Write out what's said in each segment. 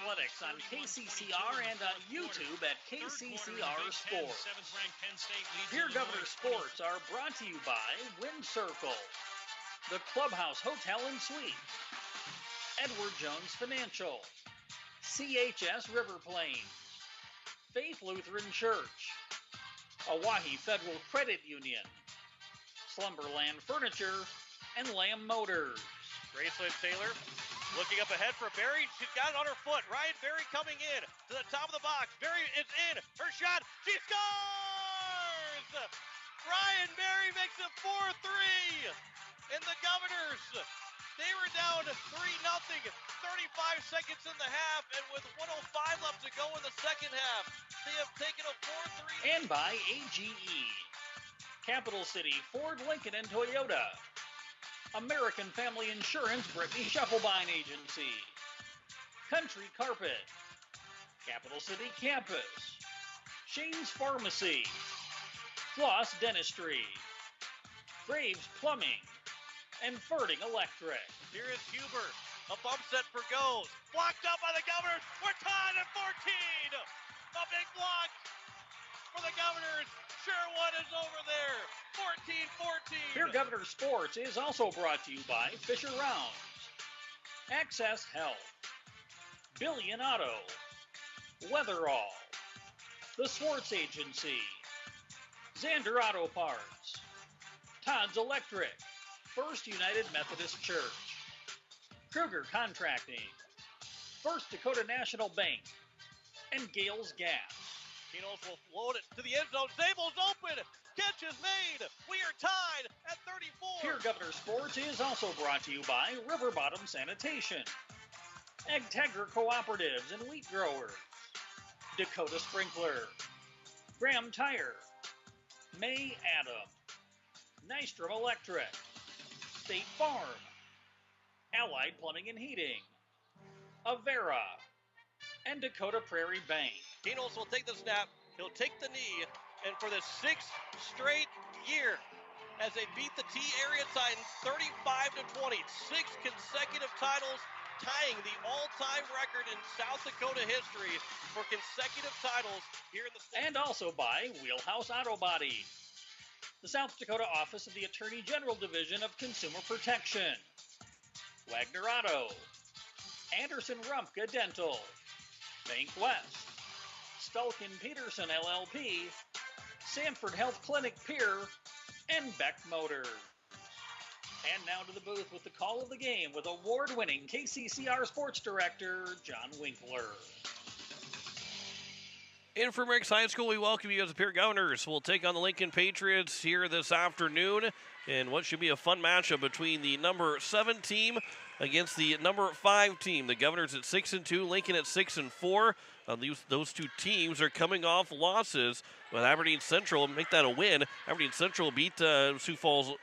athletics on KCCR and on YouTube at KCCR Sports. Pierre Governor Sports are brought to you by Wind Circle, the Clubhouse Hotel and Suites, Edward Jones Financial, CHS River Plains, Faith Lutheran Church, Oahe Federal Credit Union, Slumberland Furniture, and Lamb Motors. Graceland Taylor looking up ahead for Berry. She's got it on her foot. Ryan Berry coming in to the top of the box. Berry is in. Her shot. She scores! Ryan Berry makes it 4-3. And the Governors, they were down 3-0. 35 seconds in the half. And with 1:05 left to go in the second half, they have taken a 4-3. And by AGE, Capital City, Ford, Lincoln, and Toyota. American Family Insurance, Brittany Scheffelbein Agency. Country Carpet. Capital City Campus. Shane's Pharmacy. Floss Dentistry. Graves Plumbing. And Ferding Electric. Here is Huber. A bump set for goes. Blocked up by the Governors. We're tied at 14. A big block for the Governors. Sherwood is over there. 14-14. Pierre Governor Sports is also brought to you by Fisher Rounds, Access Health, Billion Auto, Weatherall, The Swartz Agency, Xander Auto Parts, Todd's Electric, First United Methodist Church, Kruger Contracting, First Dakota National Bank, and Gales Gas. Kinos will load it to the end zone. Zabel's open. Catch is made. We are tied at 34. Pierre Governor Sports is also brought to you by River Bottom Sanitation, Agtegra Cooperatives and Wheat Growers, Dakota Sprinkler, Graham Tire, May Adam, Nystrom Electric, State Farm, Allied Plumbing and Heating, Avera, and Dakota Prairie Bank. Kinos will take the snap. He'll take the knee. And for the sixth straight year, as they beat the T area Titans 35-20, 6 consecutive titles, tying the all-time record in South Dakota history for consecutive titles here in the state. And also by Wheelhouse Auto Body, the South Dakota Office of the Attorney General Division of Consumer Protection, Wagner Auto, Anderson Rumpke Dental, Bank West, Stulkin Peterson LLP, Sanford Health Clinic Pierre, and Beck Motors. And now to the booth with the call of the game with award-winning KCCR Sports Director John Winkler. In from Riggs High School, we welcome you as the Pierre Governors. We'll take on the Lincoln Patriots here this afternoon in what should be a fun matchup between the number 7 team against the number 5 team. The Governors at 6-2, Lincoln at 6-4. Those two teams are coming off losses. With Aberdeen Central make that a win. Aberdeen Central beat Sioux Falls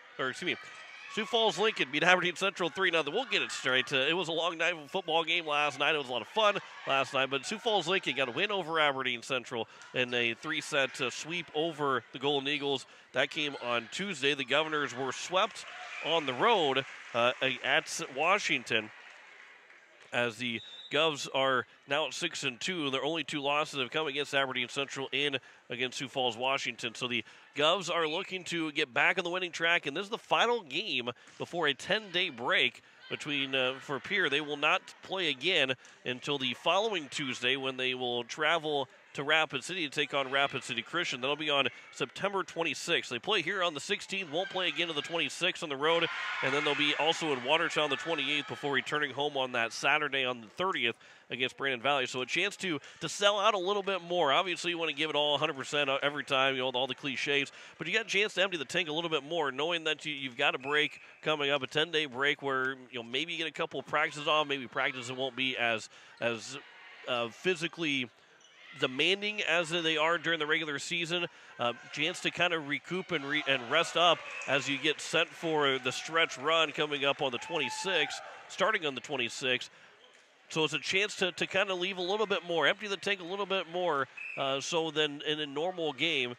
Lincoln beat Aberdeen Central 3-0. We'll get it straight. It was a long night of a football game last night. It was a lot of fun last night, but Sioux Falls Lincoln got a win over Aberdeen Central in a 3-set sweep over the Golden Eagles. That came on Tuesday. The Governors were swept on the road at Washington, as the Govs are now at 6-2. Their only 2 losses have come against Aberdeen Central and against Sioux Falls, Washington. So the Govs are looking to get back on the winning track, and this is the final game before a 10-day break between for Pierre. They will not play again until the following Tuesday, when they will travel to Rapid City to take on Rapid City Christian. That'll be on September 26th. They play here on the 16th, won't play again on the 26th on the road, and then they'll be also in Watertown the 28th before returning home on that Saturday on the 30th against Brandon Valley. So a chance to sell out a little bit more. Obviously, you want to give it all 100% every time, all the cliches, but you got a chance to empty the tank a little bit more, knowing that you've got a break coming up, a 10-day break where maybe you get a couple of practices off, maybe practices won't be as physically demanding as they are during the regular season. Chance to kind of recoup and rest up as you get set for the stretch run coming up on the 26th, starting on the 26th. So it's a chance to kind of leave a little bit more, empty the tank a little bit more, so than in a normal game.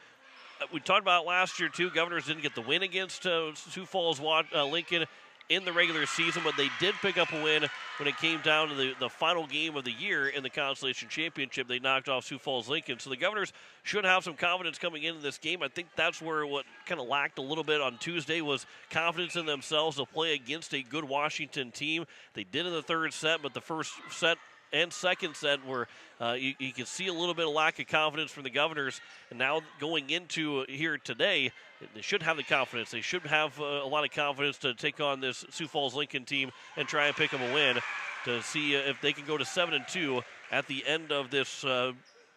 We talked about last year, too. Governors didn't get the win against Sioux Falls Lincoln. in the regular season, but they did pick up a win when it came down to the final game of the year in the Constellation Championship. They knocked off Sioux Falls Lincoln. So the Governors should have some confidence coming into this game. I think that's where what kind of lacked a little bit on Tuesday was confidence in themselves to play against a good Washington team. They did in the third set, but the first set and second set where you can see a little bit of lack of confidence from the Governors. And now going into here today, they should have the confidence. They should have a lot of confidence to take on this Sioux Falls Lincoln team and try and pick them a win to see if they can go to 7-2 at the end of this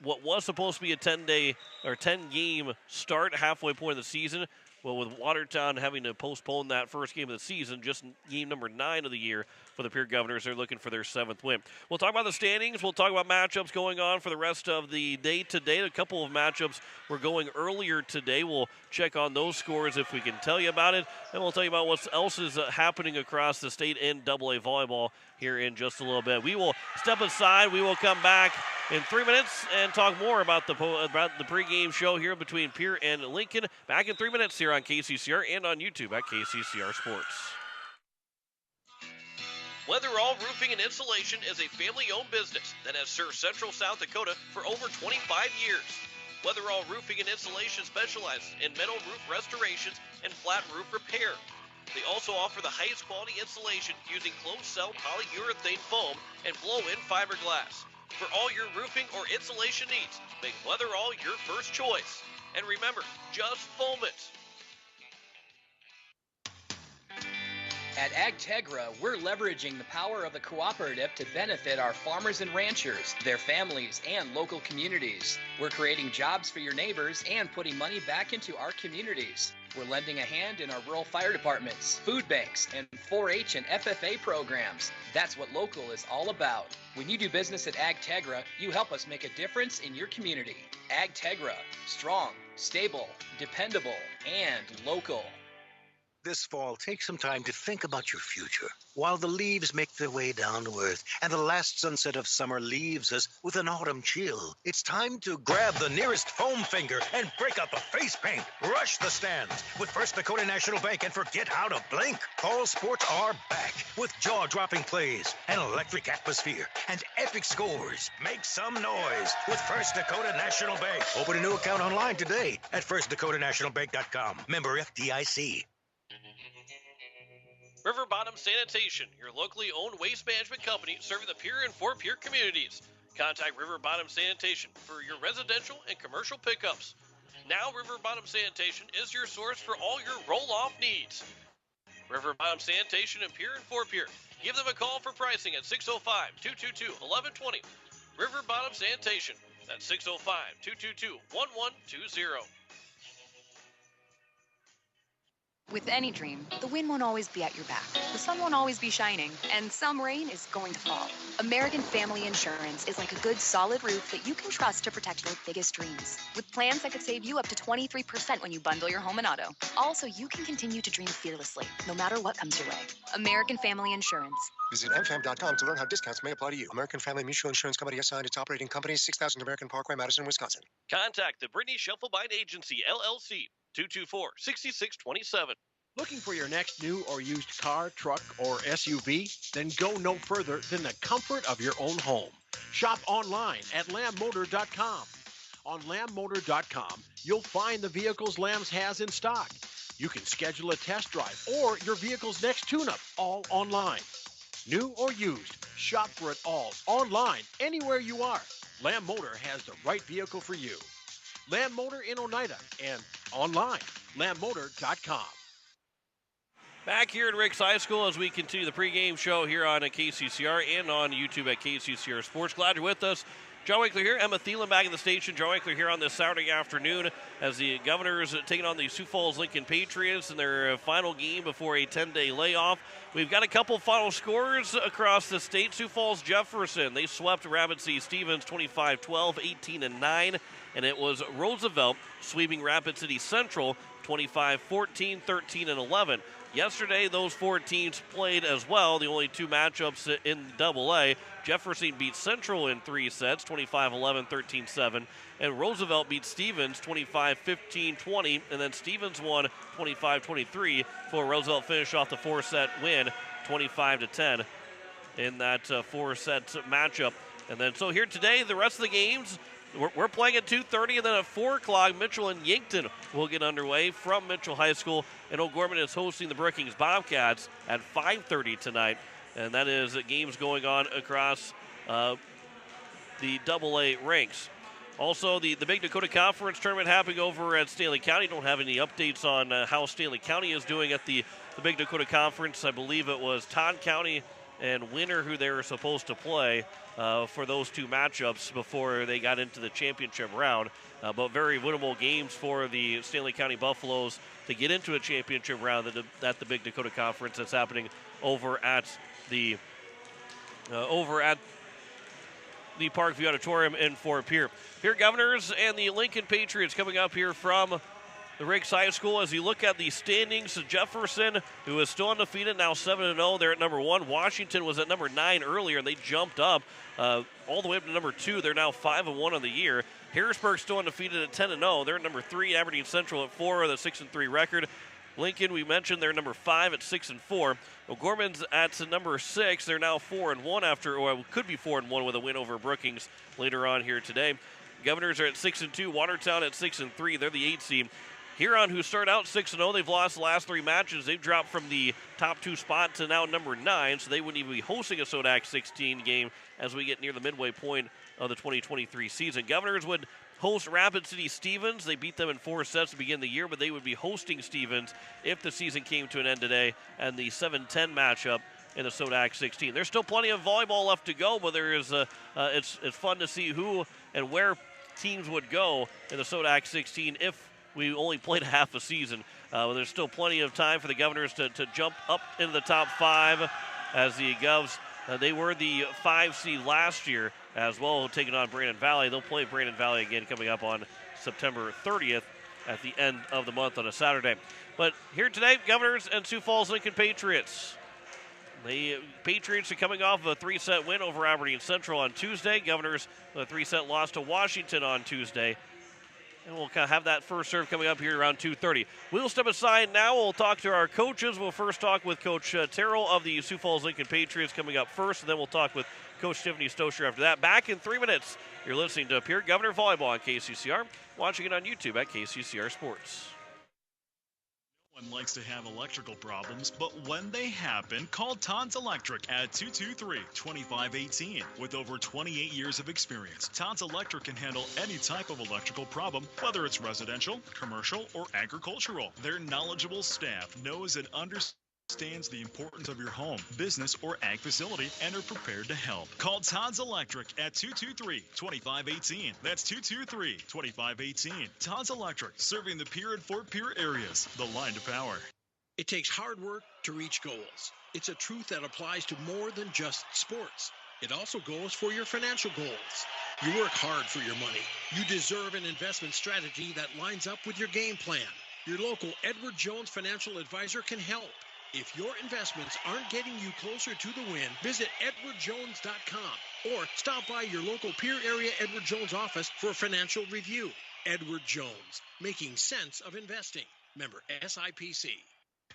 what was supposed to be a 10-day or 10-game start, halfway point of the season. Well, with Watertown having to postpone that first game of the season, just game number 9 of the year for the Pierre Governors, they're looking for their 7th win. We'll talk about the standings. We'll talk about matchups going on for the rest of the day today. A couple of matchups were going earlier today. We'll check on those scores if we can tell you about it. And we'll tell you about what else is happening across the state in AA volleyball here in just a little bit. We will step aside. We will come back in 3 minutes and talk more about the pregame show here between Pierre and Lincoln. Back in 3 minutes here on KCCR and on YouTube at KCCR Sports. Weatherall Roofing and Insulation is a family-owned business that has served Central South Dakota for over 25 years. Weatherall Roofing and Insulation specializes in metal roof restorations and flat roof repair. They also offer the highest quality insulation using closed-cell polyurethane foam and blow-in fiberglass. For all your roofing or insulation needs, make Weatherall your first choice. And remember, just foam it. At AgTegra, we're leveraging the power of the cooperative to benefit our farmers and ranchers, their families, and local communities. We're creating jobs for your neighbors and putting money back into our communities. We're lending a hand in our rural fire departments, food banks, and 4-H and FFA programs. That's what local is all about. When you do business at AgTegra, you help us make a difference in your community. AgTegra, strong, stable, dependable, and local. This fall, take some time to think about your future. While the leaves make their way down to earth and the last sunset of summer leaves us with an autumn chill, it's time to grab the nearest foam finger and break out the face paint. Rush the stands with First Dakota National Bank and forget how to blink. All sports are back with jaw-dropping plays, an electric atmosphere, and epic scores. Make some noise with First Dakota National Bank. Open a new account online today at firstdakotanationalbank.com. Member FDIC. River Bottom Sanitation, your locally owned waste management company serving the Pierre and Fort Pierre communities. Contact River Bottom Sanitation for your residential and commercial pickups. Now River Bottom Sanitation is your source for all your roll-off needs. River Bottom Sanitation in Pierre and Fort Pierre. Give them a call for pricing at 605-222-1120. River Bottom Sanitation. That's 605-222-1120. With any dream, the wind won't always be at your back. The sun won't always be shining, and some rain is going to fall. American Family Insurance is like a good, solid roof that you can trust to protect your biggest dreams. With plans that could save you up to 23% when you bundle your home and auto. Also, you can continue to dream fearlessly, no matter what comes your way. American Family Insurance. Visit mfam.com to learn how discounts may apply to you. American Family Mutual Insurance Company assigned its operating company, 6000 American Parkway, Madison, Wisconsin. Contact the Brittany Shufflebine Agency, LLC, 224-6627. Looking for your next new or used car, truck, or SUV? Then go no further than the comfort of your own home. Shop online at lambmotor.com. On lambmotor.com, you'll find the vehicles Lambs has in stock. You can schedule a test drive or your vehicle's next tune-up, all online. New or used, shop for it all online, anywhere you are. Lamb Motor has the right vehicle for you. Lamb Motor in Oneida and online, lambmotor.com. Back here at Ricks High School as we continue the pregame show here on KCCR and on YouTube at KCCR Sports. Glad you're with us. John Winkler here, Emma Thielen back in the station. John Winkler here on this Saturday afternoon as the Governors taking on the Sioux Falls Lincoln Patriots in their final game before a 10-day layoff. We've got a couple final scores across the state. Sioux Falls Jefferson, they swept Rapid City Stevens 25-12, 18-9, and it was Roosevelt sweeping Rapid City Central 25-14, 13-11. Yesterday, those four teams played as well. The only two matchups in AA. Jefferson beat Central in 3 sets, 25-11, 13-7. And Roosevelt beat Stevens 25-15-20. And then Stevens won 25-23 before Roosevelt finished off the 4-set win 25-10 in that 4-set matchup. And then so here today, the rest of the games, we're playing at 2:30, and then at 4 o'clock, Mitchell and Yankton will get underway from Mitchell High School. And O'Gorman is hosting the Brookings Bobcats at 5:30 tonight. And that is games going on across the AA ranks. Also, the Big Dakota Conference tournament happening over at Stanley County. Don't have any updates on how Stanley County is doing at the Big Dakota Conference. I believe it was Todd County and Winter who they were supposed to play for those 2 matchups before they got into the championship round. But very winnable games for the Stanley County Buffaloes to get into a championship round at the Big Dakota Conference that's happening over at the Parkview Auditorium in Fort Pierre. Pierre Governors and the Lincoln Patriots coming up here from the Riggs High School. As you look at the standings, Jefferson, who is still undefeated, now 7-0. They're at number 1. Washington was at number 9 earlier, and they jumped up all the way up to number 2. They're now 5-1 on the year. Harrisburg still undefeated at 10-0. They're at number 3. Aberdeen Central at 4 with a 6-3 record. Lincoln, we mentioned, they're number 5 at 6-4. O'Gorman's at number 6. They're now 4-1 after, or could be 4-1 with a win over Brookings later on here today. Governors are at 6-2. Watertown at 6-3. They're the 8 seed. Huron, who started out 6-0, they've lost the last 3 matches. They've dropped from the top 2 spot to now number 9, so they wouldn't even be hosting a Sodak 16 game as we get near the midway point of the 2023 season. Governors would host Rapid City Stevens. They beat them in 4 sets to begin the year, but they would be hosting Stevens if the season came to an end today and the 7-10 matchup in the Sodak 16. There's still plenty of volleyball left to go, but there is it's fun to see who and where teams would go in the Sodak 16 if we only played half a season. There's still plenty of time for the Governors to jump up into the top 5 as the Govs, they were the 5 seed last year as well, taking on Brandon Valley. They'll play Brandon Valley again coming up on September 30th at the end of the month on a Saturday. But here today, Governors and Sioux Falls Lincoln Patriots. The Patriots are coming off of a 3-set win over Aberdeen Central on Tuesday. Governors with a 3-set loss to Washington on Tuesday. And we'll kind of have that first serve coming up here around 2:30. We'll step aside now. We'll talk to our coaches. We'll first talk with Coach Terrell of the Sioux Falls Lincoln Patriots coming up first, and then we'll talk with Coach Tiffany Stosher after that. Back in 3 minutes. You're listening to Pierre Governor Volleyball on KCCR, watching it on YouTube at KCCR Sports. One likes to have electrical problems, but when they happen, call Todd's Electric at 223-2518. With over 28 years of experience, Todd's Electric can handle any type of electrical problem, whether it's residential, commercial, or agricultural. Their knowledgeable staff knows and understands the importance of your home, business, or ag facility and are prepared to help. Call Todd's Electric at 223-2518. That's 223-2518. Todd's Electric, serving the Pierre and Fort Pierre areas. The line to power. It takes hard work to reach goals. It's a truth that applies to more than just sports. It also goes for your financial goals. You work hard for your money. You deserve an investment strategy that lines up with your game plan. Your local Edward Jones financial advisor can help. If your investments aren't getting you closer to the win, visit edwardjones.com or stop by your local Pierre area Edward Jones office for a financial review. Edward Jones, making sense of investing. Member SIPC.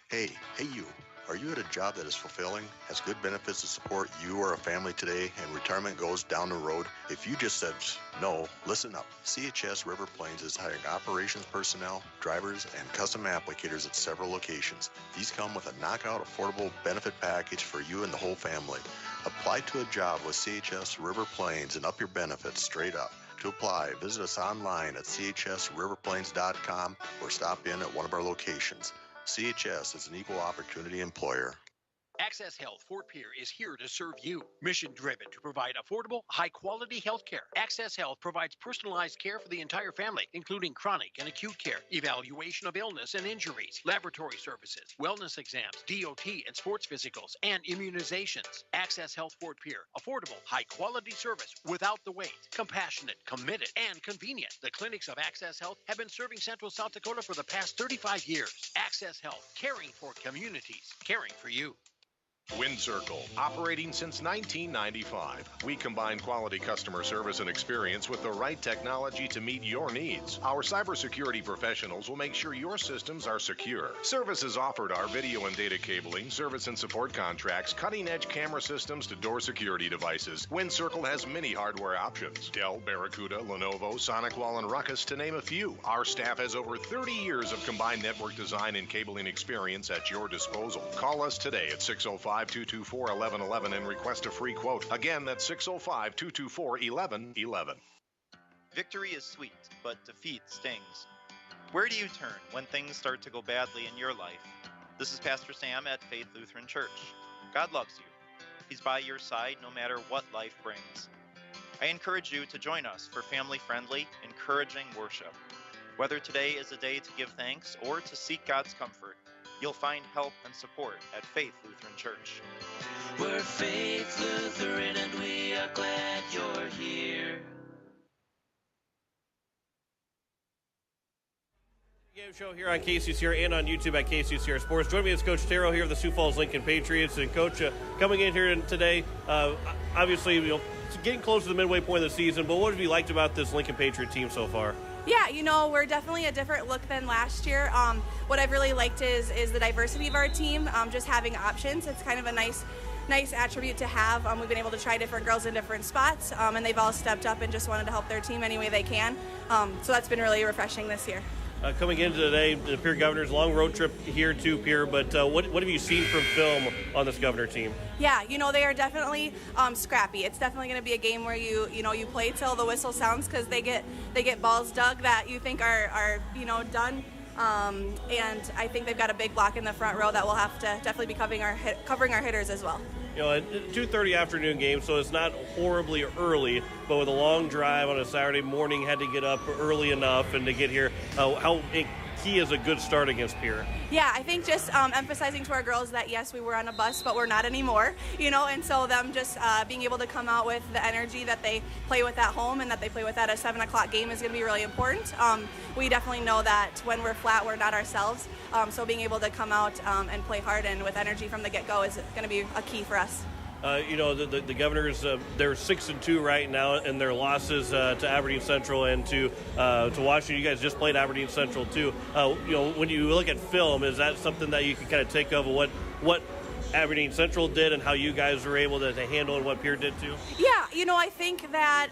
Hey you. Are you at a job that is fulfilling, has good benefits to support you or a family today, and retirement goes down the road? If you just said no, listen up. CHS River Plains is hiring operations personnel, drivers, and custom applicators at several locations. These come with a knockout affordable benefit package for you and the whole family. Apply to a job with CHS River Plains and up your benefits straight up. To apply, visit us online at chsriverplains.com or stop in at one of our locations. CHS is an equal opportunity employer. Access Health Fort Pierre is here to serve you. Mission-driven to provide affordable, high-quality health care. Access Health provides personalized care for the entire family, including chronic and acute care, evaluation of illness and injuries, laboratory services, wellness exams, DOT and sports physicals, and immunizations. Access Health Fort Pierre. Affordable, high-quality service without the wait. Compassionate, committed, and convenient. The clinics of Access Health have been serving Central South Dakota for the past 35 years. Access Health, caring for communities, caring for you. Wind Circle, operating since 1995. We combine quality customer service and experience with the right technology to meet your needs. Our cybersecurity professionals will make sure your systems are secure. Services offered are video and data cabling, service and support contracts, cutting-edge camera systems to door security devices. Wind Circle has many hardware options. Dell, Barracuda, Lenovo, SonicWall, and Ruckus, to name a few. Our staff has over 30 years of combined network design and cabling experience at your disposal. Call us today at 605-224-1111 and request a free quote. Again, that's 605-224-1111. Victory is sweet, but defeat stings. Where do you turn when things start to go badly in your life? This is Pastor Sam at Faith Lutheran Church. God loves you. He's by your side no matter what life brings. I encourage you to join us for family-friendly, encouraging worship. Whether today is a day to give thanks or to seek God's comfort, you'll find help and support at Faith Lutheran Church. We're Faith Lutheran and we are glad you're here. Game show here on KCCR and on YouTube at KCCR Sports. Join me as Coach Terrell here of the Sioux Falls Lincoln Patriots. And Coach, coming in here today, obviously, getting close to the midway point of the season, but what have you liked about this Lincoln Patriot team so far? Yeah, we're definitely a different look than last year. What I've really liked is the diversity of our team, just having options. It's kind of a nice attribute to have. We've been able to try different girls in different spots, and they've all stepped up and just wanted to help their team any way they can. So that's been really refreshing this year. Coming into today, the Pierre Governors, long road trip here to Pierre, but what have you seen from film on this Governor team? Yeah, they are definitely scrappy. It's definitely going to be a game where you play till the whistle sounds, because they get balls dug that you think are done. And I think they've got a big block in the front row that we'll have to definitely be covering our hitters as well. A 2:30 afternoon game, so it's not horribly early, but with a long drive on a Saturday morning, had to get up early enough and to get here. How key is a good start against Pierre? Yeah, I think just emphasizing to our girls that, yes, we were on a bus, but we're not anymore, and so them just being able to come out with the energy that they play with at home and that they play with at a 7 o'clock game is going to be really important. We definitely know that when we're flat, we're not ourselves, so being able to come out and play hard and with energy from the get-go is going to be a key for us. The Governors, they're 6-2 right now in their losses to Aberdeen Central and to Washington. You guys just played Aberdeen Central too. When you look at film, is that something that you can kind of take of what Aberdeen Central did and how you guys were able to handle and what Pierre did too? Yeah, I think that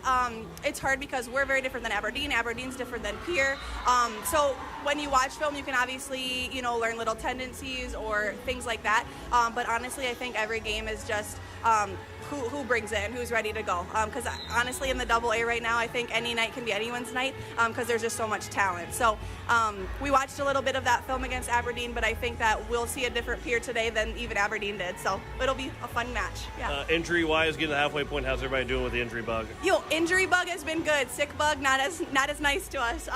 it's hard because we're very different than Aberdeen. Aberdeen's different than Pierre. So when you watch film, you can obviously, learn little tendencies or things like that. But honestly, I think every game is just who brings it and who's ready to go. Because honestly, in the AA right now, I think any night can be anyone's night because there's just so much talent. So we watched a little bit of that film against Aberdeen, but I think that we'll see a different Pierre today than even Aberdeen did. So it'll be a fun match. Yeah. Injury-wise, getting the halfway point, how's everybody doing with the injury bug? Injury bug has been good. Sick bug, not as nice to us.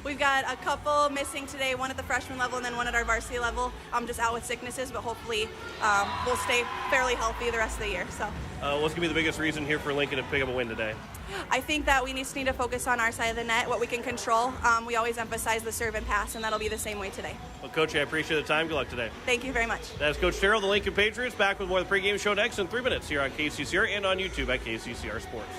We've got a couple missing today, one at the freshman level and then one at our varsity level. Just out with sicknesses, but hopefully we'll stay fairly healthy the rest of the year. So. What's going to be the biggest reason here for Lincoln to pick up a win today? I think that we just need to focus on our side of the net, what we can control. We always emphasize the serve and pass, and that'll be the same way today. Well, Coach, I appreciate the time. Good luck today. Thank you very much. That's Coach Terrell, the Lincoln Patriots, back with more of the pregame show next in 3 minutes here on KCCR and on YouTube at KCCR Sports.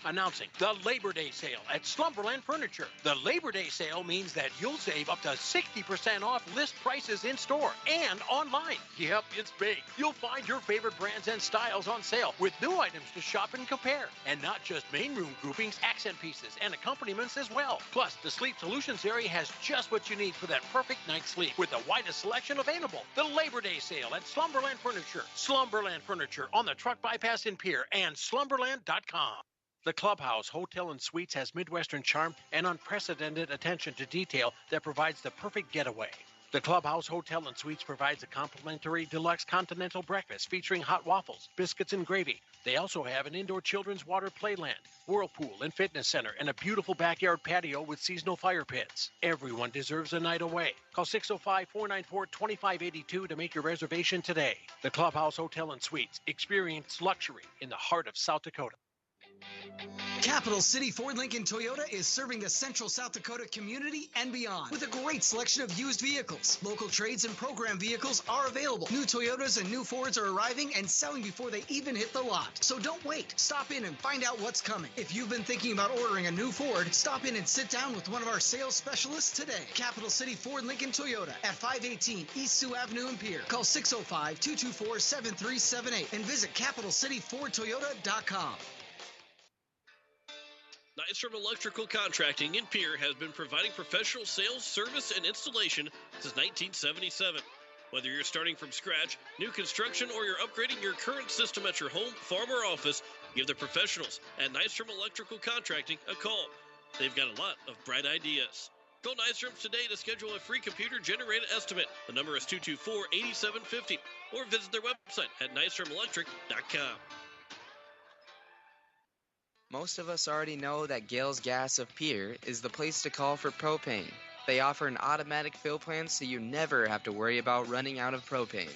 Announcing the Labor Day sale at Slumberland Furniture. The Labor Day sale means that you'll save up to 60% off list prices in store and online. Yep, it's big. You'll find your favorite brands and styles on sale with new items to shop and compare. And not just main room groupings, accent pieces, and accompaniments as well. Plus, the Sleep Solutions area has just what you need for that perfect night's sleep with the widest selection available. The Labor Day sale at Slumberland Furniture. Slumberland Furniture on the truck bypass in Pierre and slumberland.com. The Clubhouse Hotel and Suites has Midwestern charm and unprecedented attention to detail that provides the perfect getaway. The Clubhouse Hotel and Suites provides a complimentary deluxe continental breakfast featuring hot waffles, biscuits, and gravy. They also have an indoor children's water playland, whirlpool and fitness center, and a beautiful backyard patio with seasonal fire pits. Everyone deserves a night away. Call 605-494-2582 to make your reservation today. The Clubhouse Hotel and Suites. Experience luxury in the heart of South Dakota. Capital City Ford Lincoln Toyota is serving the Central South Dakota community and beyond with a great selection of used vehicles. Local trades and program vehicles are available. New Toyotas and new Fords are arriving and selling before they even hit the lot. So don't wait. Stop in and find out what's coming. If you've been thinking about ordering a new Ford, stop in and sit down with one of our sales specialists today. Capital City Ford Lincoln Toyota at 518 East Sioux Avenue in Pierre. Call 605-224-7378 and visit CapitalCityFordToyota.com. Nystrom Electrical Contracting in Pierre has been providing professional sales, service, and installation since 1977. Whether you're starting from scratch, new construction, or you're upgrading your current system at your home, farm, or office, give the professionals at Nystrom Electrical Contracting a call. They've got a lot of bright ideas. Call Nystrom today to schedule a free computer-generated estimate. The number is 224-8750, or visit their website at nystromelectric.com. Most of us already know that Gales Gas of Pierre is the place to call for propane. They offer an automatic fill plan so you never have to worry about running out of propane.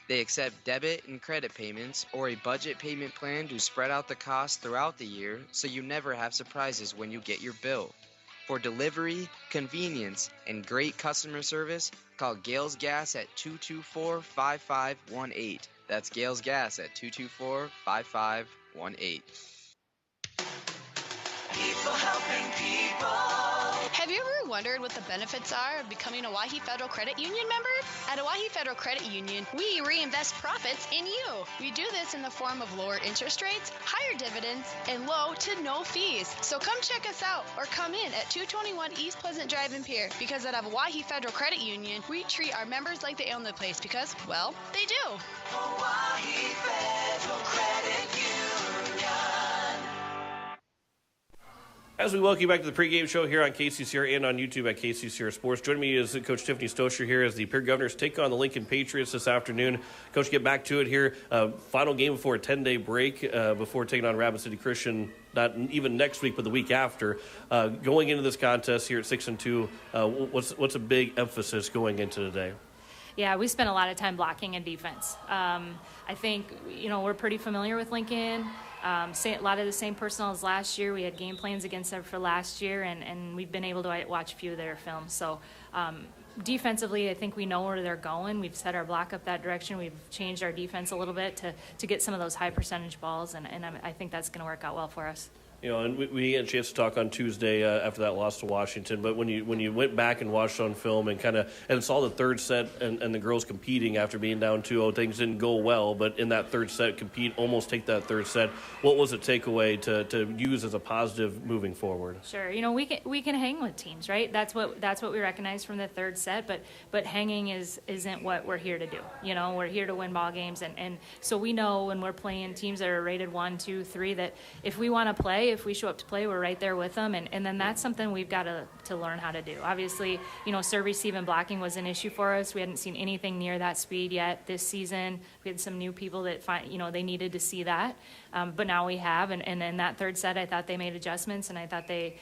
They accept debit and credit payments or a budget payment plan to spread out the cost throughout the year so you never have surprises when you get your bill. For delivery, convenience, and great customer service, call Gales Gas at 224-5518. That's Gales Gas at 224-5518. People helping people. Have you ever wondered what the benefits are of becoming a Owyhee Federal Credit Union member? At Owyhee Federal Credit Union, we reinvest profits in you. We do this in the form of lower interest rates, higher dividends, and low to no fees. So come check us out or come in at 221 East Pleasant Drive in Pierre, because at Owyhee Federal Credit Union, we treat our members like they own the place because, well, they do. Owyhee Federal Credit Union. As we welcome you back to the pregame show here on KCCR and on YouTube at KCCR Sports. Joining me is Coach Tiffany Stosher here as the Pierre Governors take on the Lincoln Patriots this afternoon. Coach, get back to it here. Final game before a 10-day break before taking on Rapid City Christian, not even next week, but the week after. Going into this contest here at 6-2, what's a big emphasis going into today? Yeah, we spent a lot of time blocking and defense. I think, we're pretty familiar with Lincoln. A lot of the same personnel as last year. We had game plans against them for last year, and we've been able to watch a few of their films. So defensively, I think we know where they're going. We've set our block up that direction. We've changed our defense a little bit to get some of those high percentage balls, and I think that's going to work out well for us. And we had a chance to talk on Tuesday after that loss to Washington. But when you went back and watched on film and saw the third set and the girls competing after being down 2-0, things didn't go well. But in that third set, almost take that third set. What was a takeaway to use as a positive moving forward? Sure, we can hang with teams, right? That's what we recognize from the third set. But hanging isn't what we're here to do. We're here to win ball games, and so we know when we're playing teams that are rated 1, 2, 3 that if we want to play. If we show up to play, we're right there with them, and then that's something we've got to learn how to do. Obviously, serve, receive, and blocking was an issue for us. We hadn't seen anything near that speed yet this season. We had some new people that they needed to see that, but now we have. And in that third set, I thought they made adjustments, and I thought they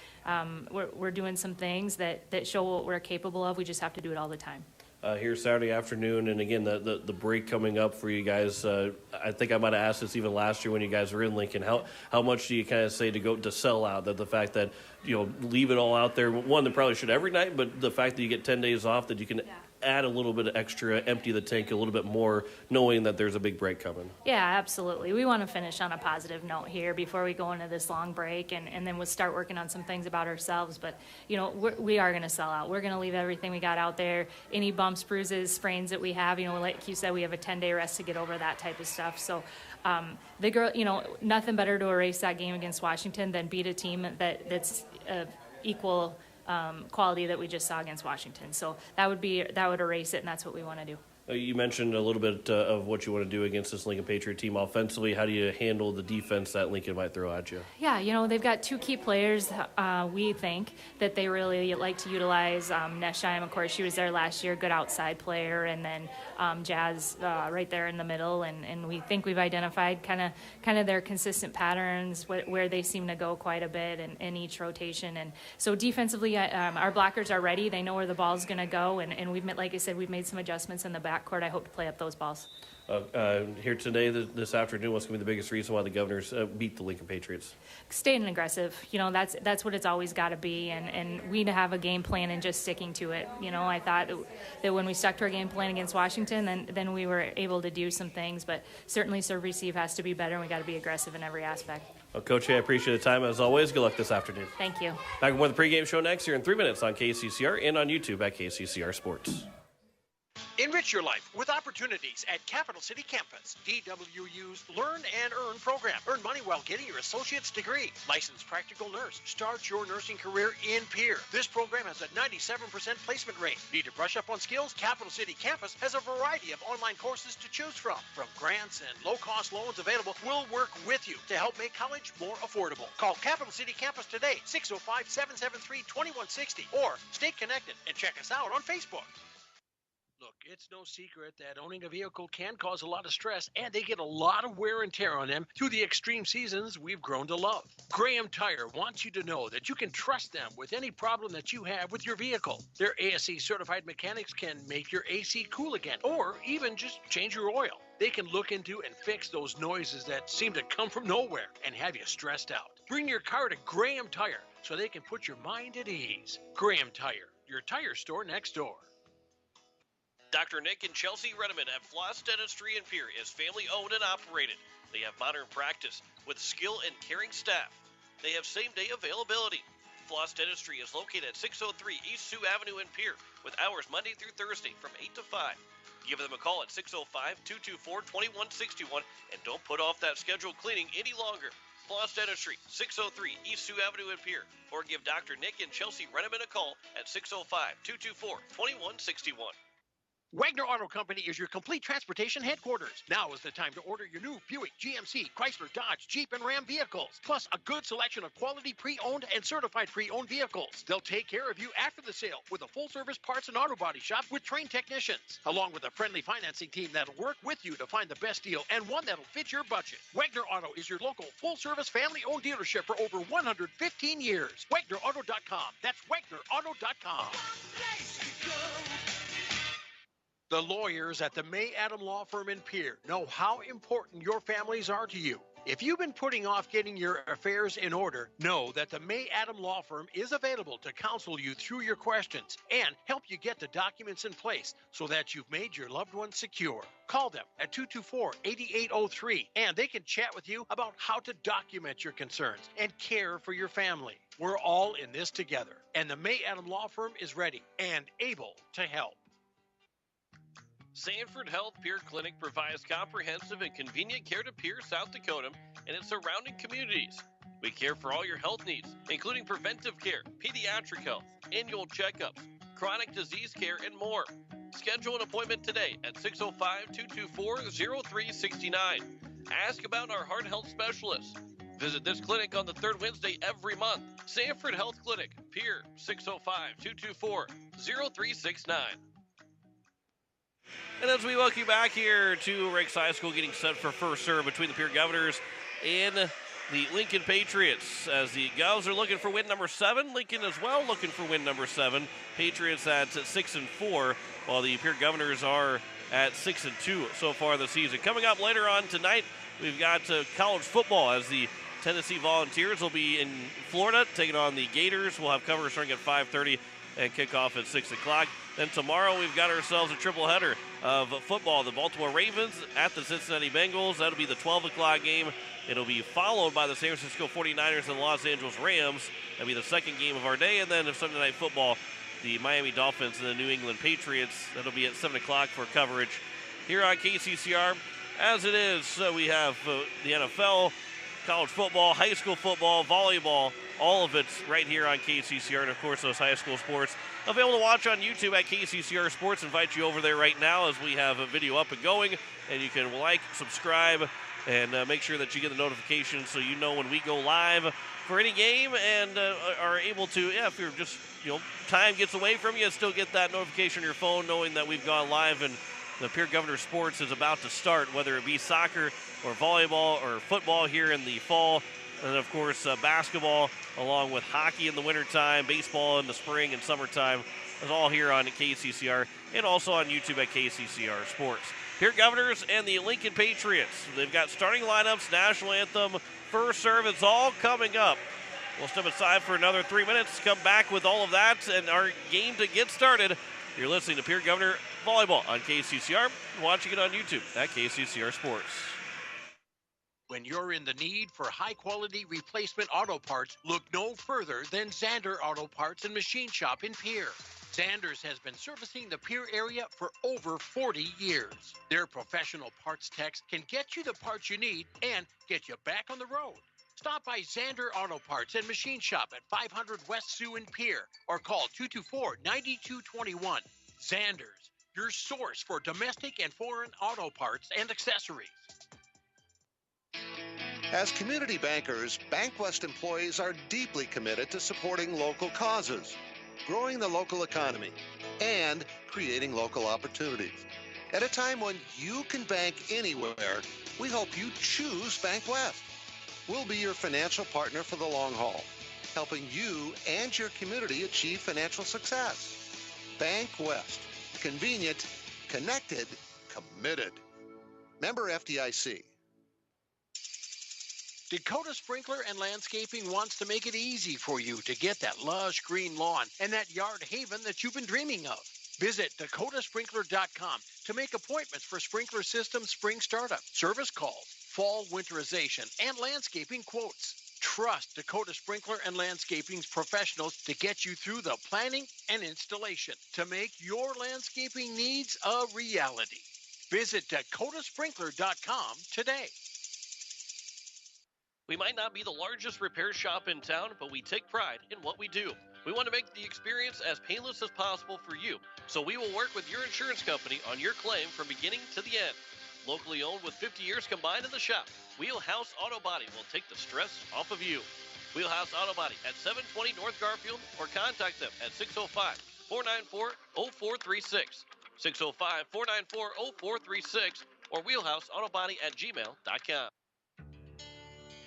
were doing some things that show what we're capable of. We just have to do it all the time. Here Saturday afternoon, and again the break coming up for you guys. I think I might have asked this even last year when you guys were in Lincoln. How much do you kind of say to go to sell out? That the fact that leave it all out there. One, they probably should every night, but the fact that you get 10 days off, that you can add a little bit of extra, empty the tank a little bit more, knowing that there's a big break coming. Yeah, absolutely. We want to finish on a positive note here before we go into this long break, and then we'll start working on some things about ourselves. But, we are going to sell out. We're going to leave everything we got out there. Any bumps, bruises, sprains that we have, like you said, we have a 10-day rest to get over that type of stuff. So the girl, nothing better to erase that game against Washington than beat a team that's equal quality that we just saw against Washington. So that would erase it, and that's what we want to do. You mentioned a little bit of what you want to do against this Lincoln Patriot team offensively. How do you handle the defense that Lincoln might throw at you? Yeah, they've got two key players, we think, that they really like to utilize. Nesheim, of course, she was there last year, good outside player, and then Jazz right there in the middle. And we think we've identified kind of their consistent patterns, where they seem to go quite a bit in each rotation. And so defensively, our blockers are ready. They know where the ball's going to go, and we've, like I said, we've made some adjustments in the backcourt. I hope to play up those balls. Here today, this afternoon, what's going to be the biggest reason why the Governors beat the Lincoln Patriots? Staying aggressive. That's what it's always got to be, and we have a game plan and just sticking to it. I thought that when we stuck to our game plan against Washington, then we were able to do some things, but certainly serve receive has to be better, and we got to be aggressive in every aspect. Well, Coach, I appreciate the time as always. Good luck this afternoon. Thank you. Back with more of the pregame show next here in 3 minutes on KCCR and on YouTube at KCCR Sports. Enrich your life with opportunities at Capital City Campus. DWU's Learn and Earn program. Earn money while getting your associate's degree. Licensed practical nurse. Start your nursing career in Pierre. This program has a 97% placement rate. Need to brush up on skills? Capital City Campus has a variety of online courses to choose from. From grants and low-cost loans available, we'll work with you to help make college more affordable. Call Capital City Campus today, 605-773-2160, or stay connected and check us out on Facebook. Look, it's no secret that owning a vehicle can cause a lot of stress, and they get a lot of wear and tear on them through the extreme seasons we've grown to love. Graham Tire wants you to know that you can trust them with any problem that you have with your vehicle. Their ASE certified mechanics can make your AC cool again, or even just change your oil. They can look into and fix those noises that seem to come from nowhere and have you stressed out. Bring your car to Graham Tire so they can put your mind at ease. Graham Tire, your tire store next door. Dr. Nick and Chelsea Redeman at Floss Dentistry in Pierre is family owned and operated. They have modern practice with skill and caring staff. They have same-day availability. Floss Dentistry is located at 603 East Sioux Avenue in Pierre with hours Monday through Thursday from 8 to 5. Give them a call at 605-224-2161 and don't put off that scheduled cleaning any longer. Floss Dentistry, 603 East Sioux Avenue in Pierre, or give Dr. Nick and Chelsea Redeman a call at 605-224-2161. Wagner Auto Company is your complete transportation headquarters. Now is the time to order your new Buick, GMC, Chrysler, Dodge, Jeep, and Ram vehicles, plus a good selection of quality pre-owned and certified pre-owned vehicles. They'll take care of you after the sale with a full-service parts and auto body shop with trained technicians, along with a friendly financing team that'll work with you to find the best deal and one that'll fit your budget. Wagner Auto is your local full-service family-owned dealership for over 115 years. WagnerAuto.com. That's WagnerAuto.com. The lawyers at the May Adam Law Firm in Pierre know how important your families are to you. If you've been putting off getting your affairs in order, know that the May Adam Law Firm is available to counsel you through your questions and help you get the documents in place so that you've made your loved ones secure. Call them at 224-8803 and they can chat with you about how to document your concerns and care for your family. We're all in this together, and the May Adam Law Firm is ready and able to help. Sanford Health Pierre Clinic provides comprehensive and convenient care to Pierre, South Dakota, and its surrounding communities. We care for all your health needs, including preventive care, pediatric health, annual checkups, chronic disease care, and more. Schedule an appointment today at 605-224-0369. Ask about our heart health specialists. Visit this clinic on the third Wednesday every month. Sanford Health Clinic, Pierre, 605-224-0369. And as we welcome you back here to Riggs High School, getting set for first serve between the Pierre Governors and the Lincoln Patriots, as the Govs are looking for win number 7. Lincoln as well looking for win number 7. Patriots at 6-4, while the Pierre Governors are at 6-2 so far this season. Coming up later on tonight, we've got college football, as the Tennessee Volunteers will be in Florida taking on the Gators. We'll have coverage starting at 5:30 and kickoff at 6 o'clock. Then tomorrow we've got ourselves a triple header of football. The Baltimore Ravens at the Cincinnati Bengals. That'll be the 12 o'clock game. It'll be followed by the San Francisco 49ers and the Los Angeles Rams. That'll be the second game of our day. And then Sunday Night Football, the Miami Dolphins and the New England Patriots. That'll be at 7 o'clock for coverage here on KCCR. As it is, we have the NFL, college football, high school football, volleyball, all of it's right here on KCCR, and of course those high school sports available to watch on YouTube at KCCR Sports. Invite you over there right now as we have a video up and going, and you can like, subscribe, and make sure that you get the notifications so you know when we go live for any game, and are able to, if you're just, time gets away from you, still get that notification on your phone knowing that we've gone live and the Pierre Governor Sports is about to start, whether it be soccer or volleyball or football here in the fall. And, of course, basketball, along with hockey in the wintertime, baseball in the spring and summertime. It's all here on KCCR and also on YouTube at KCCR Sports. Pierre Governors and the Lincoln Patriots. They've got starting lineups, national anthem, first serve. It's all coming up. We'll step aside for another 3 minutes, come back with all of that and our game to get started. You're listening to Pierre Governor Volleyball on KCCR, watching it on YouTube at KCCR Sports. When you're in the need for high-quality replacement auto parts, look no further than Zander Auto Parts and Machine Shop in Pierre. Zander's has been servicing the Pierre area for over 40 years. Their professional parts techs can get you the parts you need and get you back on the road. Stop by Zander Auto Parts and Machine Shop at 500 West Sioux in Pierre or call 224-9221. Zander's, your source for domestic and foreign auto parts and accessories. As community bankers, BankWest employees are deeply committed to supporting local causes, growing the local economy, and creating local opportunities. At a time when you can bank anywhere, we hope you choose BankWest. We'll be your financial partner for the long haul, helping you and your community achieve financial success. BankWest. Convenient, connected, committed. Member FDIC. Dakota Sprinkler and Landscaping wants to make it easy for you to get that lush green lawn and that yard haven that you've been dreaming of. Visit dakotasprinkler.com to make appointments for sprinkler system spring startup, service calls, fall winterization, and landscaping quotes. Trust Dakota Sprinkler and Landscaping's professionals to get you through the planning and installation to make your landscaping needs a reality. Visit dakotasprinkler.com today. We might not be the largest repair shop in town, but we take pride in what we do. We want to make the experience as painless as possible for you, so we will work with your insurance company on your claim from beginning to the end. Locally owned with 50 years combined in the shop, Wheelhouse Auto Body will take the stress off of you. Wheelhouse Auto Body at 720 North Garfield or contact them at 605-494-0436, 605-494-0436 or wheelhouseautobody@gmail.com.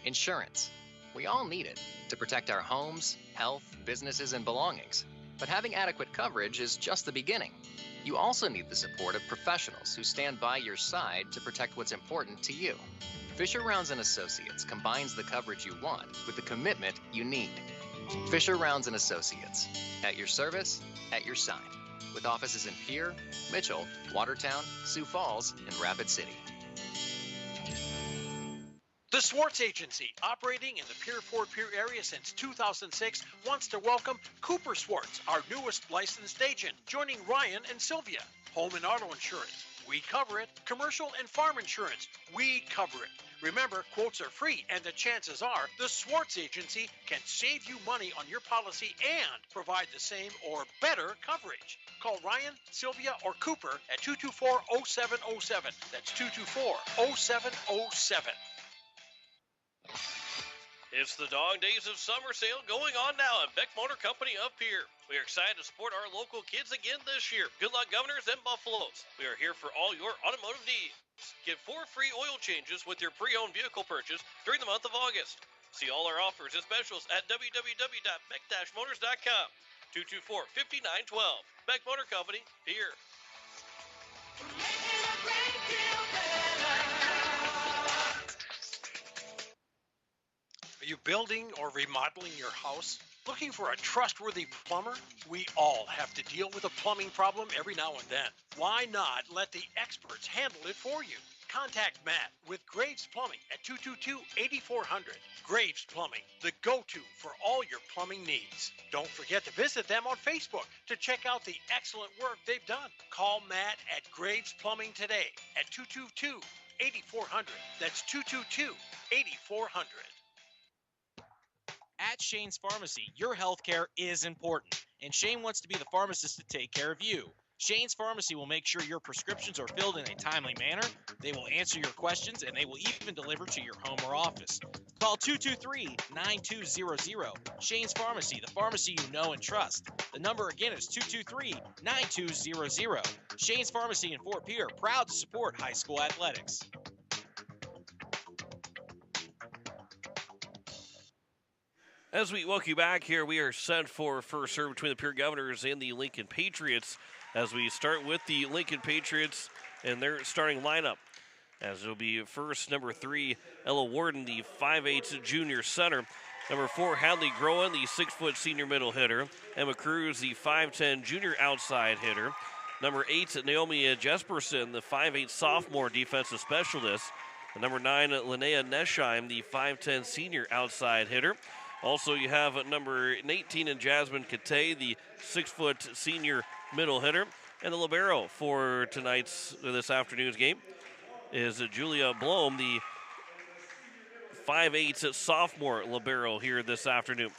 Insurance. We all need it to protect our homes, health, businesses, and belongings. But having adequate coverage is just the beginning. You also need the support of professionals who stand by your side to protect what's important to you. Fisher Rounds & Associates combines the coverage you want with the commitment you need. Fisher Rounds & Associates, at your service, at your side, with offices in Pierre, Mitchell, Watertown, Sioux Falls, and Rapid City. The Swartz Agency, operating in the Pierre-Fort Pierre area since 2006, wants to welcome Cooper Swartz, our newest licensed agent, joining Ryan and Sylvia. Home and auto insurance, we cover it. Commercial and farm insurance, we cover it. Remember, quotes are free, and the chances are the Swartz Agency can save you money on your policy and provide the same or better coverage. Call Ryan, Sylvia, or Cooper at 224-0707. That's 224-0707. It's the Dog Days of Summer Sale going on now at Beck Motor Company of Pierre. We are excited to support our local kids again this year. Good luck, Governors and Buffaloes. We are here for all your automotive needs. Get 4 free oil changes with your pre-owned vehicle purchase during the month of August. See all our offers and specials at www.beck-motors.com. 224-5912. Beck Motor Company, Pierre. Are you building or remodeling your house? Looking for a trustworthy plumber? We all have to deal with a plumbing problem every now and then. Why not let the experts handle it for you? Contact Matt with Graves Plumbing at 222-8400. Graves Plumbing, the go-to for all your plumbing needs. Don't forget to visit them on Facebook to check out the excellent work they've done. Call Matt at Graves Plumbing today at 222-8400. That's 222-8400. At Shane's Pharmacy, your healthcare is important, and Shane wants to be the pharmacist to take care of you. Shane's Pharmacy will make sure your prescriptions are filled in a timely manner, they will answer your questions, and they will even deliver to your home or office. Call 223-9200. Shane's Pharmacy, the pharmacy you know and trust. The number again is 223-9200. Shane's Pharmacy in Fort Pierre, proud to support high school athletics. As we welcome you back here, we are set for first serve between the Pierre Governors and the Lincoln Patriots. As we start with the Lincoln Patriots, in their starting lineup. As it'll be first, number 3, Ella Warden, the 5'8" junior center. Number 4, Hadley Groen, the 6' senior middle hitter. Emma Cruz, the 5'10" junior outside hitter. Number 8, Naomi Jesperson, the 5'8" sophomore defensive specialist. And number 9, Linnea Nesheim, the 5'10" senior outside hitter. Also, you have number 18 in Jasmine Kate, the 6' senior middle hitter. And the libero for this afternoon's game is Julia Blom, the 5'8" sophomore libero here this afternoon.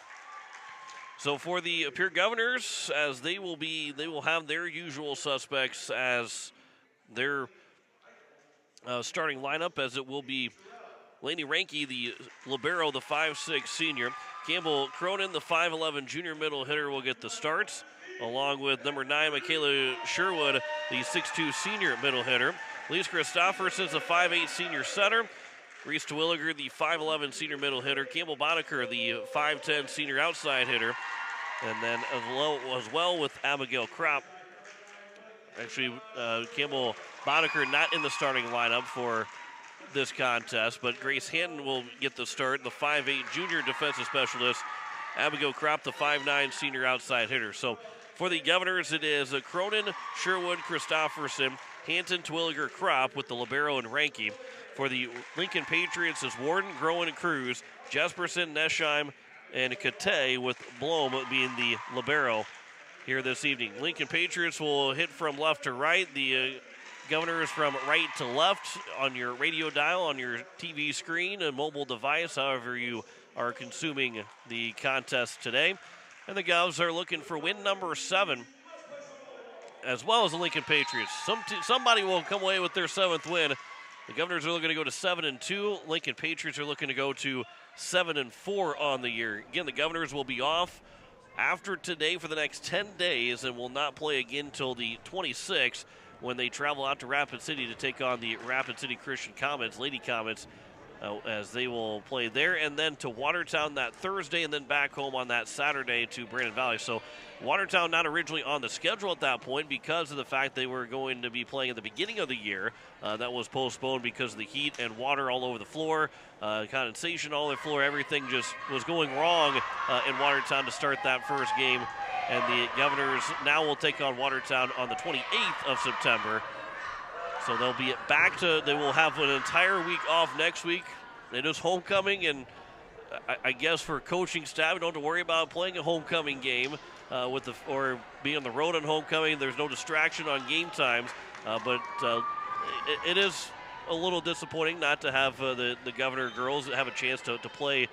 So for the Pierre Governors, as they will have their usual suspects as their starting lineup, as it will be Lainey Ranke, the libero, the 5'6" senior. Campbell Cronin, the 5'11" junior middle hitter, will get the starts, along with number 9, Michaela Sherwood, the 6'2" senior middle hitter. Lise Christofferson's the 5'8" senior center. Reese Terwilliger, the 5'11" senior middle hitter. Campbell Boddicker, the 5'10" senior outside hitter. And then as well with Abigail Kropp. Actually, Campbell Boddicker not in the starting lineup for this contest, but Grace Hanton will get the start, the 5'8" junior defensive specialist. Abigail Kropp, the 5'9" senior outside hitter. So for the Governors, it is Cronin, Sherwood, Christofferson, Hanton, Terwilliger, Kropp with the libero and Ranke. For the Lincoln Patriots is Warden, Groen, and Cruz, Jesperson, Nesheim, and Kate, with Blom being the libero here this evening. Lincoln Patriots will hit from left to right. The Governors from right to left on your radio dial, on your TV screen, and mobile device, however you are consuming the contest today. And the Govs are looking for win number 7, as well as the Lincoln Patriots. Somebody will come away with their 7th win. The Governors are looking to go to 7-2. Lincoln Patriots are looking to go to 7-4 on the year. Again, the Governors will be off after today for the next 10 days and will not play again until the 26th when they travel out to Rapid City to take on the Rapid City Christian Comets, Lady Comets, as they will play there, and then to Watertown that Thursday, and then back home on that Saturday to Brandon Valley. So Watertown not originally on the schedule at that point because of the fact they were going to be playing at the beginning of the year. That was postponed because of the heat and water all over the floor, condensation all over the floor. Everything just was going wrong in Watertown to start that first game. And the Governors now will take on Watertown on the 28th of September. So they'll be back to, they will have an entire week off next week. It is homecoming, and I guess for coaching staff, you don't have to worry about playing a homecoming game or being on the road on homecoming. There's no distraction on game times, but it is a little disappointing not to have the Governor girls have a chance to play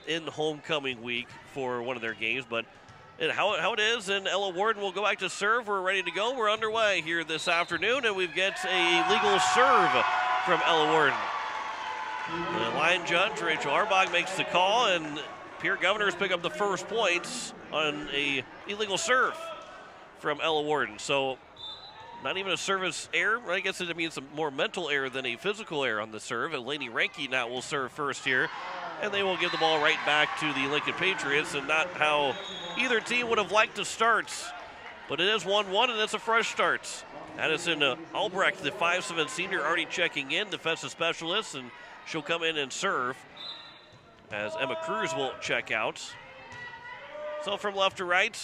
in homecoming week for one of their games, but how it is, and Ella Warden will go back to serve. We're ready to go. We're underway here this afternoon, and we've got a legal serve from Ella Warden. The line judge, Rachel Arbach, makes the call, and Pierre Governors pick up the first points on a illegal serve from Ella Warden. So not even a service error. I guess it means some more mental error than a physical error on the serve. And Lainey Ranke now will serve first here. And they will give the ball right back to the Lincoln Patriots, and not how either team would have liked to start. But it is 1-1, and it's a fresh start. Addison Albrecht, the 5'7" senior, already checking in, defensive specialist, and she'll come in and serve as Emma Cruz will check out. So from left to right,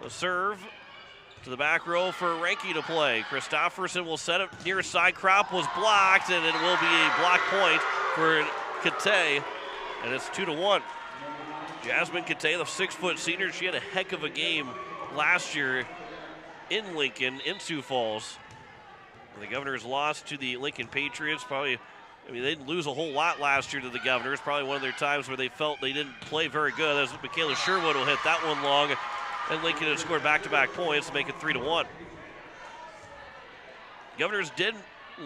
the serve to the back row for Ranke to play. Christofferson will set it near side. Kropp was blocked, and it will be a block point for Kate, and it's 2-1. Jasmine Kate, the 6' senior, she had a heck of a game last year in Lincoln, in Sioux Falls. The Governors lost to the Lincoln Patriots. They didn't lose a whole lot last year to the Governors. Probably one of their times where they felt they didn't play very good. As Michaela Sherwood will hit that one long, and Lincoln had scored back-to-back points to make it 3-1. Governors did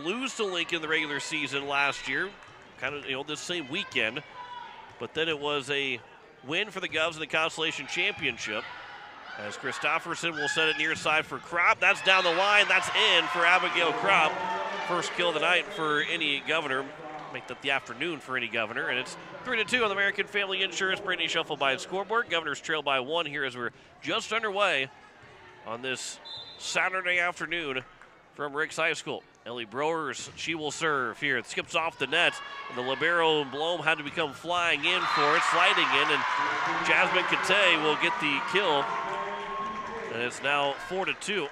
lose to Lincoln the regular season last year, kind of this same weekend, but then it was a win for the Govs in the Constellation Championship, as Christofferson will set it near side for Kropp. That's down the line. That's in for Abigail Kropp. First kill of the night for any Governor. Make that the afternoon for any Governor. And it's 3-2 on the American Family Insurance Brittany Shuffle by scoreboard. Governors trail by 1 here as we're just underway on this Saturday afternoon from Riggs High School. Ellie Browers, she will serve here. It skips off the net, and the libero Blom had to become flying in for it, sliding in, and Jasmine Kate will get the kill. And it's now 4-2.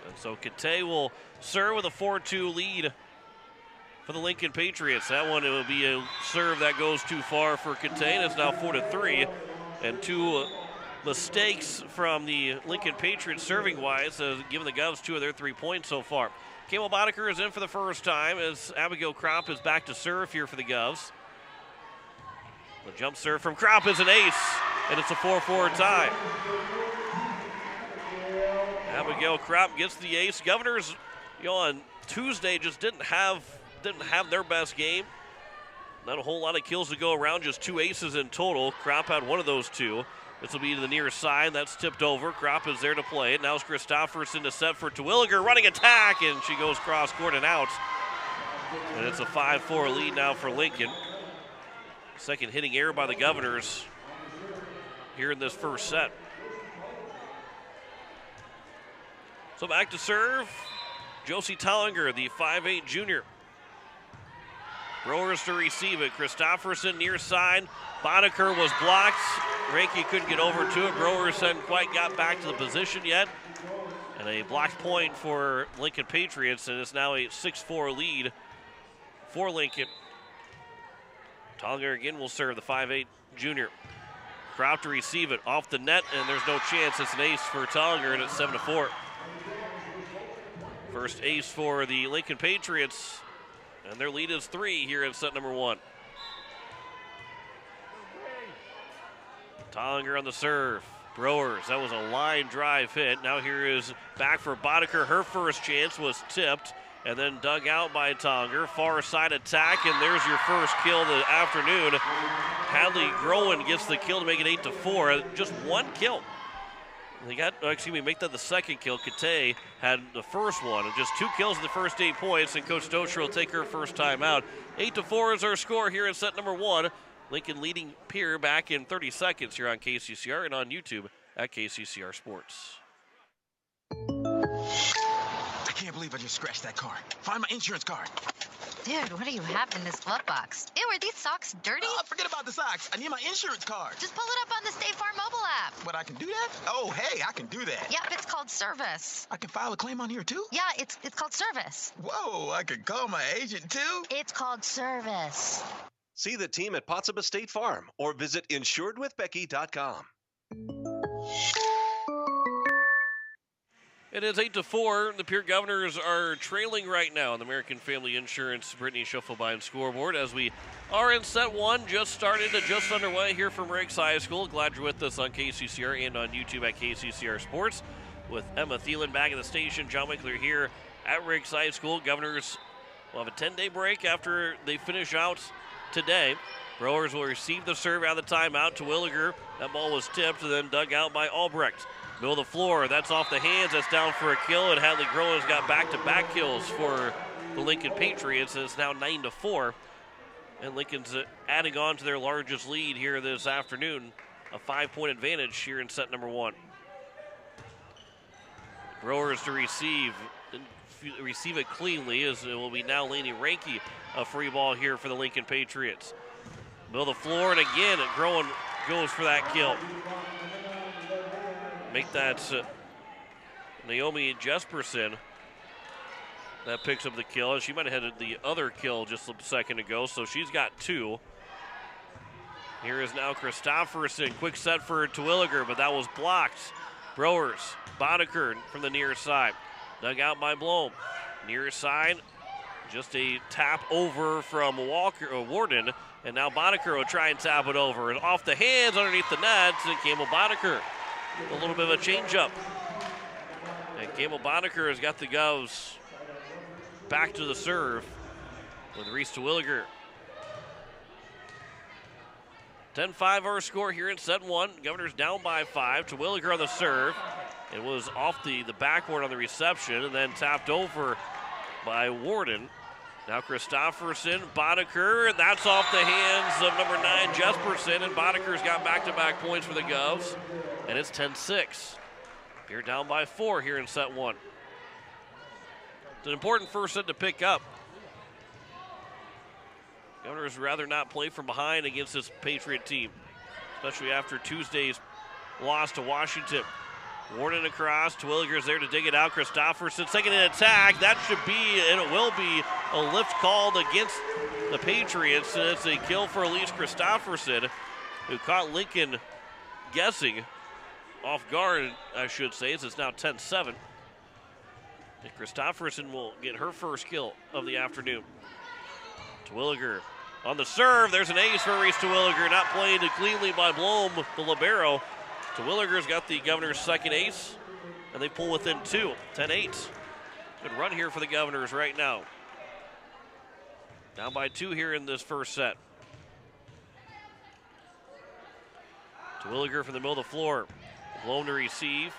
And so Kate will serve with a 4-2 lead for the Lincoln Patriots. That one, it will be a serve that goes too far for Kate. It's now 4-3, and two mistakes from the Lincoln Patriots serving-wise has given the Govs 2 of their 3 points so far. Cable Boddicker is in for the first time as Abigail Kropp is back to serve here for the Govs. The jump serve from Kropp is an ace, and it's a 4-4 tie. Abigail Kropp gets the ace. Governors, on Tuesday just didn't have their best game. Not a whole lot of kills to go around, just 2 aces in total. Kropp had one of those 2. This will be to the near side. That's tipped over. Kropp is there to play it. Now it's Christofferson to set for Terwilliger. Running attack, and she goes cross-court and out. And it's a 5-4 lead now for Lincoln. Second hitting error by the Governors here in this first set. So back to serve, Josie Tollinger, the 5'8 junior. Browers to receive it. Christofferson near side. Boddicker was blocked. Reiki couldn't get over to it. Browers hadn't quite got back to the position yet. And a blocked point for Lincoln Patriots, and it's now a 6-4 lead for Lincoln. Tollinger again will serve, the 5'8 junior. Kropp to receive it off the net, and there's no chance. It's an ace for Tollinger, and it's 7-4. First ace for the Lincoln Patriots, and their lead is 3 here in set number 1. Tollinger on the serve. Browers, that was a line drive hit. Now here is back for Boddicker. Her first chance was tipped and then dug out by Tollinger. Far side attack, and there's your first kill of the afternoon. Hadley Groen gets the kill to make it 8-4. Just one kill. They got, make that the second kill. Kate had the first one, and just 2 kills in the first 8 points, and Coach Dozier will take her first time out. 8-4 is our score here in set number 1. Lincoln leading Pierre back in 30 seconds here on KCCR and on YouTube at KCCR Sports. I can't believe I just scratched that car. Find my insurance card. Dude, what do you have in this glove box? Ew, are these socks dirty? Forget about the socks. I need my insurance card. Just pull it up on the State Farm mobile app. But I can do that? Oh, hey, I can do that. Yep, it's called service. I can file a claim on here, too? Yeah, it's called service. Whoa, I can call my agent, too? It's called service. See the team at Potsdam State Farm or visit insuredwithbecky.com. It is 8-4. The Pierre Governors are trailing right now on the American Family Insurance Brittany Schiffelbein scoreboard as we are in set 1. Just started, just underway here from Riggs High School. Glad you're with us on KCCR and on YouTube at KCCR Sports. With Emma Thielen back at the station, John Winkler here at Riggs High School. Governors will have a 10-day break after they finish out today. Browers will receive the serve out of the timeout to Williger. That ball was tipped and then dug out by Albrecht. Middle of the floor, that's off the hands, that's down for a kill, and Hadley Groen's got back-to-back kills for the Lincoln Patriots, and it's now 9-4. And Lincoln's adding on to their largest lead here this afternoon, a 5-point advantage here in set number 1. Browers to receive it cleanly, as it will be now Laney Ranke, a free ball here for the Lincoln Patriots. Middle of the floor, and again, Groen goes for that kill. Make that Naomi Jesperson that picks up the kill. She might have had the other kill just a second ago, so she's got 2. Here is now Christofferson. Quick set for Terwilliger, but that was blocked. Browers, Boddicker from the near side. Dug out by Blom. Near side, just a tap over from Warden, and now Boddicker will try and tap it over. And off the hands underneath the nets, and Campbell Boddicker. A little bit of a change-up. And Campbell Boddicker has got the Govs back to the serve with Reese Terwilliger. 10-5 our score here in set 1. Governors down by 5. Terwilliger on the serve. It was off the backboard on the reception and then tapped over by Warden. Now Christofferson, Boddicker, that's off the hands of number 9, Jesperson, and Boddicker's got back-to-back points for the Govs, and it's 10-6. Pierre down by 4 here in set 1. It's an important first set to pick up. Governors would rather not play from behind against this Patriot team, especially after Tuesday's loss to Washington. Warden across, Terwilliger's there to dig it out. Christofferson second in attack. That should be, and it will be, a lift called against the Patriots. And it's a kill for Elise Christofferson, who caught Lincoln guessing off guard, I should say, as it's now 10-7. And Christofferson will get her first kill of the afternoon. Terwilliger on the serve. There's an ace for Reese Terwilliger, not played cleanly by Blom, the libero. Terwilliger's got the Governors' second ace, and they pull within 2, 10-8. Good run here for the Governors right now. Down by 2 here in this first set. Terwilliger from the middle of the floor. Blom to receive.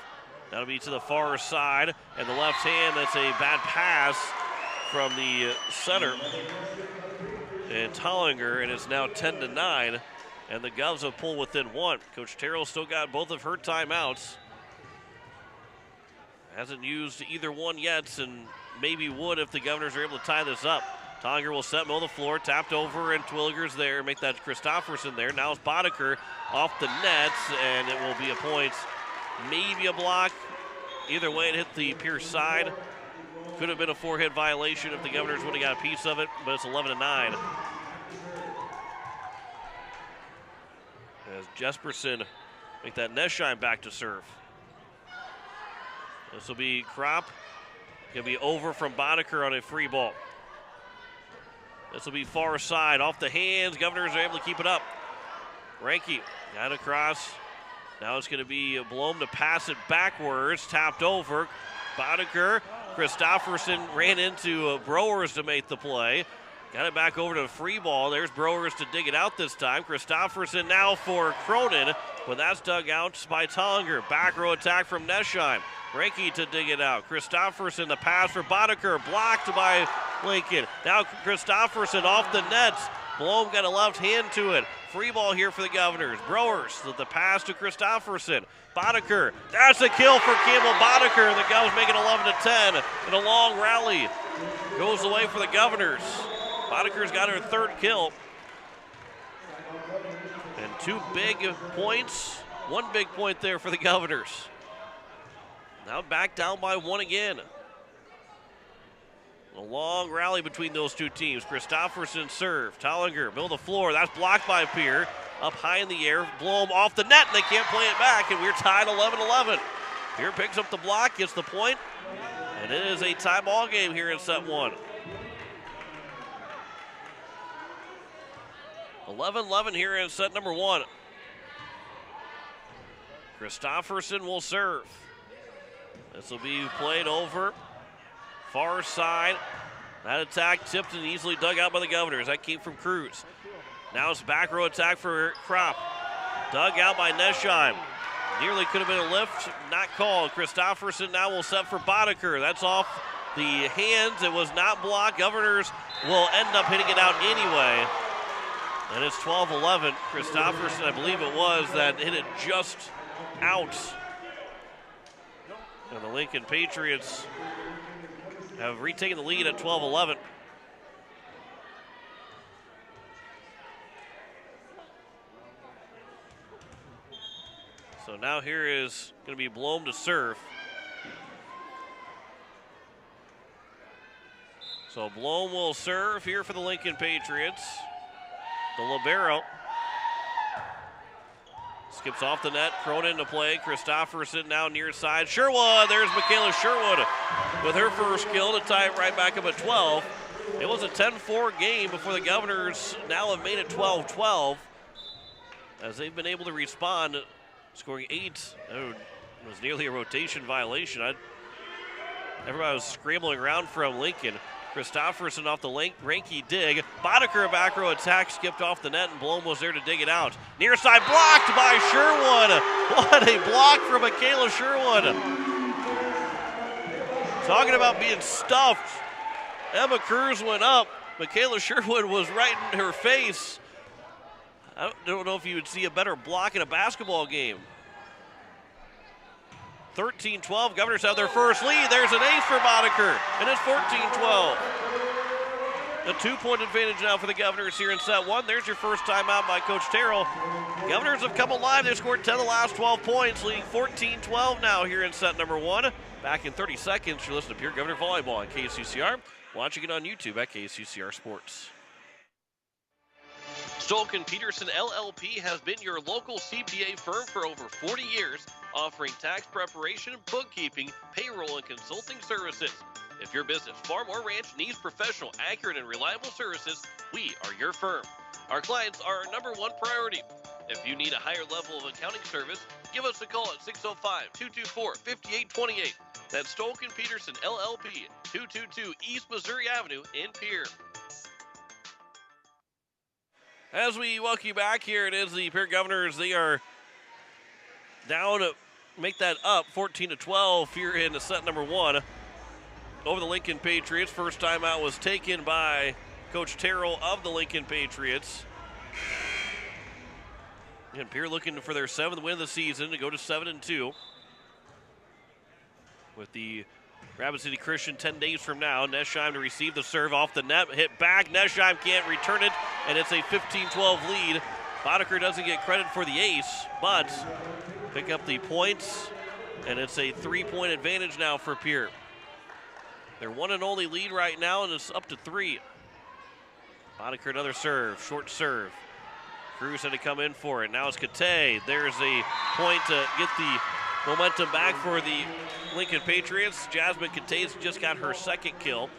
That'll be to the far side, and the left hand, that's a bad pass from the center. And Tollinger, and it's now 10-9. And the Govs have pulled within 1. Coach Terrell still got both of her timeouts. Hasn't used either one yet, and maybe would if the Governors are able to tie this up. Tollinger will set middle of the floor, tapped over, and Terwilliger's there. Make that Christofferson there. Now it's Boddicker off the nets, and it will be a point. Maybe a block. Either way, it hit the Pierce side. Could have been a 4-hit violation if the Governors would have got a piece of it, but it's 11-9. As Jesperson make that Nesheim back to serve. This will be Kropp. Going to be over from Boddicker on a free ball. This will be far side off the hands. Governors are able to keep it up. Ranke got across. Now it's going to be Blom to pass it backwards. Tapped over. Boddicker. Christofferson ran into Browers to make the play. Got it back over to a free ball. There's Browers to dig it out this time. Christofferson now for Cronin, but that's dug out by Tollinger. Back row attack from Nesheim. Ranke to dig it out. Christofferson, the pass for Boddicker, blocked by Lincoln. Now Christofferson off the nets. Blom got a left hand to it. Free ball here for the Governors. Browers, the pass to Christofferson. Boddicker, that's a kill for Campbell Boddicker. The Govs make it 11-10, and a long rally goes away for the Governors. Boddicker's got her third kill. And 2 big points. 1 big point there for the Governors. Now back down by 1 again. A long rally between those 2 teams. Christofferson serve. Tollinger, middle of the floor. That's blocked by Pierre. Up high in the air. Blom off the net, and they can't play it back, and we're tied 11-11. Pierre picks up the block, gets the point, and it is a tie ball game here in set 1. 11-11 here in set number 1. Christofferson will serve. This will be played over. Far side. That attack tipped and easily dug out by the Governors. That came from Cruz. Now it's back row attack for Kropp. Dug out by Nesheim. Nearly could have been a lift. Not called. Christofferson now will set for Boddicker. That's off the hands. It was not blocked. Governors will end up hitting it out anyway. And it's 12-11. Christofferson, I believe it was, that hit it just out. And the Lincoln Patriots have retaken the lead at 12-11. So now here is going to be Blom to serve. So Blom will serve here for the Lincoln Patriots. The libero skips off the net. Cronin to play. Christofferson now near side. Sherwood. There's Michaela Sherwood with her first kill to tie it right back up at 12. It was a 10-4 game before the Governors now have made it 12-12 as they've been able to respond, scoring 8. It was nearly a rotation violation. Everybody was scrambling around from Lincoln. Christofferson off the Ranke dig. Boddicker, a back row attack, skipped off the net, and Blom was there to dig it out. Near side blocked by Sherwood. What a block from Michaela Sherwood. Talking about being stuffed. Emma Cruz went up. Michaela Sherwood was right in her face. I don't know if you would see a better block in a basketball game. 13-12, Governors have their first lead. There's an ace for Boddicker, and it's 14-12. A 2-point advantage now for the Governors here in set one. There's your first timeout by Coach Terrell. Governors have come alive. They've scored 10 of the last 12 points, leading 14-12 now here in set number one. Back in 30 seconds, you're listening to Pierre Governor Volleyball on KCCR. Watching it on YouTube at KCCR Sports. Stolken Peterson LLP has been your local CPA firm for over 40 years, offering tax preparation, bookkeeping, payroll, and consulting services. If your business, farm, or ranch needs professional, accurate, and reliable services, we are your firm. Our clients are our number one priority. If you need a higher level of accounting service, give us a call at 605-224-5828. That's Stolken Peterson LLP, 222 East Missouri Avenue in Pierre. As we welcome you back here, it is the Pierre Governors. They are down to make that up 14-12 here in the set number one over the Lincoln Patriots. First timeout was taken by Coach Terrell of the Lincoln Patriots. And Pierre looking for their seventh win of the season to go to 7-2. With the Rapid City Christian 10 days from now. Nesheim to receive the serve off the net, hit back. Nesheim can't return it, and it's a 15-12 lead. Boddicker doesn't get credit for the ace, but pick up the points, and it's a 3-point advantage now for Pierre. Their one and only lead right now, and it's up to 3. Boddicker another serve, short serve. Cruz had to come in for it. Now it's Kate. There's a point to get the momentum back for the Lincoln Patriots. Jasmine Kate's just got her second kill.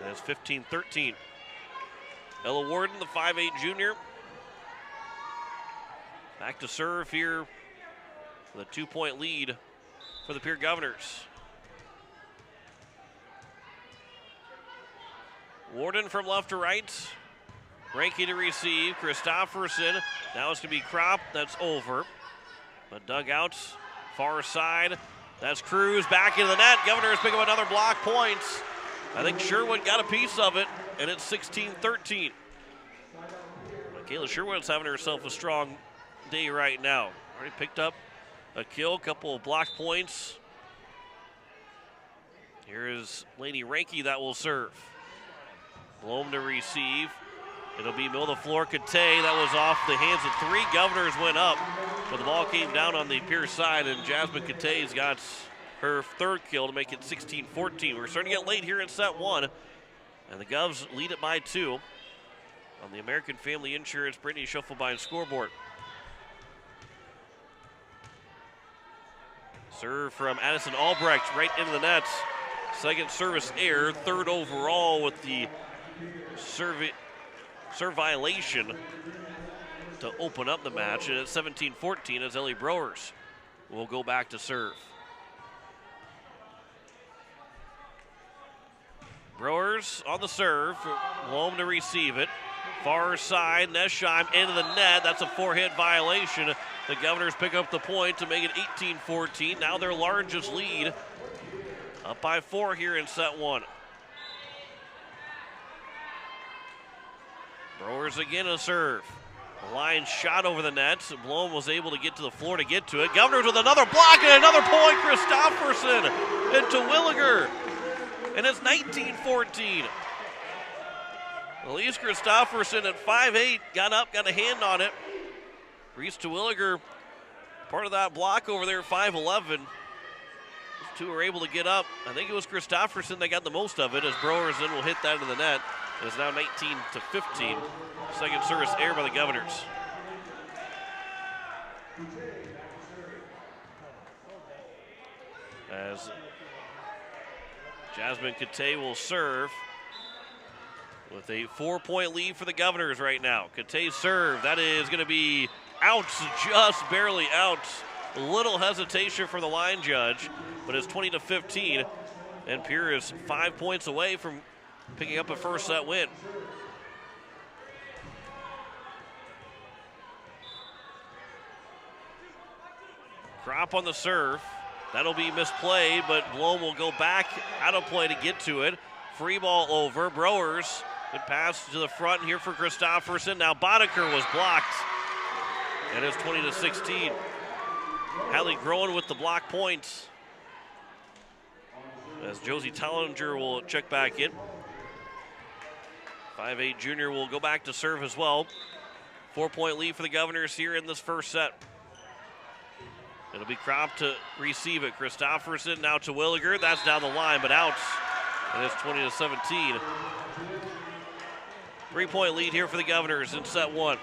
And it's 15-13. Ella Warden, the 5'8 junior. Back to serve here with a 2-point lead for the Pierre Governors. Warden from left to right. Ranky to receive. Christofferson. Now it's going to be Kropp. That's over. But dug out. Far side. That's Cruz back into the net. Governors pick up another block points. I think Sherwood got a piece of it, and it's 16-13. Michaela Sherwood's having herself a strong day right now. Already picked up a kill, couple of block points. Here is Lady Ranky that will serve. Blom to receive. It'll be middle of the floor. Kate, that was off the hands of 3. Governors went up, but the ball came down on the Pierce side, and Jasmine Kate's got her third kill to make it 16-14. We're starting to get late here in set one, and the Govs lead it by 2 on the American Family Insurance Brittany Schuffelbein scoreboard. Serve from Addison Albrecht right into the net. Second service error, third overall with the serve violation to open up the match. And it's 17-14 as Ellie Browers will go back to serve. Browers on the serve. Blom to receive it. Far side, Nesheim into the net. That's a 4-hit violation. The Governors pick up the point to make it 18-14. Now their largest lead. Up by 4 here in set one. Browers again a serve. The line shot over the net. Blom was able to get to the floor to get to it. Governors with another block and another point. Christofferson into Williger. And it's 19-14. Elise Christofferson at 5'8", got up, got a hand on it. Reese Terwilliger, part of that block over there, 5'11". Those two were able to get up. I think it was Christofferson that got the most of it as Browers then will hit that into the net. It's now 19-15. Second service error by the Governors. As Jasmine Kate will serve with a 4-point lead for the Governors right now. Kate's serve, that is going to be out, just barely out. A little hesitation for the line judge, but it's 20-15, and Pierre is 5 points away from picking up a first set win. Kropp on the serve. That'll be misplayed, but Blom will go back out of play to get to it. Free ball over. Brewers, good pass to the front here for Christofferson. Now Boddicker was blocked, and it's 20-16. Hadley growing with the block points, as Josie Tollinger will check back in. 5'8" junior will go back to serve as well. 4-point lead for the Governors here in this first set. It'll be Kropp to receive it. Christofferson now to Williger. That's down the line, but out. And it's 20-17. 3-point lead here for the Governors in set one.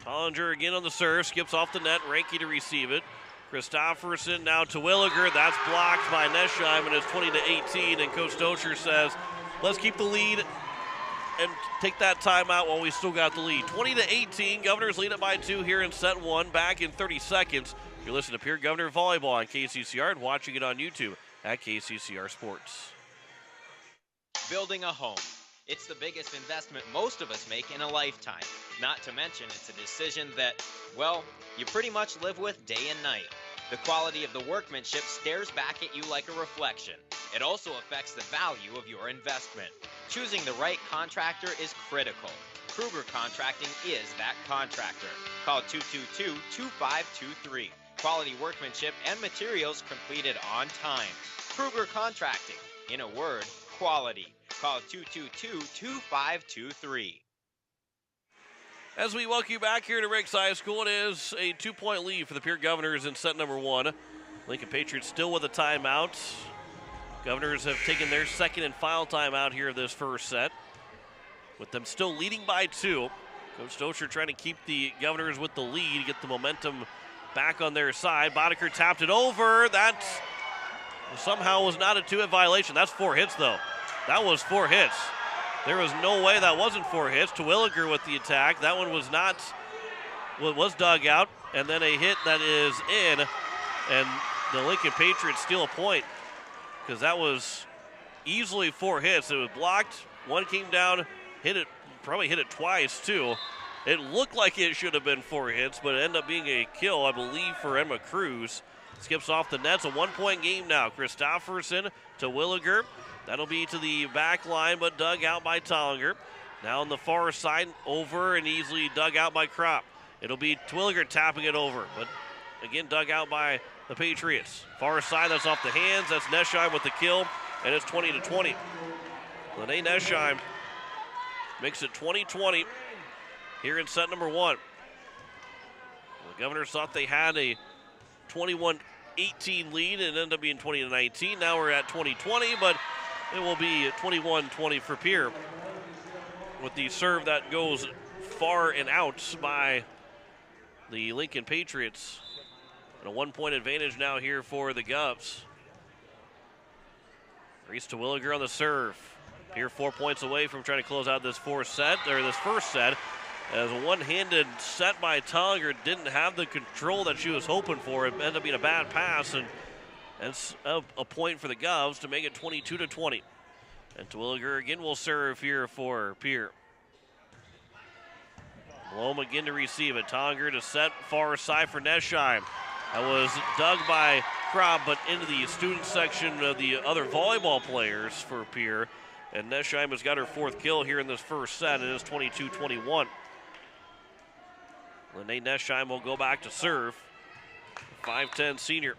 Tollinger again on the serve, skips off the net. Ranke to receive it. Christofferson now to Williger. That's blocked by Nesheim, and it's 20-18. And Coach Dozier says, let's keep the lead and take that timeout while we still got the lead. 20-18, Governors lead it by 2 here in set one. Back in 30 seconds. You're listening to Pierre Governor Volleyball on KCCR and watching it on YouTube at KCCR Sports. Building a home. It's the biggest investment most of us make in a lifetime. Not to mention, it's a decision that, well, you pretty much live with day and night. The quality of the workmanship stares back at you like a reflection. It also affects the value of your investment. Choosing the right contractor is critical. Kruger Contracting is that contractor. Call 222-2523. Quality workmanship and materials completed on time. Kruger Contracting. In a word, quality. Call 222-2523. As we welcome you back here to Riggs High School, it is a 2-point lead for the Pierre Governors in set number one. Lincoln Patriots still with a timeout. Governors have taken their second and final timeout here of this first set, with them still leading by 2. Coach Dozier trying to keep the Governors with the lead, get the momentum back on their side. Boddicker tapped it over. That somehow was not a 2-hit violation. That's 4 hits, though. That was 4 hits. There was no way that wasn't 4 hits. To Williger with the attack. That one was not, was dug out. And then a hit that is in. And the Lincoln Patriots steal a point, because that was easily 4 hits. It was blocked. One came down, hit it, probably hit it twice too. It looked like it should have been 4 hits, but it ended up being a kill, I believe, for Emma Cruz. Skips off the net. It's a 1-point game now. Christofferson to Williger. That'll be to the back line, but dug out by Tollinger. Now on the far side, over and easily dug out by Kropp. It'll be Twilliger tapping it over, but again dug out by the Patriots. Far side, that's off the hands. That's Nesheim with the kill, and it's 20-20. Lene Nesheim makes it 20-20 here in set number one. The Governors thought they had a 21-18 lead and ended up being 20-19. Now we're at 20-20, but it will be 21-20 for Pierre, with the serve that goes far and out by the Lincoln Patriots. And a 1-point advantage now here for the Govs. Reese to Williger on the serve. Pierre 4 points away from trying to close out this first set, as a one-handed set by Tollinger didn't have the control that she was hoping for. It ended up being a bad pass, and that's a point for the Govs to make it 22-20. And Twilliger again will serve here for Pierre. Blom again to receive it. Tollinger to set far side for Nesheim. That was dug by Kropp, but into the student section of the other volleyball players for Pierre. And Nesheim has got her 4th kill here in this first set. It is 22-21. Lene Nesheim will go back to serve. 5'10" senior.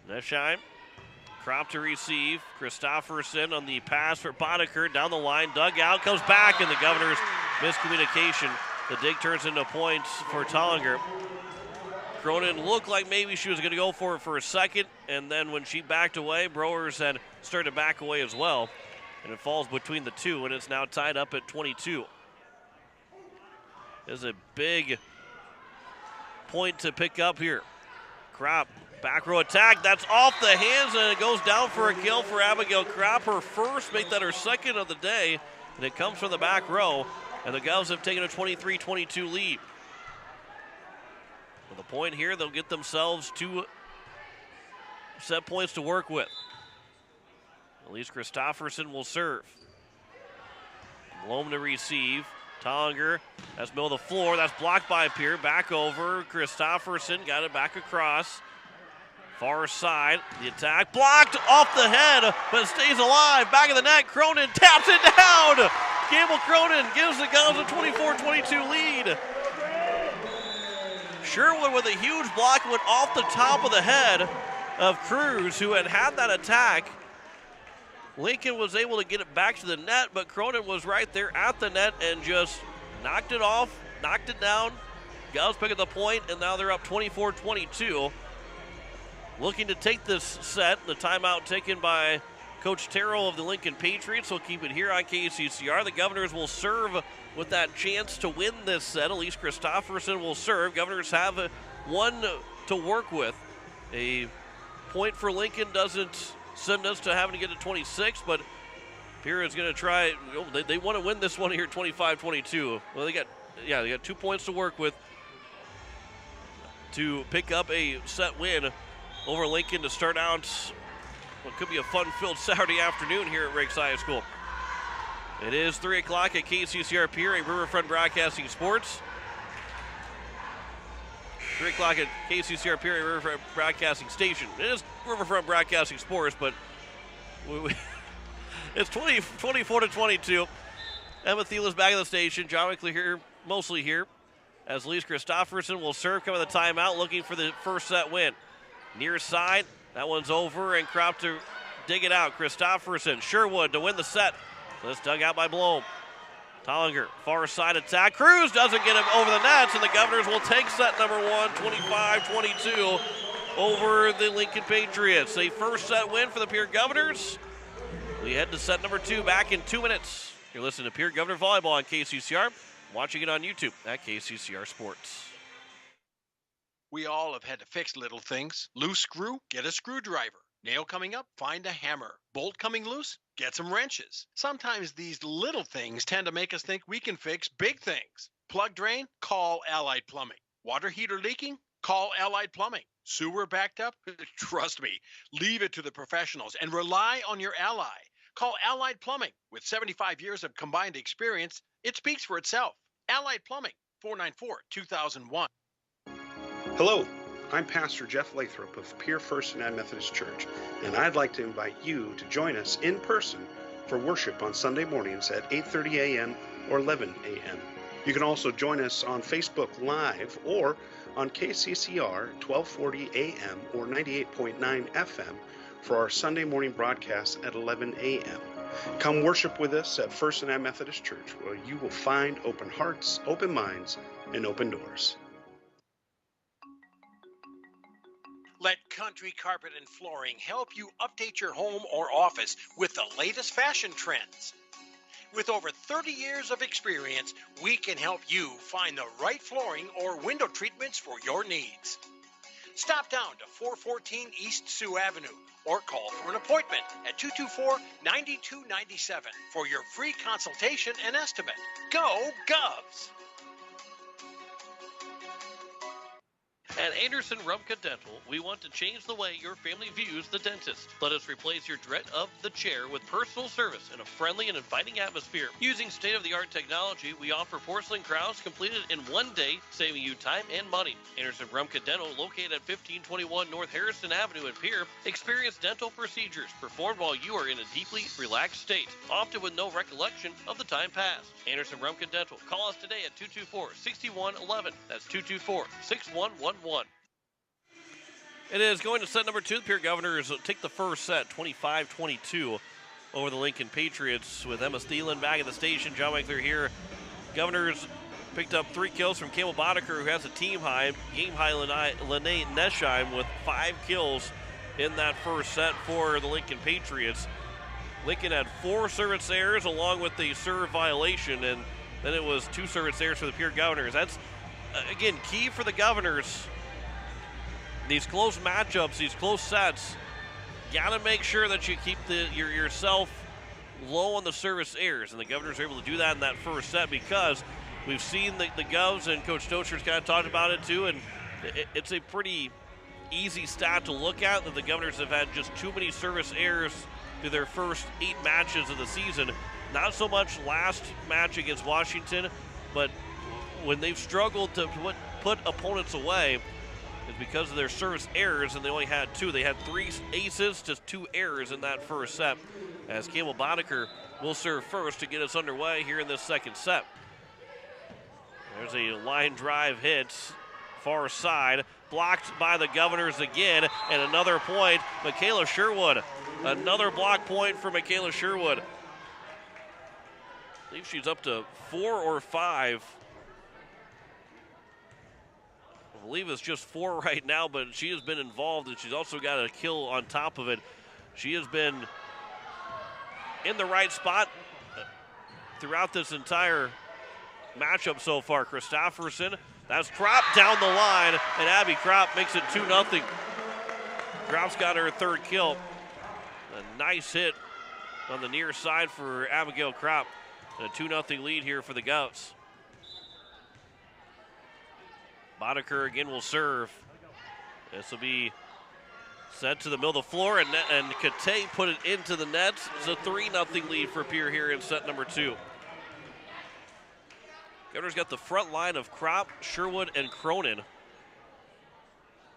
Nesheim, Kropp to receive. Christofferson on the pass for Boddicker. Down the line, dug out, comes back, and the Governors miscommunication. The dig turns into points for Tollinger. Cronin looked like maybe she was going to go for it for a second, and then when she backed away, Brewers had started to back away as well. And it falls between the two, and it's now tied up at 22. There's a big point to pick up here. Kropp, back row attack. That's off the hands, and it goes down for a kill for Abigail Kropp. Her first, make that her second of the day, and it comes from the back row. And the Govs have taken a 23-22 lead. With a point here, they'll get themselves 2 set points to work with. Elise Christofferson will serve. Loam to receive. Tollinger, that's middle of the floor. That's blocked by Pierre. Back over. Christofferson got it back across. Far side. The attack blocked off the head, but it stays alive. Back of the net. Cronin taps it down. Campbell Cronin gives the Gums a 24-22 lead. Sherwood with a huge block went off the top of the head of Cruz, who had that attack. Lincoln was able to get it back to the net, but Cronin was right there at the net and just knocked it off, knocked it down. Gals pick up the point, and now they're up 24-22. Looking to take this set. The timeout taken by Coach Terrell of the Lincoln Patriots. We'll keep it here on KCCR. The Governors will serve with that chance to win this set. Elise Christofferson will serve. Governors have one to work with. A point for Lincoln doesn't send us to having to get to 26, but Pierre is going to try. They want to win this one here, 25-22. Well, they got 2 points to work with to pick up a set win over Lincoln to start out what could be a fun-filled Saturday afternoon here at Riggs High School. It is 3 o'clock at KCCR Pierre, Riverfront Broadcasting Sports. 3 o'clock at KCCR Pierre, Riverfront Broadcasting Station. It is Riverfront Broadcasting Sports, but it's 24-22. Emma Thiel is back at the station. John McClure here, mostly here, as Elise Christofferson will serve, coming to the timeout, looking for the first set win. Near side, that one's over, and Kraup to dig it out. Christofferson, Sherwood to win the set. This dug out by Blom. Tollinger, far side attack. Cruz doesn't get him over the nets, and the Governors will take set number one, 25-22, over the Lincoln Patriots. A first set win for the Pierre Governors. We head to set number 2 back in 2 minutes. You're listening to Pierre Governor Volleyball on KCCR, watching it on YouTube at KCCR Sports. We all have had to fix little things. Loose screw? Get a screwdriver. Nail coming up? Find a hammer. Bolt coming loose? Get some wrenches. Sometimes these little things tend to make us think we can fix big things. Plug drain? Call Allied Plumbing. Water heater leaking? Call Allied Plumbing. Sewer backed up? Trust me, leave it to the professionals and rely on your ally. Call Allied Plumbing. With 75 years of combined experience, it speaks for itself. Allied Plumbing, 494-2001. Hello, I'm Pastor Jeff Lathrop of Pierre First United Methodist Church, and I'd like to invite you to join us in person for worship on Sunday mornings at 8:30 a.m. or 11 a.m. You can also join us on Facebook Live or on KCCR 1240 a.m. or 98.9 FM for our Sunday morning broadcast at 11 a.m. Come worship with us at First United Methodist Church, where you will find open hearts, open minds, and open doors. Let Country Carpet and Flooring help you update your home or office with the latest fashion trends. With over 30 years of experience, we can help you find the right flooring or window treatments for your needs. Stop down to 414 East Sioux Avenue or call for an appointment at 224-9297 for your free consultation and estimate. Go Govs! At Anderson Rumka Dental, we want to change the way your family views the dentist. Let us replace your dread of the chair with personal service in a friendly and inviting atmosphere. Using state-of-the-art technology, we offer porcelain crowns completed in 1 day, saving you time and money. Anderson Rumka Dental, located at 1521 North Harrison Avenue in Pierre, experience dental procedures performed while you are in a deeply relaxed state, often with no recollection of the time past. Anderson Rumka Dental. Call us today at 224-6111. That's 224-6111. It is going to set number 2. The Pierre Governors take the first set, 25-22, over the Lincoln Patriots, with Emma Thielen back at the station. John McClure here. Governors picked up 3 kills from Campbell Boddicker, who has a team high, Lene Nesheim with 5 kills in that first set for the Lincoln Patriots. Lincoln had 4 service errors along with the serve violation, and then it was 2 service errors for the Pierre Governors. That's, again, key for the Governors. These close matchups, these close sets, got to make sure that you keep yourself low on the service errors. And the Governors are able to do that in that first set because we've seen the Govs, and Coach Stocher's kind of talked about it too, and it's a pretty easy stat to look at that the Governors have had just too many service errors through their first 8 matches of the season. not so much last match against Washington, but when they've struggled to put opponents away, is because of their service errors, and they only had 2. They had 3 aces, just 2 errors in that first set, as Campbell Boddicker will serve first to get us underway here in this second set. There's a line drive hit, far side, blocked by the Governors again, and another point, Michaela Sherwood. Another block point for Michaela Sherwood. I believe she's up to 4 or 5. I believe it's just 4 right now, but she has been involved, and she's also got a kill on top of it. She has been in the right spot throughout this entire matchup so far. Christofferson, that's Kropp down the line, and Abby Kropp makes it 2-0. Kropp's got her 3rd kill. A nice hit on the near side for Abigail Kropp. And a 2-0 lead here for the Govs. Boddicker again will serve. This will be set to the middle of the floor, and Kate put it into the net. It's a 3-0 lead for Pierre here in set number 2. Governor's got the front line of Kropp, Sherwood, and Cronin.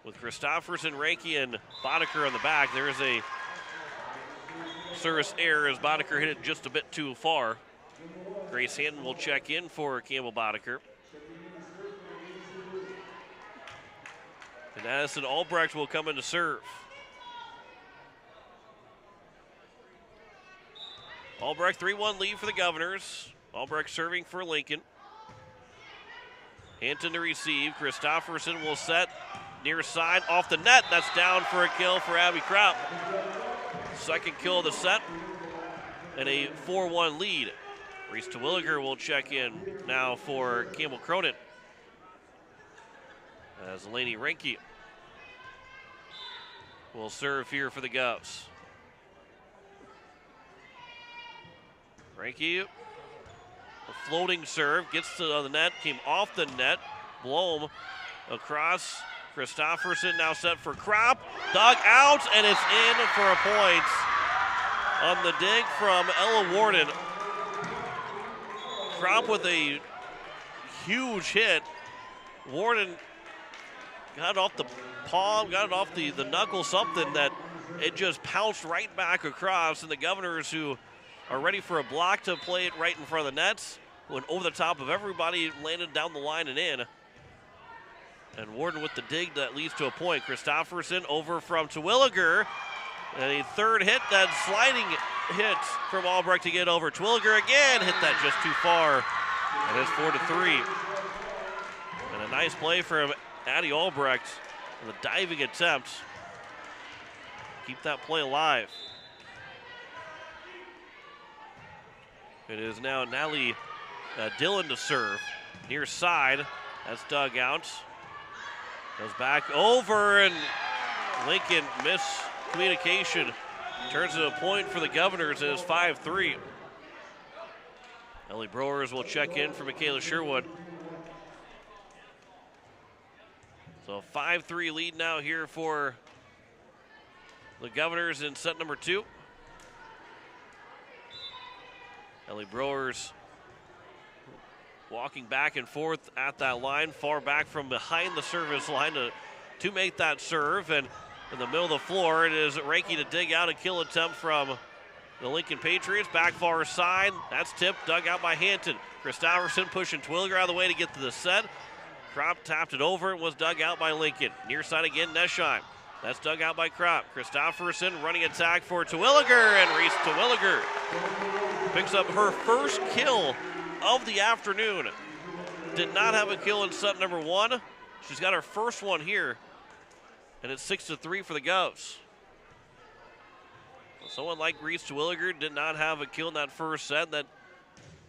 With Christofferson, Ranke, and Boddicker on the back, there is a service error as Boddicker hit it just a bit too far. Grace Hanton will check in for Campbell Boddicker. And Addison Albrecht will come in to serve. Albrecht 3-1 lead for the Governors. Albrecht serving for Lincoln. Hanton to receive. Christofferson will set near side off the net. That's down for a kill for Abby Kropp. Second kill of the set and a 4-1 lead. Reese Terwilliger will check in now for Campbell Cronin. As Lainey Ranke will serve here for the Govs. Ranke, a floating serve, gets to the net, came off the net. Blom across. Christofferson now set for Kropp. Dug out, and it's in for a point on the dig from Ella Warden. Kropp with a huge hit. Warden got it off the palm, got it off the knuckle, something that it just pounced right back across, and the Governors, who are ready for a block to play it right in front of the nets, went over the top of everybody, landed down the line and in. And Warden with the dig that leads to a point. Christofferson over from Terwilliger. And a third hit, that sliding hit from Albrecht to get over. Terwilliger again hit that just too far. And it's 4-3. And a nice play from Addie Albrecht with a diving attempt. Keep that play alive. It is now Natalie Dillon to serve. Near side, that's dug out. Goes back over, and Lincoln miscommunication. Turns it a point for the Governors. It is 5-3. Ellie Brewers will check in for Michaela Sherwood. So 5-3 lead now here for the Governors in set number 2. Ellie Brewers walking back and forth at that line, far back from behind the service line to make that serve. And in the middle of the floor, it is Ranke to dig out a kill attempt from the Lincoln Patriots. Back far side, that's tipped, dug out by Hanton. Christofferson pushing Terwilliger out of the way to get to the set. Kropp tapped it over and was dug out by Lincoln. Near side again, Nesheim. That's dug out by Kropp. Christofferson running attack for Terwilliger, and Reese Terwilliger picks up her first kill of the afternoon. Did not have a kill in set number 1. She's got her first one here, and it's 6-3 for the Govs. Someone like Reese Terwilliger did not have a kill in that first set. That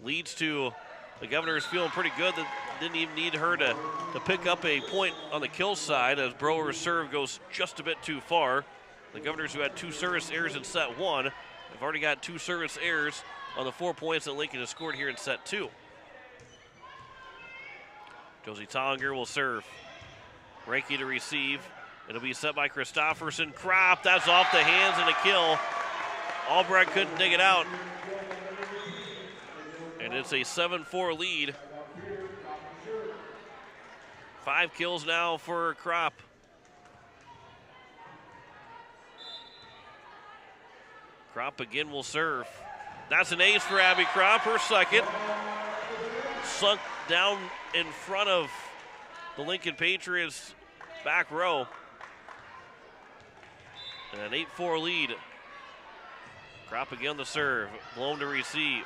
leads to the Governors feeling pretty good that didn't even need her to pick up a point on the kill side, as Brower's serve goes just a bit too far. The Governors, who had 2 service errors in set 1, have already got 2 service errors on the 4 points that Lincoln has scored here in set 2. Josie Tollinger will serve. Ranke to receive. It'll be set by Christofferson. Kropp, that's off the hands and a kill. Albrecht couldn't dig it out. And it's a 7-4 lead. 5 kills now for Kropp. Kropp again will serve. That's an ace for Abby Kropp, her second. Sunk down in front of the Lincoln Patriots back row. And an 8-4 lead. Kropp again the serve. Blown to receive.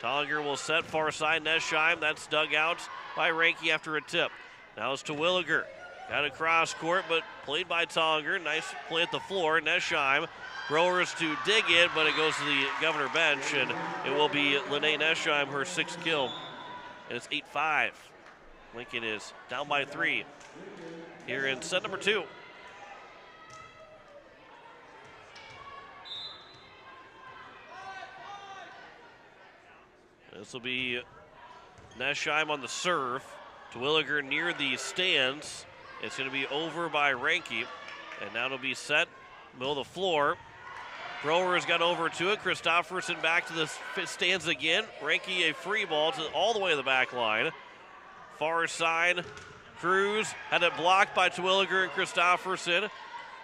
Tollinger will set far side. Nesheim, that's dug out by Ranke after a tip. Now it's to Williger. Got across court, but played by Tollinger. Nice play at the floor. Nesheim. Growers to dig it, but it goes to the Governor bench, and it will be Lene Nesheim, her 6th kill. And it's 8-5. Lincoln is down by 3 here in set number 2. This will be Nesheim on the serve. To Williger near the stands. It's going to be over by Ranke. And now it'll be set, middle of the floor. Growers got over to it. Christofferson back to the stands again. Ranke a free ball to all the way to the back line. Far side, Cruz had it blocked by Terwilliger and Christofferson.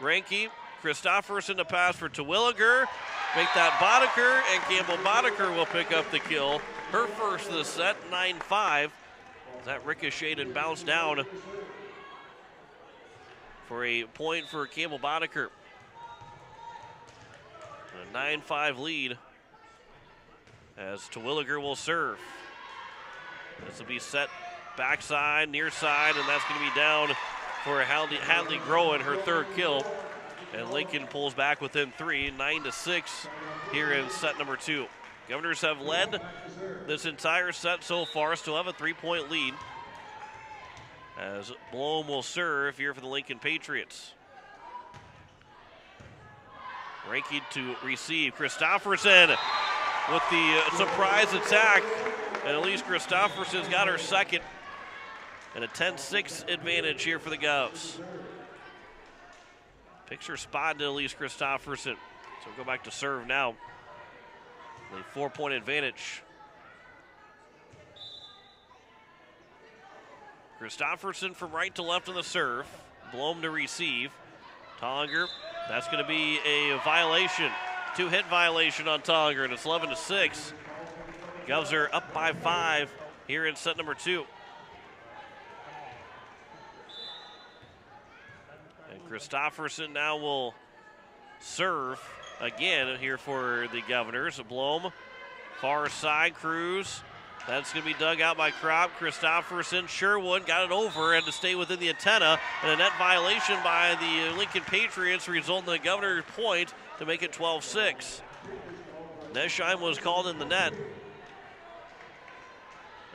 Ranke, Christofferson to pass for Terwilliger. Make that Boddicker, and Campbell Boddicker will pick up the kill. Her first of the set, 9-5. That ricocheted and bounced down for a point for Campbell Boddicker. A 9-5 lead as Terwilliger will serve. This will be set backside, near side, and that's going to be down for Hadley Groen, her 3rd kill. And Lincoln pulls back within 3, 9-6 here in set number 2. Governors have led this entire set so far, still have a 3-point lead. As Blom will serve here for the Lincoln Patriots. Ranke to receive. Christofferson with the surprise attack. And Elise Christofferson's got her 2nd. And a 10-6 advantage here for the Govs. Picture spot to Elise Christofferson. So go back to serve now. A 4-point advantage. Christofferson from right to left on the serve. Blom to receive. Tollinger, that's going to be a violation. 2-hit violation on Tollinger, and it's 11-6. Govs are up by 5 here in set number 2. And Christofferson now will serve again here for the Governors. Blom, far side, Cruz. That's going to be dug out by Kropp. Christofferson, Sherwood got it over, had to stay within the antenna, and a net violation by the Lincoln Patriots resulting in the Governor's point to make it 12-6. Nesheim was called in the net.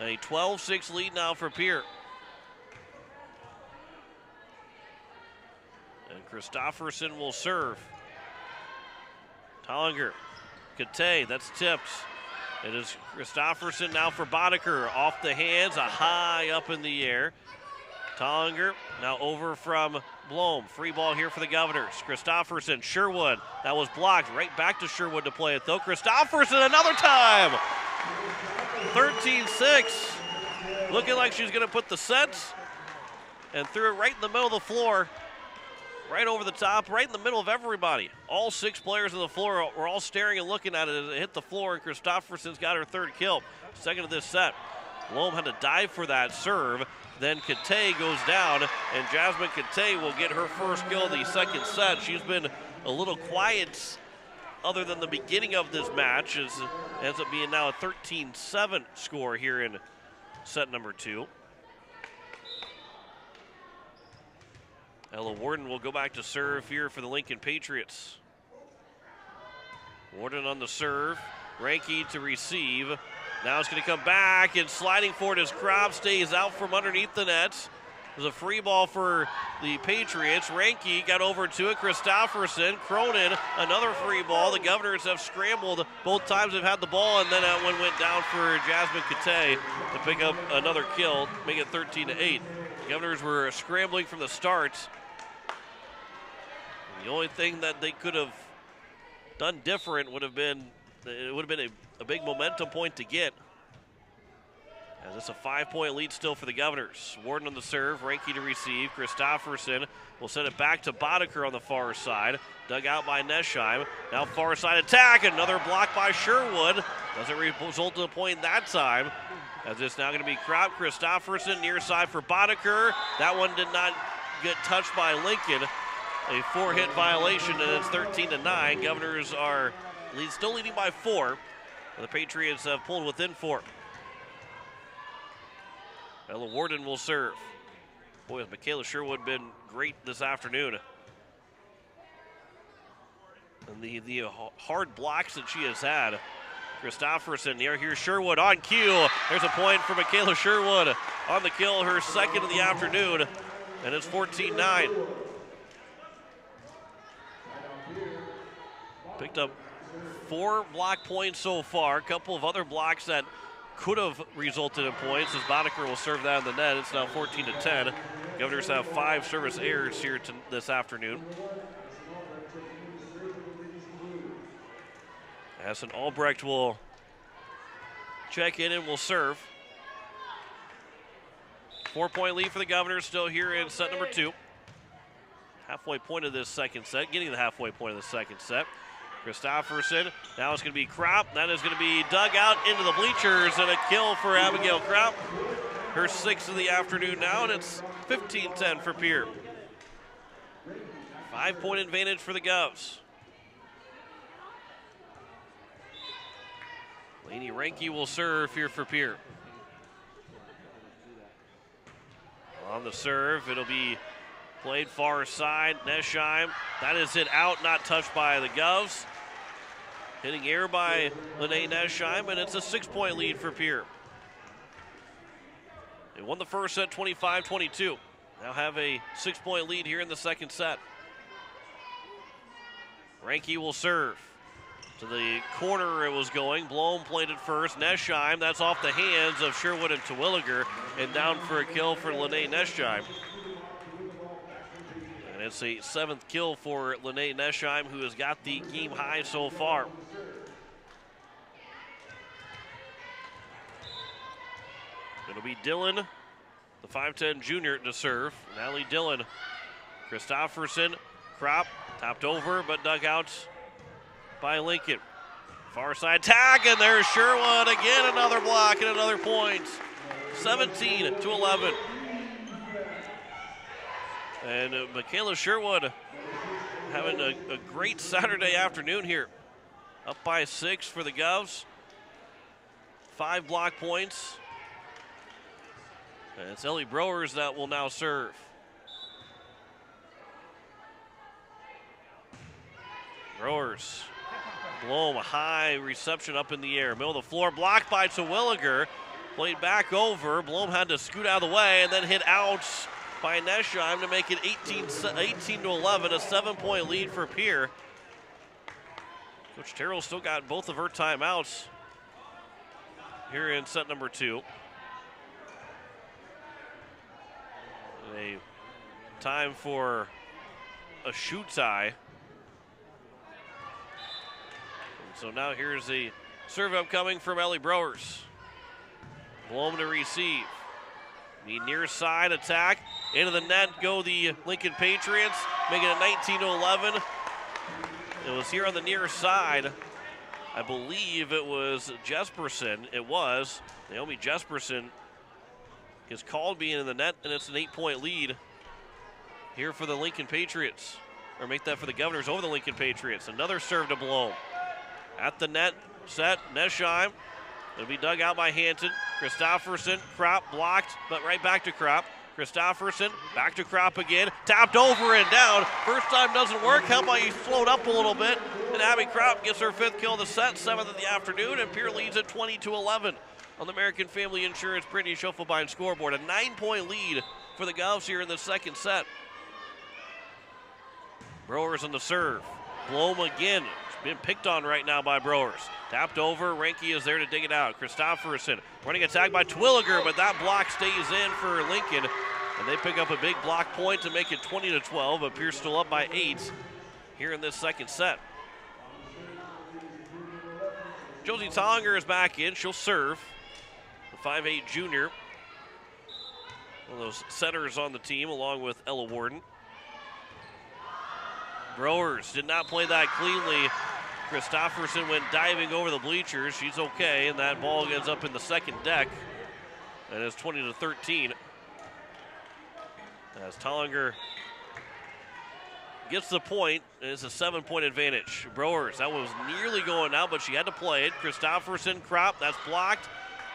A 12-6 lead now for Pierre. And Christofferson will serve. Tollinger, Kate, that's tipped. It is Christofferson now for Boddicker. Off the hands, a high up in the air. Tollinger now over from Blom. Free ball here for the Governors. Christofferson, Sherwood. That was blocked. Right back to Sherwood to play it though. Christofferson another time. 13-6. Looking like she's going to put the sets. And threw it right in the middle of the floor. Right over the top, right in the middle of everybody. All 6 players on the floor were all staring and looking at it as it hit the floor, and Christofferson's got her 3rd kill. 2nd of this set. Blom had to dive for that serve. Then Kate goes down, and Jasmine Kate will get her 1st kill of the 2nd set. She's been a little quiet other than the beginning of this match. As it ends up being now a 13-7 score here in set number 2. Ella Warden will go back to serve here for the Lincoln Patriots. Warden on the serve. Ranke to receive. Now it's going to come back, and sliding forward as Kropp stays out from underneath the net. There's a free ball for the Patriots. Ranke got over to it. Christofferson, Cronin, another free ball. The Governors have scrambled both times they've had the ball, and then that one went down for Jasmine Kate to pick up another kill, make it 13-8. The Governors were scrambling from the start. The only thing that they could have done different would have been, it would have been a big momentum point to get. As it's a 5-point lead still for the Governors. Warden on the serve, Ranky to receive. Christopherson will send it back to Boddicker on the far side. Dug out by Nesheim. Now far side attack. Another block by Sherwood. Doesn't result in a point that time. As it's now going to be Kropp, Christopherson, near side for Boddicker. That one did not get touched by Lincoln. A 4-hit violation, and it's 13-9. Governors are still leading by 4. The Patriots have pulled within 4. Ella Warden will serve. Boy, has Michaela Sherwood been great this afternoon. And the hard blocks that she has had. Christopherson, here's Sherwood on cue. There's a point for Michaela Sherwood on the kill, her second of the afternoon. And it's 14-9. Picked up 4 block points so far. A couple of other blocks that could have resulted in points as Boddicker will serve that in the net. It's now 14-10. Governors have 5 service errors here this afternoon. Assen Albrecht will check in and will serve. 4-point lead for the Governors still here in set number 2. Halfway point of this second set, getting the halfway point of the second set. Christopherson, now it's going to be Kropp. That is going to be dug out into the bleachers, and a kill for Abigail Kropp. Her 6th of the afternoon now, and it's 15-10 for Pierre. 5-point advantage for the Govs. Lainey Ranky will serve here for Pierre. On the serve, it'll be played far side. Nesheim, that is hit out, not touched by the Govs. Hitting air by Lene Nesheim, and it's a 6-point lead for Pierre. They won the first set 25-22. Now have a 6-point lead here in the second set. Ranky will serve. To the corner it was going. Blom played it first. Nesheim, that's off the hands of Sherwood and Terwilliger, and down for a kill for Lene Nesheim. And it's a 7th kill for Lene Nesheim, who has got the game high so far. It'll be Dillon, the 5'10 junior, to serve. Natalie Dillon. Christopherson, Kropp, topped over, but dug out by Lincoln. Far side tag, and there's Sherwood again, another block and another point. 17-11. And Michaela Sherwood having a great Saturday afternoon here. Up by 6 for the Govs. 5 block points. And it's Ellie Browers that will now serve. Browers. Blom, a high reception up in the air. Middle of the floor, blocked by Terwilliger. Played back over. Blom had to scoot out of the way and then hit out by Nesheim to make it 18-11, a 7-point lead for Pierre. Coach Terrell still got both of her timeouts here in set number 2. A time for a shoot tie. So now here's the serve upcoming from Ellie Browers. Blom to receive. The near side attack. Into the net go the Lincoln Patriots, making it 19-11. It was here on the near side. I believe it was Jesperson. It was. Naomi Jesperson is called being in the net, and it's an 8-point lead here for the Lincoln Patriots. Or make that for the Governors over the Lincoln Patriots. Another serve to Blom. At the net, set, Nesheim. It'll be dug out by Hanson. Christopherson, Kropp blocked, but right back to Kropp. Christopherson, back to Kropp again. Tapped over and down. First time doesn't work. How about you float up a little bit? And Abby Kropp gets her 5th kill of the set, 7th of the afternoon, and Pierre leads at 20-11 on the American Family Insurance Brittany Schoffelbein scoreboard. A 9-point lead for the Govs here in the second set. Browers on the serve. Blom again. Been picked on right now by Browers. Tapped over, Ranky is there to dig it out. Christopherson running attack by Terwilliger, but that block stays in for Lincoln. And they pick up a big block point to make it 20-12, but Pierce still up by 8 here in this second set. Josie Tollinger is back in, she'll serve. The 5'8" junior. One of those centers on the team, along with Ella Warden. Browers did not play that cleanly. Christofferson went diving over the bleachers. She's okay, and that ball ends up in the second deck. And it's 20-13. As Tollinger gets the point, it's a 7-point advantage. Browers, that was nearly going out, but she had to play it. Christofferson, Kropp, that's blocked.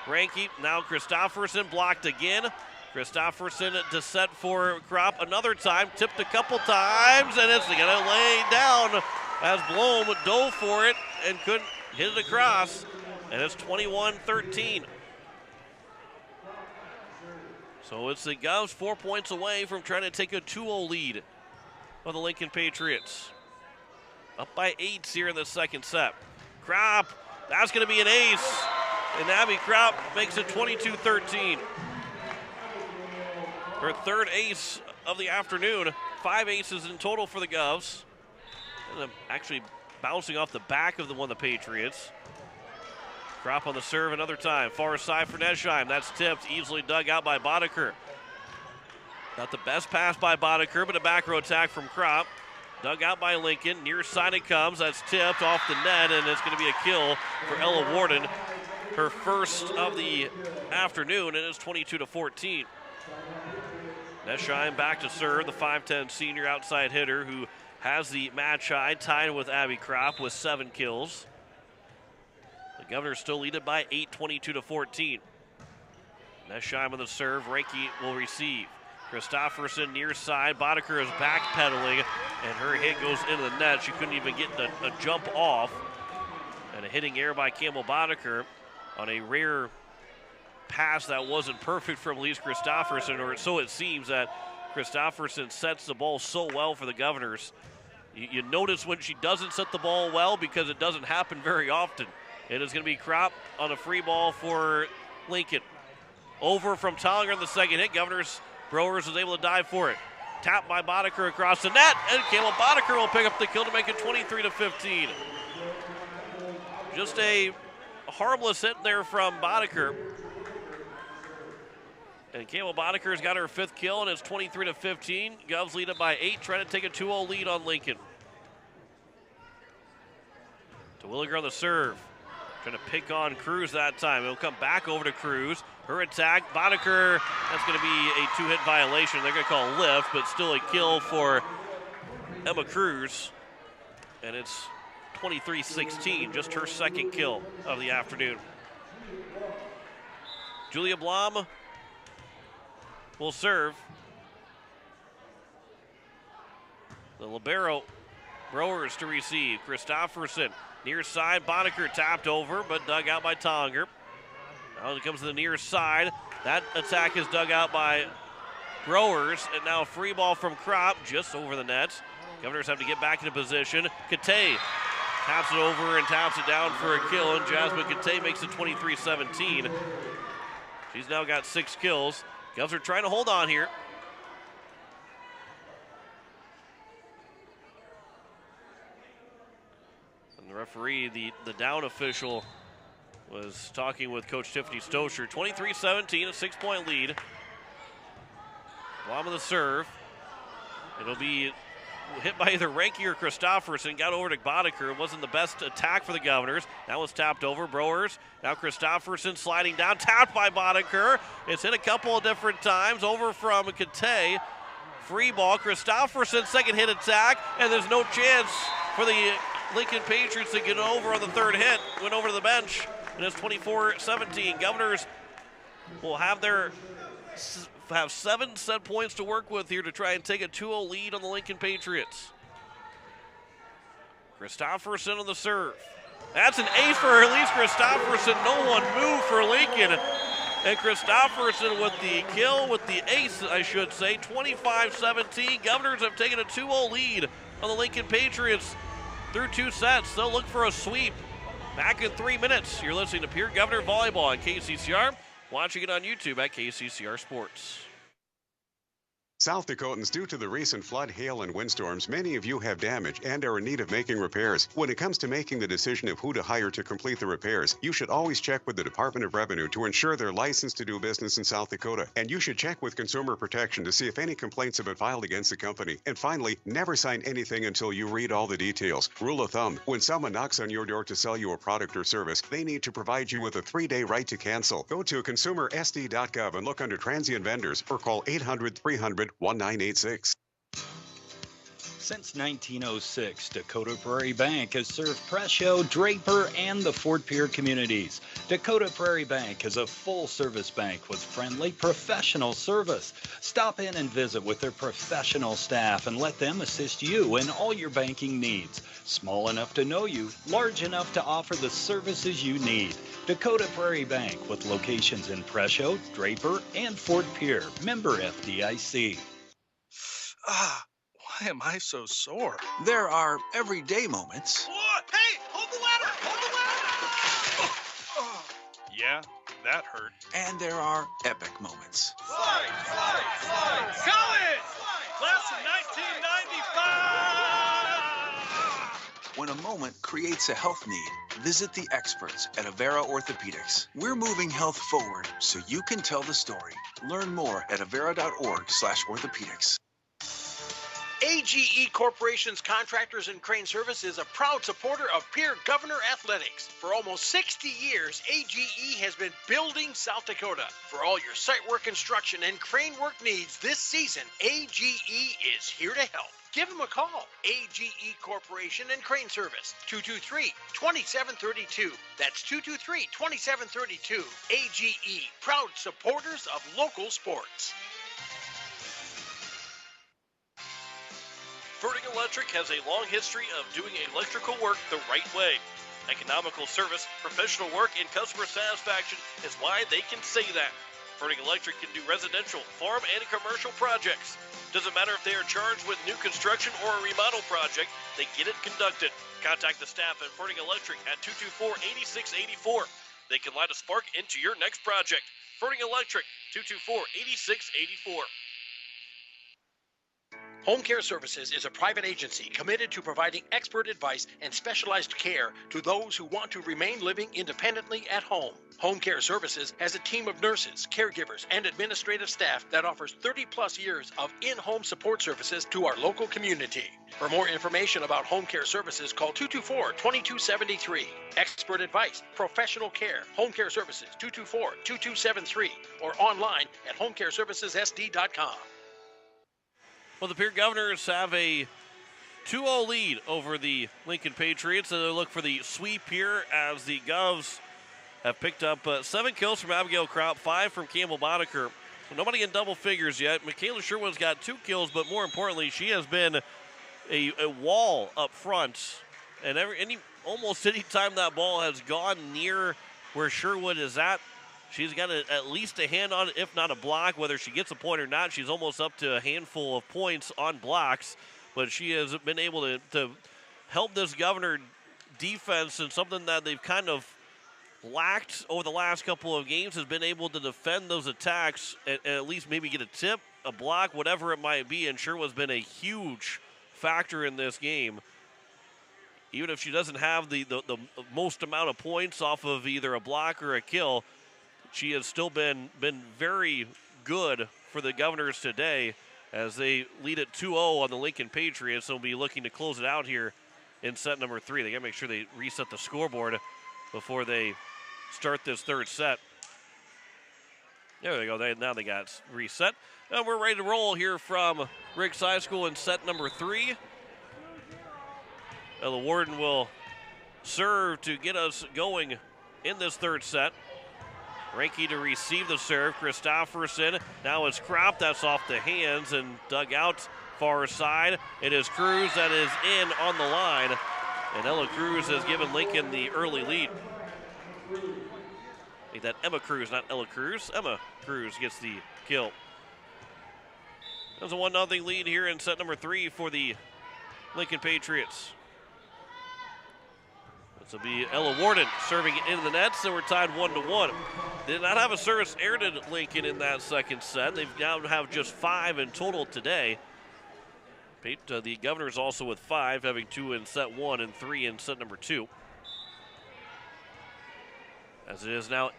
Ranke, now Christofferson blocked again. Christofferson to set for Kropp another time, tipped a couple times, and it's going to lay down as Blom dove for it and couldn't hit it across, and it's 21-13. So it's the Govs 4 points away from trying to take a 2-0 lead of the Lincoln Patriots. Up by 8 here in the second set. Kropp, that's going to be an ace, and Abby Kropp makes it 22-13. Her third ace of the afternoon. 5 aces in total for the Govs. And actually bouncing off the back of one of the Patriots. Kropp on the serve another time. Far side for Nesheim. That's tipped, easily dug out by Boddicker. Not the best pass by Boddicker, but a back row attack from Kropp. Dug out by Lincoln. Near side it comes. That's tipped off the net, and it's going to be a kill for Ella Warden. Her first of the afternoon, and it's 22-14. Nesheim back to serve, the 5'10" senior outside hitter who has the match high, tied with Abby Kropp with 7 kills. The Governors still lead it by 8, 22-14. Nesheim on the serve, Ranke will receive. Christofferson near side, Boddicker is backpedaling, and her hit goes into the net. She couldn't even get a jump off. And a hitting error by Campbell Boddicker on a rare pass that wasn't perfect from Elise Christofferson, or so it seems that Christofferson sets the ball so well for the Governors. You notice when she doesn't set the ball well because it doesn't happen very often. It is going to be Kropp on a free ball for Lincoln. Over from Tollinger in the second hit. Governors Browers was able to dive for it. Tapped by Boddicker across the net, and Campbell Boddicker will pick up the kill to make it 23-15. Just a harmless hit there from Boddicker. And Campbell Boddicker's got her 5th kill, and it's 23-15. Govs lead it by 8, trying to take a 2-0 lead on Lincoln. To Williger on the serve. Trying to pick on Cruz that time. It'll come back over to Cruz. Her attack, Boddicker, that's going to be a 2-hit violation. They're going to call a lift, but still a kill for Emma Cruz. And it's 23-16, just her 2nd kill of the afternoon. Julia Blom will serve. The libero, Browers to receive. Christofferson, near side, Boddicker tapped over, but dug out by Tollinger. Now it comes to the near side. That attack is dug out by Browers, and now a free ball from Kropp just over the net. Governors have to get back into position. Kate taps it over and taps it down for a kill, and Jasmine Kate makes it 23-17. She's now got 6 kills. Govs are trying to hold on here. And the referee, the down official, was talking with Coach Tiffany Stoescher. 23-17, a 6-point lead. Blom of the serve. It'll be hit by either Ranke or Christofferson. Got over to Boddicker. It wasn't the best attack for the Governors. That was tapped over. Browers. Now Christofferson sliding down. Tapped by Boddicker. It's hit a couple of different times. Over from Kate. Free ball. Christofferson, 2nd hit attack. And there's no chance for the Lincoln Patriots to get over on the 3rd hit. Went over to the bench. And it's 24-17. Governors will have 7 set points to work with here to try and take a 2-0 lead on the Lincoln Patriots. Christofferson on the serve. That's an ace for Elise Christofferson. No one moved for Lincoln. And Christofferson with the kill, with the ace, I should say. 25-17. Governors have taken a 2-0 lead on the Lincoln Patriots through 2 sets. They'll look for a sweep. Back in 3 minutes. You're listening to Pierre Governor Volleyball on KCCR. Watching it on YouTube at KCCR Sports. South Dakotans, due to the recent flood, hail, and windstorms, many of you have damage and are in need of making repairs. When it comes to making the decision of who to hire to complete the repairs, you should always check with the Department of Revenue to ensure they're licensed to do business in South Dakota. And you should check with Consumer Protection to see if any complaints have been filed against the company. And finally, never sign anything until you read all the details. Rule of thumb, when someone knocks on your door to sell you a product or service, they need to provide you with a 3-day right to cancel. Go to consumersd.gov and look under transient vendors or call 800-300-1986. Since 1906, Dakota Prairie Bank has served Presho, Draper, and the Fort Pierre communities. Dakota Prairie Bank is a full-service bank with friendly, professional service. Stop in and visit with their professional staff and let them assist you in all your banking needs. Small enough to know you, large enough to offer the services you need. Dakota Prairie Bank with locations in Presho, Draper, and Fort Pierre. Member FDIC. Why am I so sore? There are everyday moments. Hey, hold the ladder! Hold the ladder! Yeah, that hurt. And there are epic moments. Slide! College! Class of 1995! When a moment creates a health need, visit the experts at Avera Orthopedics. We're moving health forward so you can tell the story. Learn more at avera.org/orthopedics. AGE Corporation's Contractors and Crane Service is a proud supporter of Pierre Governor Athletics. For almost 60 years, AGE has been building South Dakota. For all your site work construction and crane work needs this season, AGE is here to help. Give them a call. AGE Corporation and Crane Service, 223-2732. That's 223-2732. AGE, proud supporters of local sports. Verdict Electric has a long history of doing electrical work the right way. Economical service, professional work, and customer satisfaction is why they can say that. Verdict Electric can do residential, farm, and commercial projects. Doesn't matter if they are charged with new construction or a remodel project, they get it conducted. Contact the staff at Verdict Electric at 224-8684. They can light a spark into your next project. Verdict Electric, 224-8684. Home Care Services is a private agency committed to providing expert advice and specialized care to those who want to remain living independently at home. Home Care Services has a team of nurses, caregivers, and administrative staff that offers 30-plus years of in-home support services to our local community. For more information about Home Care Services, call 224-2273. Expert advice, professional care, Home Care Services, 224-2273, or online at homecareservicessd.com. Well, the Pierre Governors have a 2-0 lead over the Lincoln Patriots, and they look for the sweep here as the Govs have picked up 7 kills from Abigail Kropp, 5 from Campbell Boddicker. So nobody in double figures yet. Michaela Sherwood's got 2 kills, but more importantly, she has been a wall up front. And almost any time that ball has gone near where Sherwood is at, she's got at least a hand on it, if not a block. Whether she gets a point or not, she's almost up to a handful of points on blocks. But she has been able to help this Governor defense, and something that they've kind of lacked over the last couple of games has been able to defend those attacks and at least maybe get a tip, a block, whatever it might be. And Sherwood's been a huge factor in this game. Even if she doesn't have the most amount of points off of either a block or a kill, she has still been very good for the Governors today as they lead at 2-0 on the Lincoln Patriots. They'll be looking to close it out here in set number 3. They got to make sure they reset the scoreboard before they start this third set. There they go. Now they got reset. And we're ready to roll here from Riggs High School in set number 3. The Warden will serve to get us going in this third set. Ranke to receive the serve. Christofferson. Now it's Kropp. That's off the hands and dug out far side. It is Cruz that is in on the line. And Ella Cruz has given Lincoln the early lead. Make that Emma Cruz, not Ella Cruz. Emma Cruz gets the kill. There's a 1-0 lead here in set number 3 for the Lincoln Patriots. This will be Ella Warden serving it into the net, so we're tied 1-1. They did not have a service aired at Lincoln in that second set. They now have just 5 in total today. The Governors also with 5, having 2 in set 1 and 3 in set number 2. As it is now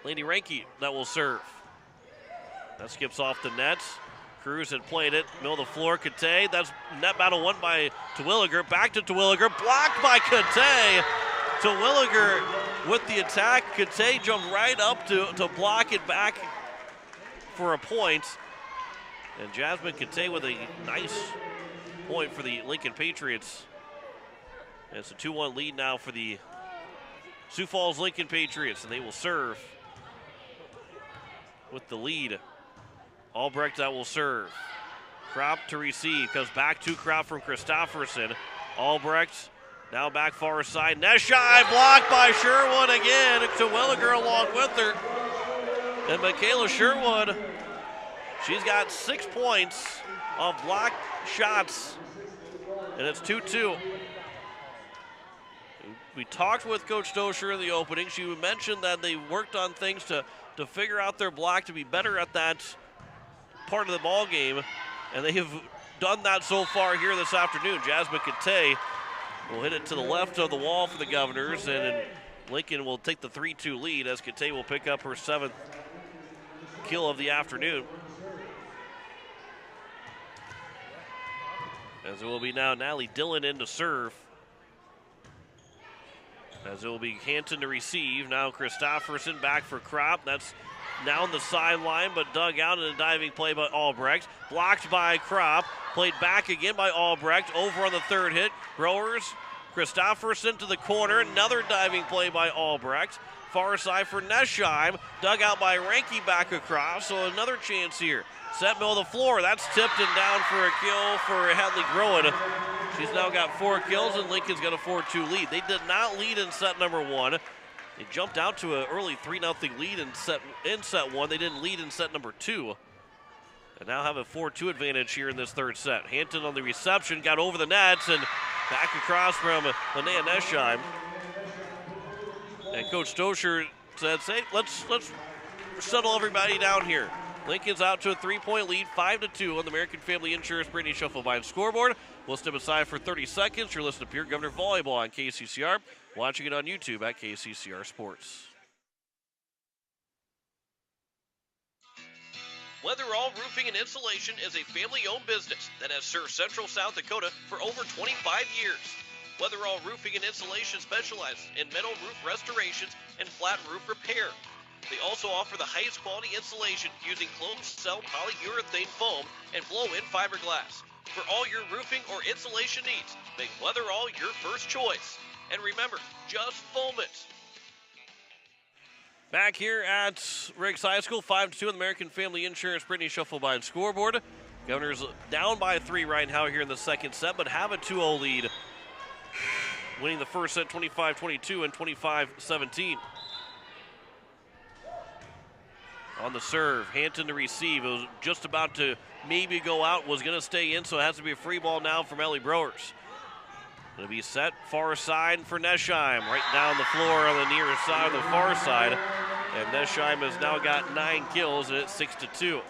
Lady Ranke that will serve. That skips off the net. Cruz had played it, middle of the floor, Kate. That's net battle won by Terwilliger. Back to Terwilliger, blocked by Kate. Terwilliger with the attack. Kate jumped right up to block it back for a point. And Jasmine Kate with a nice point for the Lincoln Patriots. And it's a 2-1 lead now for the Sioux Falls Lincoln Patriots, and they will serve with the lead. Albrecht that will serve. Kropp to receive, comes back to Kropp from Christofferson. Albrecht now back far side. Neshai blocked by Sherwood again. Terwilliger along with her. And Michaela Sherwood, she's got 6 points off blocked shots, and it's 2-2. We talked with Coach Dosher in the opening. She mentioned that they worked on things to figure out their block, to be better at that part of the ball game, and they have done that so far here this afternoon. Jasmine Kate will hit it to the left of the wall for the Governors, and Lincoln will take the 3-2 lead as Kate will pick up her 7th kill of the afternoon. As it will be now Natalie Dillon in to serve. As it will be Hanton to receive. Now Christofferson back for Kropp. That's down the sideline, but dug out in a diving play by Albrecht. Blocked by Kropp. Played back again by Albrecht. Over on the third hit. Growers. Christofferson to the corner. Another diving play by Albrecht. Far side for Nesheim. Dug out by Ranke back across. So another chance here. Set middle of the floor. That's tipped and down for a kill for Hadley Groen. She's now got 4 kills, and Lincoln's got a 4-2 lead. They did not lead in set number 1. They jumped out to an early 3-0 lead in set 1. They didn't lead in set number 2. And now have a 4-2 advantage here in this third set. Hanton on the reception, got over the nets, and back across from Linnea Nesheim. And Coach Dosher said, hey, let's settle everybody down here. Lincoln's out to a 3-point lead, 5-2 on the American Family Insurance Brittany Shufflebine scoreboard. We'll step aside for 30 seconds. You're listening to Pierre Governor Volleyball on KCCR. Watching it on YouTube at KCCR Sports. Weatherall Roofing and Insulation is a family-owned business that has served Central South Dakota for over 25 years. Weatherall Roofing and Insulation specializes in metal roof restorations and flat roof repair. They also offer the highest quality insulation using closed-cell polyurethane foam and blow-in fiberglass. For all your roofing or insulation needs, make Weatherall your first choice. And remember, just foam it. Back here at Riggs High School, 5-2 on the American Family Insurance Brittany Shufflebine scoreboard. Governors down by 3 right now here in the second set, but have a 2-0 lead. Winning the first set 25-22 and 25-17. On the serve, Hanton to receive. It was just about to maybe go out, was going to stay in, so it has to be a free ball now from Ellie Browers. Going to be set far side for Nesheim, right down the floor on the near side of the far side. And Nesheim has now got 9 kills, and it's 6-2.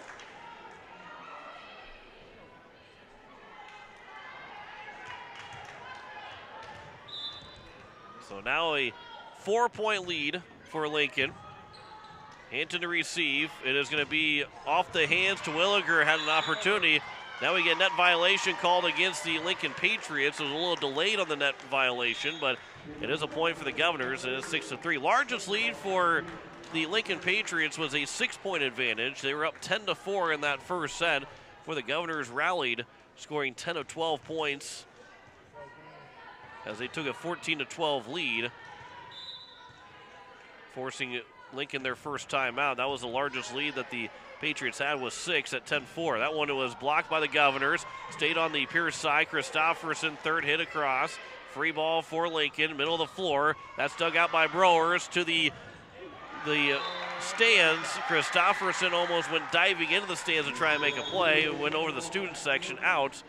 So now a 4-point lead for Lincoln. Hanton to receive. It is going to be off the hands. Terwilliger had an opportunity. Now we get net violation called against the Lincoln Patriots. It was a little delayed on the net violation, but it is a point for the Governors, and it's 6-3. Largest lead for the Lincoln Patriots was a 6-point advantage. They were up 10-4 in that first set, where the Governors rallied, scoring 10 of 12 points as they took a 14-12 lead, forcing Lincoln their first time out. That was the largest lead that the Patriots had, was 6 at 10-4. That one was blocked by the Governors. Stayed on the Pierce side. Christofferson, third hit across. Free ball for Lincoln, middle of the floor. That's dug out by Browers to the stands. Christofferson almost went diving into the stands to try and make a play. Went over the student section, out.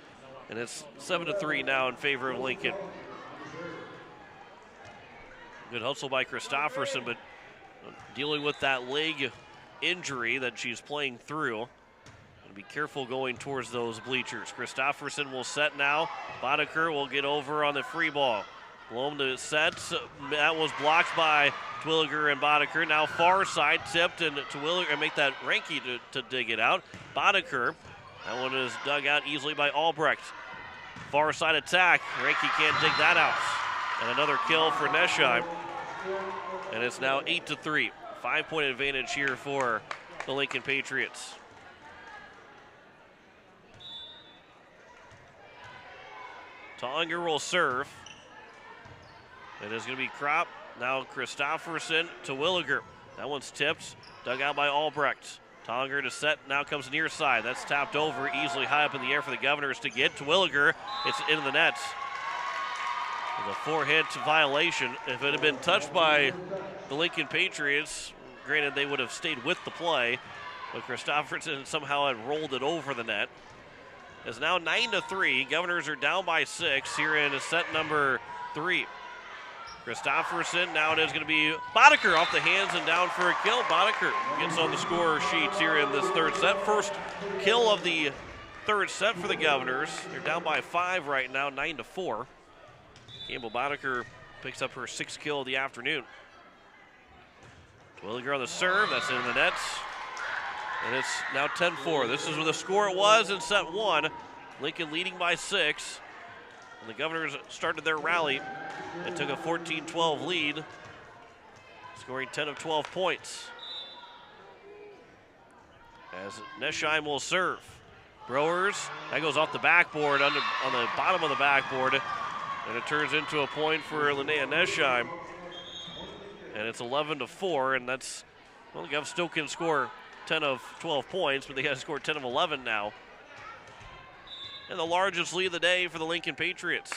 And it's 7-3 now in favor of Lincoln. Good hustle by Christofferson, but dealing with that leg injury that she's playing through. And be careful going towards those bleachers. Christofferson will set now. Boddicker will get over on the free ball. Blom to set. That was blocked by Twilliger and Boddicker. Now far side tipped and Twilliger and make that Ranky to dig it out. Boddicker, that one is dug out easily by Albrecht. Far side attack. Ranky can't dig that out. And another kill for Neschheim. And it's now 8-3. 5-point advantage here for the Lincoln Patriots. Tollinger will serve. It is going to be Kropp. Now Christofferson to Williger. That one's tipped. Dug out by Albrecht. Tollinger to set. Now comes near side. That's tapped over. Easily high up in the air for the Governors to get to Williger. It's into the nets. It's a 4-hit violation. If it had been touched by the Lincoln Patriots, granted they would have stayed with the play, but Christofferson somehow had rolled it over the net. It's now 9-3. Governors are down by 6 here in set number 3. Christofferson, now it is going to be Boddicker off the hands and down for a kill. Boddicker gets on the score sheets here in this third set. First kill of the third set for the Governors. They're down by 5 right now, 9-4. Campbell Boddicker picks up her 6th kill of the afternoon. Twilliger on the serve, that's in the nets. And it's now 10-4. This is what the score it was in set 1. Lincoln leading by 6. And the Governors started their rally and took a 14-12 lead, scoring 10 of 12 points. As Neschheim will serve. Browers, that goes off the backboard, on the bottom of the backboard, and it turns into a point for Linnea Neschheim. And it's 11-4, and that's, well, the Govs still can score 10 of 12 points, but they got to score 10 of 11 now. And the largest lead of the day for the Lincoln Patriots,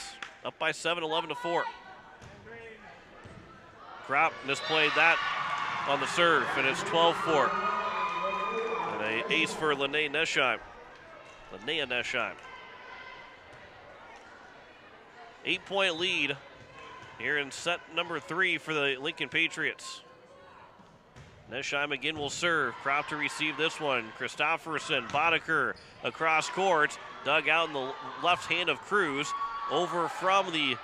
up by 7, 11-4. Kropp misplayed that on the serve, and it's 12-4. And an ace for Linnea Neschheim. 8-point lead here in set number 3 for the Lincoln Patriots. Neschheim again will serve. Kropp to receive this one. Christofferson, Boddicker across court. Dug out in the left hand of Cruz. Over from the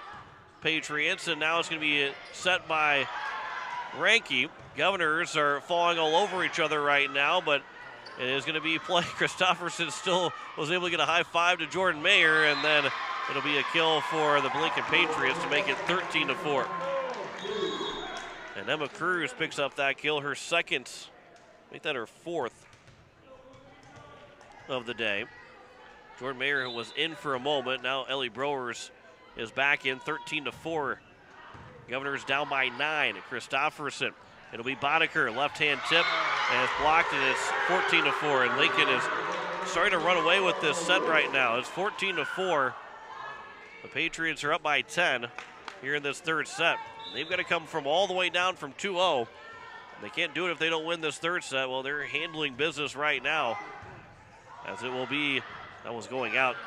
Patriots, and now it's going to be set by Ranky. Governors are falling all over each other right now, but it is going to be play. Christofferson still was able to get a high five to Jordan Mayer, and then it'll be a kill for the Lincoln Patriots to make it 13-4. And Emma Cruz picks up that kill, her 2nd, make that her 4th of the day. Jordan Mayer was in for a moment. Now Ellie Browers is back in, 13-4. Governors down by 9. Christofferson. It'll be Boddicker, left-hand tip, and it's blocked, and it's 14-4. And Lincoln is starting to run away with this set right now. It's 14-4. The Patriots are up by 10 here in this third set. They've got to come from all the way down from 2-0. They can't do it if they don't win this third set. Well, they're handling business right now, as it will be. That was going out,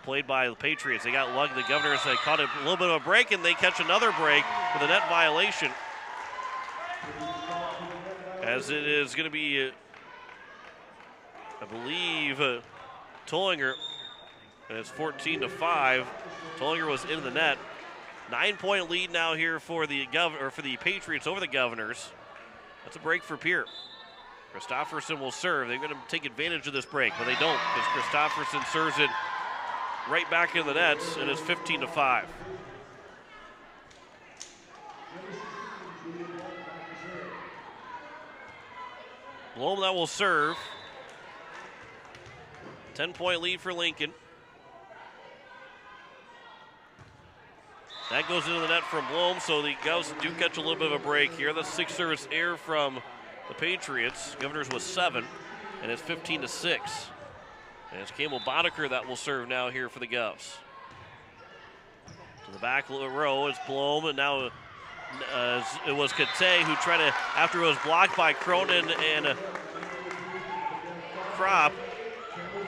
played by the Patriots. They got lucky. The Governors, they caught a little bit of a break, and they catch another break with a net violation. As it is going to be, I believe, Tollinger, and it's 14-5. Tollinger was in the net. 9-point lead now here for the Patriots over the Governors. That's a break for Pierre. Christofferson will serve. They're going to take advantage of this break, but they don't, because Christofferson serves it right back in the nets, and it's 15-5. Blom that will serve. 10-point lead for Lincoln. That goes into the net from Blom, so the Govs do catch a little bit of a break here. That's 6 service error from the Patriots. Governors was 7, and it's 15-6. And it's Campbell Boddicker that will serve now here for the Govs. To the back row is Blom, and now it was Kate who tried to, after it was blocked by Cronin and Kropp,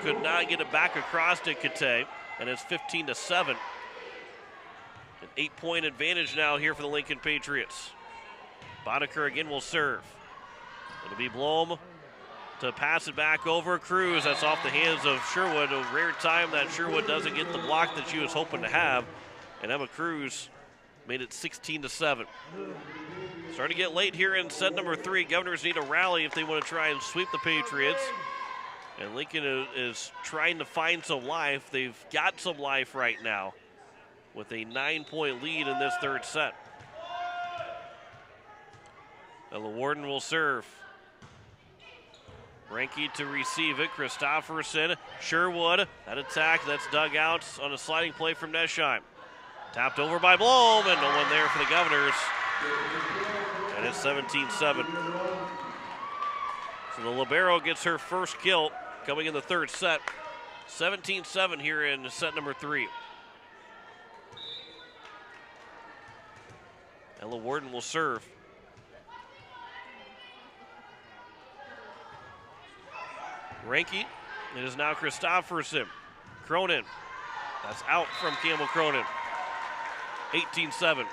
could not get it back across to Kate, and it's 15-7. An 8-point advantage now here for the Lincoln Patriots. Boddicker again will serve. It'll be Blom to pass it back over. Cruz, that's off the hands of Sherwood. A rare time that Sherwood doesn't get the block that she was hoping to have. And Emma Cruz made it 16-7. Starting to get late here in set number 3. Governors need a rally if they want to try and sweep the Patriots. And Lincoln is trying to find some life. They've got some life right now with a 9-point lead in this third set. Ella Warden will serve. Ranke to receive it. Christofferson, Sherwood. That attack, that's dug out on a sliding play from Nesheim. Tapped over by Blom, and no one there for the Governors. And it's 17-7. So the libero gets her first kill coming in the third set. 17-7 here in set number 3. Ella Warden will serve. Ranke. It is now Christofferson. Cronin. That's out from Campbell Cronin. 18-7.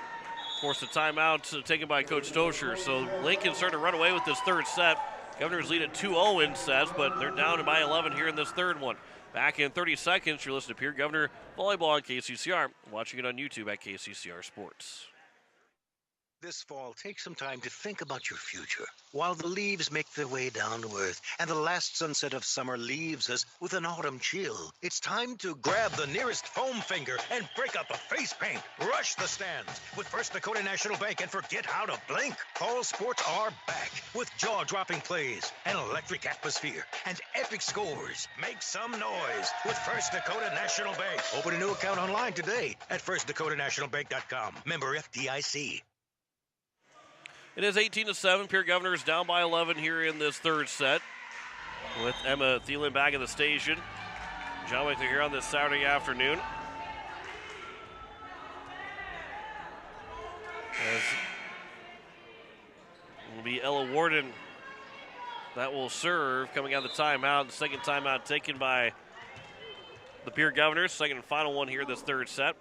Forced a timeout taken by Coach Toscher. So Lincoln starting to run away with this third set. Governors lead at 2-0 in sets, but they're down by 11 here in this third one. Back in 30 seconds, you're listening to Pierre Governor Volleyball on KCCR. Watching it on YouTube at KCCR Sports. This fall, take some time to think about your future while the leaves make their way down to earth and the last sunset of summer leaves us with an autumn chill. It's time to grab the nearest foam finger and break out the face paint. Rush the stands with First Dakota National Bank and forget how to blink. Fall sports are back with jaw-dropping plays, an electric atmosphere, and epic scores. Make some noise with First Dakota National Bank. Open a new account online today at firstdakotanationalbank.com. Member FDIC. It is 18-7. Pierre Governors down by 11 here in this third set. With Emma Thielen back at the station. John Wickler here on this Saturday afternoon. As it will be Ella Warden that will serve coming out of the timeout. The second timeout taken by the Pierre Governors. Second and final one here this third set.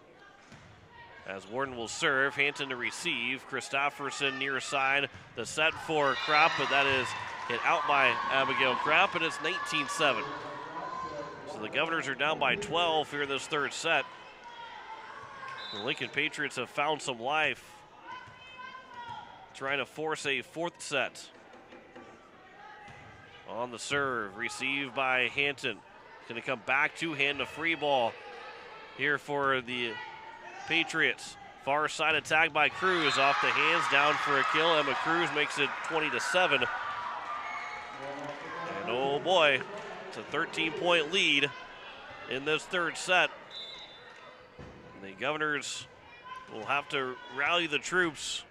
As Warden will serve, Hanton to receive. Christofferson near side. The set for Kropp, but that is hit out by Abigail Kropp, and it's 19-7. So the Governors are down by 12 here in this third set. The Lincoln Patriots have found some life, trying to force a fourth set. On the serve, received by Hanton. Going to come back to hand a free ball here for the Patriots. Far side attack by Cruz, off the hands, down for a kill. Emma Cruz makes it 20-7. And oh boy, it's a 13-point lead in this third set. The Governors will have to rally the troops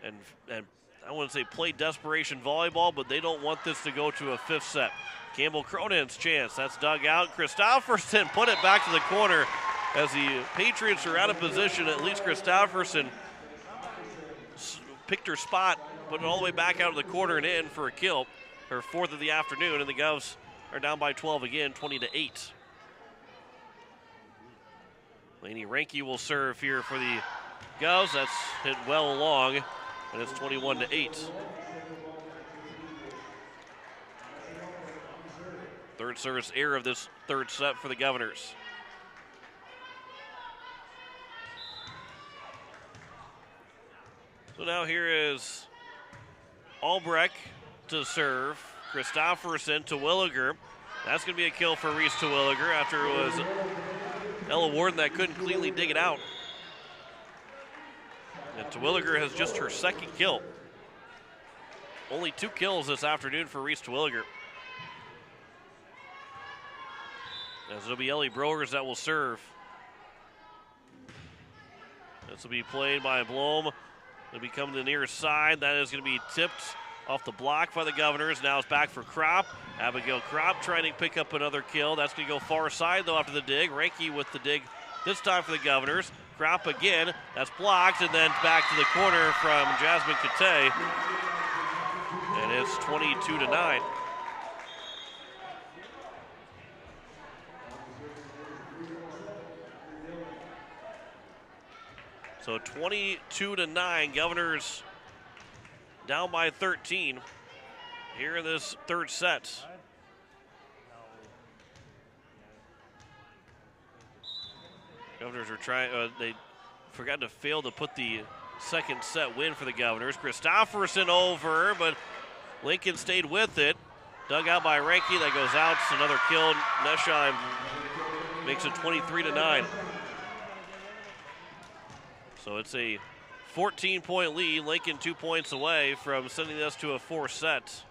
and I wouldn't say play desperation volleyball, but they don't want this to go to a fifth set. Campbell Cronin's chance. That's dug out. Christofferson put it back to the corner. As the Patriots are out of position, at least Christofferson picked her spot, put it all the way back out of the corner and in for a kill. Her fourth of the afternoon, and the Govs are down by 12 again, 20-8. Lainey Ranke will serve here for the Govs. That's hit well along, and it's 21-8. Third service error of this third set for the Governors. So now here is Albrecht to serve. Christofferson to Williger. That's going to be a kill for Reese Terwilliger after it was Ella Warden that couldn't cleanly dig it out. And Terwilliger has just her second kill. Only 2 kills this afternoon for Reese Terwilliger. As it'll be Ellie Brogers that will serve. This will be played by Blom. It'll be coming to the near side. That is going to be tipped off the block by the Governors. Now it's back for Kropp. Abigail Kropp trying to pick up another kill. That's going to go far side, though, after the dig. Ranke with the dig this time for the Governors. Kropp again. That's blocked, and then back to the corner from Jasmine Kate. And it's 22-9. So 22-9, Governors down by 13 here in this third set. Governors are trying, they forgot to fail to put the second set win for the Governors. Christofferson over, but Lincoln stayed with it. Dug out by Ranke, that goes out. It's another kill. Nesheim makes it 23-9. So it's a 14-point lead. Lincoln 2 points away from sending this to a 4-set.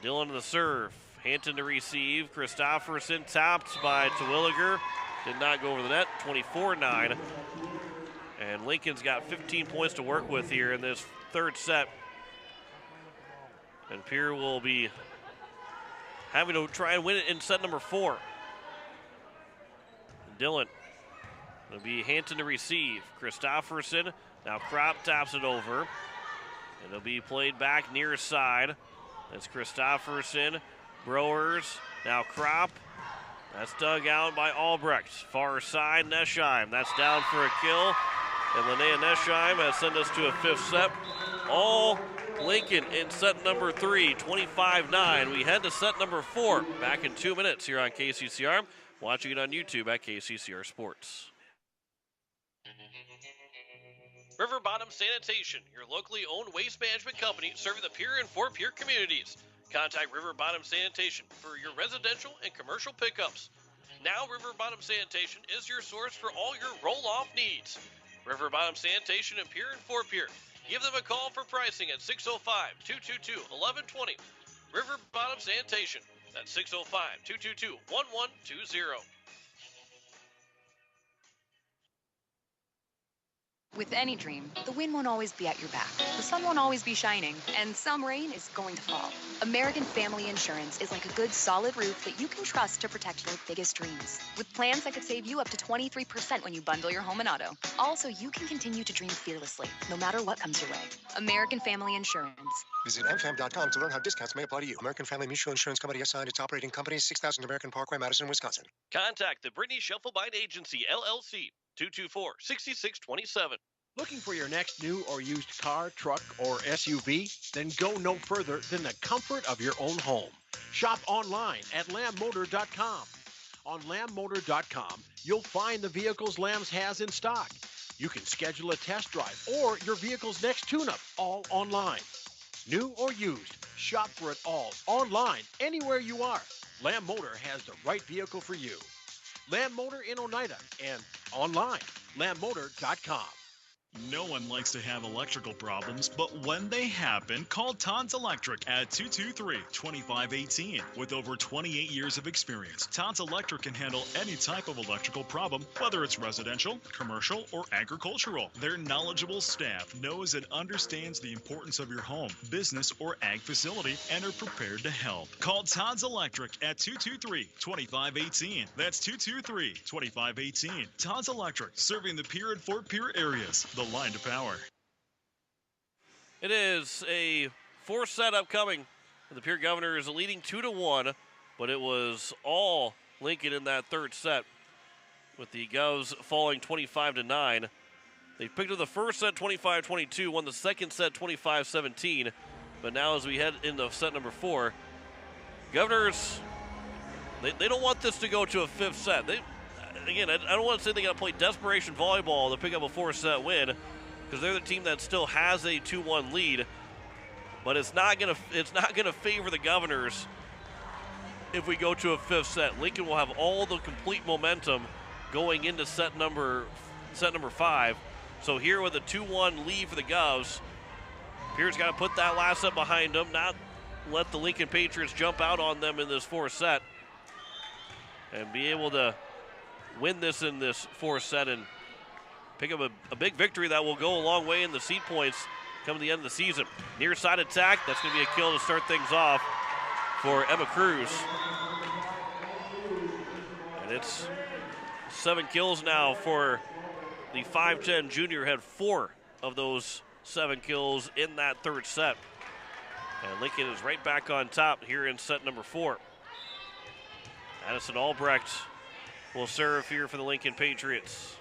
Dillon to the serve. Hanton to receive. Christofferson tapped by Terwilliger. Did not go over the net. 24-9. And Lincoln's got 15 points to work with here in this third set. And Pierre will be having to try and win it in set number 4. Dillon. It'll be Hanton to receive. Christofferson. Now Kropp taps it over. And it'll be played back near side. That's Christofferson. Browers. Now Kropp. That's dug out by Albrecht. Far side, Nesheim. That's down for a kill. And Linnea Nesheim has sent us to a 5th set. All Lincoln in set number 3, 25-9. We head to set number 4 back in 2 minutes here on KCCR. Watching it on YouTube at KCCR Sports. River Bottom Sanitation, your locally owned waste management company serving the Pierre and Fort Pierre communities. Contact River Bottom Sanitation for your residential and commercial pickups. Now River Bottom Sanitation is your source for all your roll-off needs. River Bottom Sanitation in Pierre and Fort Pierre. Give them a call for pricing at 605-222-1120. River Bottom Sanitation. That's 605-222-1120. With any dream, the wind won't always be at your back. The sun won't always be shining, and some rain is going to fall. American Family Insurance is like a good, solid roof that you can trust to protect your biggest dreams. With plans that could save you up to 23% when you bundle your home and auto. Also, you can continue to dream fearlessly, no matter what comes your way. American Family Insurance. Visit mfam.com to learn how discounts may apply to you. American Family Mutual Insurance Company assigned its operating company, 6000 American Parkway, Madison, Wisconsin. Contact the Brittany Shufflebind Agency, LLC, 224-6627. Looking for your next new or used car, truck, or SUV? Then go no further than the comfort of your own home. Shop online at lambmotor.com. On lambmotor.com, you'll find the vehicles Lambs has in stock. You can schedule a test drive or your vehicle's next tune-up, all online. New or used, shop for it all online, anywhere you are. Lamb Motor has the right vehicle for you. Lamb Motor in Oneida and online, lambmotor.com. No one likes to have electrical problems, but when they happen, call Todd's Electric at 223-2518. With over 28 years of experience, Todd's Electric can handle any type of electrical problem, whether it's residential, commercial, or agricultural. Their knowledgeable staff knows and understands the importance of your home, business, or ag facility and are prepared to help. Call Todd's Electric at 223-2518. That's 223-2518. Todd's Electric, serving the Pierre and Fort Pierre areas. The line to power. It is a 4th set upcoming. The Pierre Governors leading 2-1, but it was all Lincoln in that 3rd set, with the Govs falling 25-9. They picked up the 1st set 25-22, won the 2nd set 25-17, but now as we head into set number 4, Governors, they don't want this to go to a 5th set. Again, I don't want to say they got to play desperation volleyball to pick up a 4-set win, because they're the team that still has a 2-1 lead. But it's not gonna favor the Governors if we go to a 5th set. Lincoln will have all the complete momentum going into set number 5. So here with a 2-1 lead for the Govs, Pierre's got to put that last set behind them, not let the Lincoln Patriots jump out on them in this 4th set, and be able to win this in this 4th set and pick up a big victory that will go a long way in the seed points come the end of the season. Near side attack, that's going to be a kill to start things off for Emma Cruz. And it's 7 kills now for the 5'10 junior. Had 4 of those 7 kills in that 3rd set. And Lincoln is right back on top here in set number 4. Addison Albrecht will serve here for the Lincoln Patriots.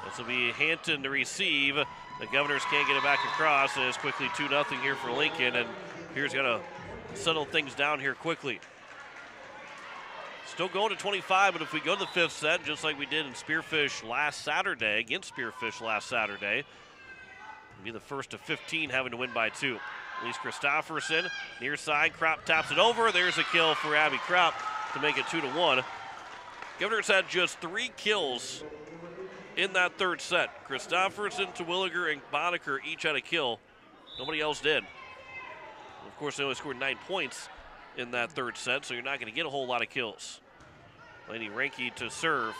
This will be Hampton to receive. The Governors can't get it back across, and it's quickly 2-0 here for Lincoln, and Pierre's got to settle things down here quickly. Still going to 25, but if we go to the fifth set, just like we did in Spearfish last Saturday, against Spearfish last Saturday, it'll be the first of 15 having to win by 2. Elise Christofferson, near side, Kropp taps it over. There's a kill for Abby Kropp to make it 2-1. Governors had just 3 kills in that third set. Christofferson, Terwilliger, and Boddicker each had a kill. Nobody else did. Of course, they only scored 9 points in that third set, so you're not going to get a whole lot of kills. Lady Ranke to serve.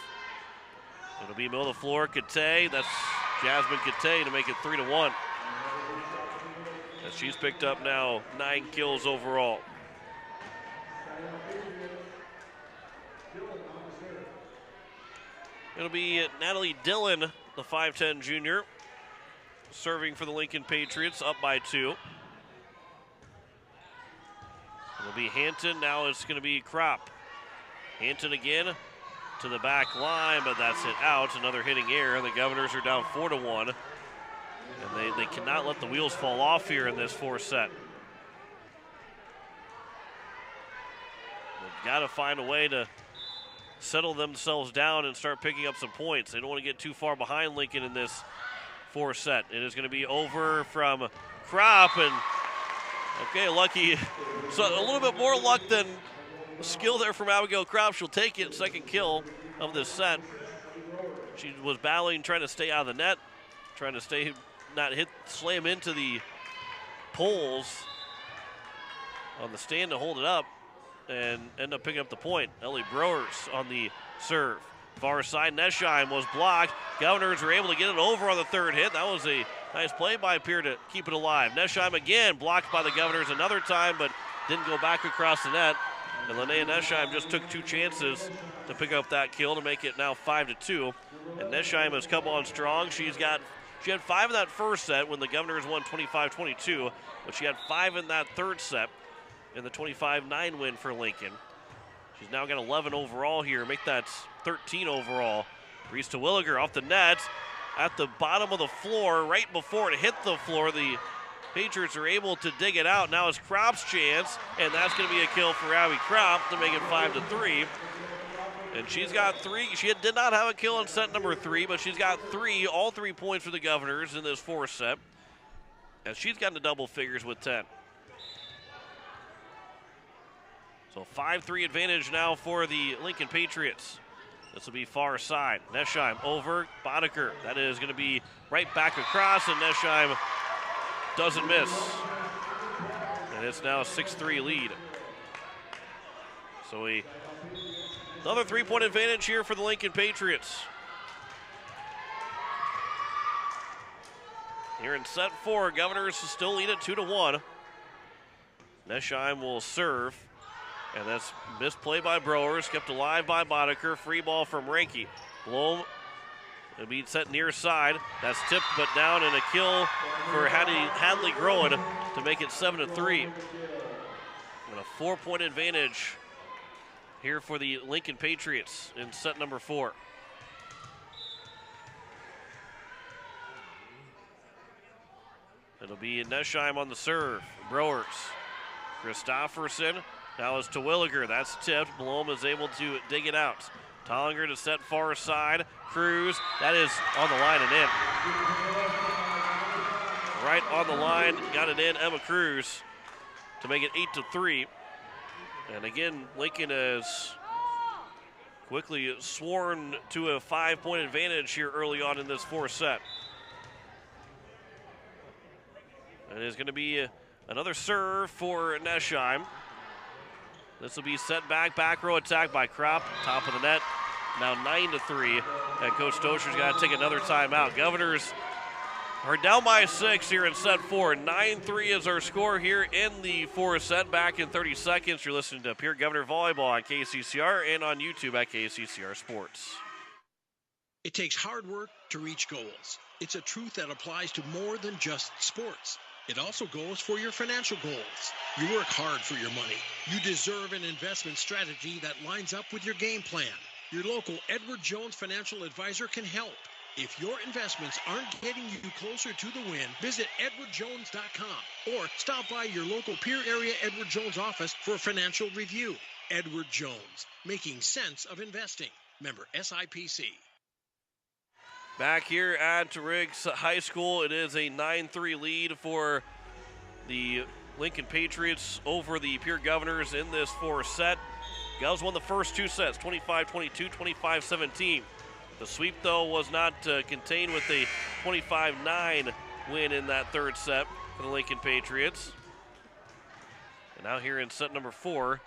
It'll be middle of the floor. Kate, that's Jasmine Kate to make it 3-1. As she's picked up now 9 kills overall. It'll be Natalie Dillon, the 5'10 junior, serving for the Lincoln Patriots, up by 2. It'll be Hampton. Now it's going to be Kropp. Hampton again to the back line, but that's it out. Another hitting error. The Governors are down 4-1. And they cannot let the wheels fall off here in this fourth set. They've got to find a way to settle themselves down and start picking up some points. They don't want to get too far behind Lincoln in this fourth set. It is going to be over from Kropp, and okay, lucky. So a little bit more luck than skill there from Abigail Kropp. She'll take it, second kill of this set. She was battling, trying to stay out of the net, trying to stay, not slam into the poles on the stand to hold it up, and end up picking up the point. Ellie Browers on the serve. Far side, Nesheim was blocked. Governors were able to get it over on the third hit. That was a nice play by Pierre to keep it alive. Nesheim again blocked by the Governors another time, but didn't go back across the net. And Linnea Nesheim just took 2 chances to pick up that kill to make it now 5-2. And Nesheim has come on strong. She had 5 in that first set when the Governors won 25-22, but she had 5 in that third set in the 25-9 win for Lincoln. She's now got 11 overall here. Make that 13 overall. Reese Terwilliger off the net at the bottom of the floor. Right before it hit the floor, the Patriots are able to dig it out. Now it's Kropp's chance, and that's going to be a kill for Abby Kropp to make it 5-3. And she's got 3. She did not have a kill in set number 3, but she's got 3, all 3 points for the Governors in this fourth set. And she's gotten to double figures with 10. So 5-3 advantage now for the Lincoln Patriots. This will be far side. Nesheim over Boddicker. That is going to be right back across, and Nesheim doesn't miss. And it's now a 6-3 lead. So another 3-point advantage here for the Lincoln Patriots. Here in set 4, Governors still lead at 2-1. Nesheim will serve. And that's misplay by Browers, kept alive by Boddicker. Free ball from Ranke. Blom, it'll be set near side. That's tipped but down, and a kill for Hadley Groen to make it 7-3. And a 4-point advantage here for the Lincoln Patriots in set number 4. It'll be Nesheim on the serve. Browers. Christofferson. Now it's Terwilliger. That's tipped. Blom is able to dig it out. Tollinger to set far side. Cruz. That is on the line and in. Right on the line. Got it in. Emma Cruz to make it 8-3. And again, Lincoln has quickly sworn to a 5-point advantage here early on in this fourth set. And it's going to be another serve for Nesheim. This will be set back row attack by Kropp, top of the net. Now 9-3, and Coach Stoscher's got to take another timeout. Governors are down by 6 here in set 4. 9-3 is our score here in the fourth set. Back in 30 seconds, you're listening to Pierre Governor Volleyball on KCCR and on YouTube at KCCR Sports. It takes hard work to reach goals. It's a truth that applies to more than just sports. It also goes for your financial goals. You work hard for your money. You deserve an investment strategy that lines up with your game plan. Your local Edward Jones financial advisor can help. If your investments aren't getting you closer to the win, visit edwardjones.com or stop by your local Pierre area Edward Jones office for a financial review. Edward Jones, making sense of investing. Member SIPC. Back here at Riggs High School, it is a 9-3 lead for the Lincoln Patriots over the Pierre Governors in this fourth set. Govs won the first two sets, 25-22, 25-17. The sweep, though, was not contained with a 25-9 win in that third set for the Lincoln Patriots. And now here in set number 4,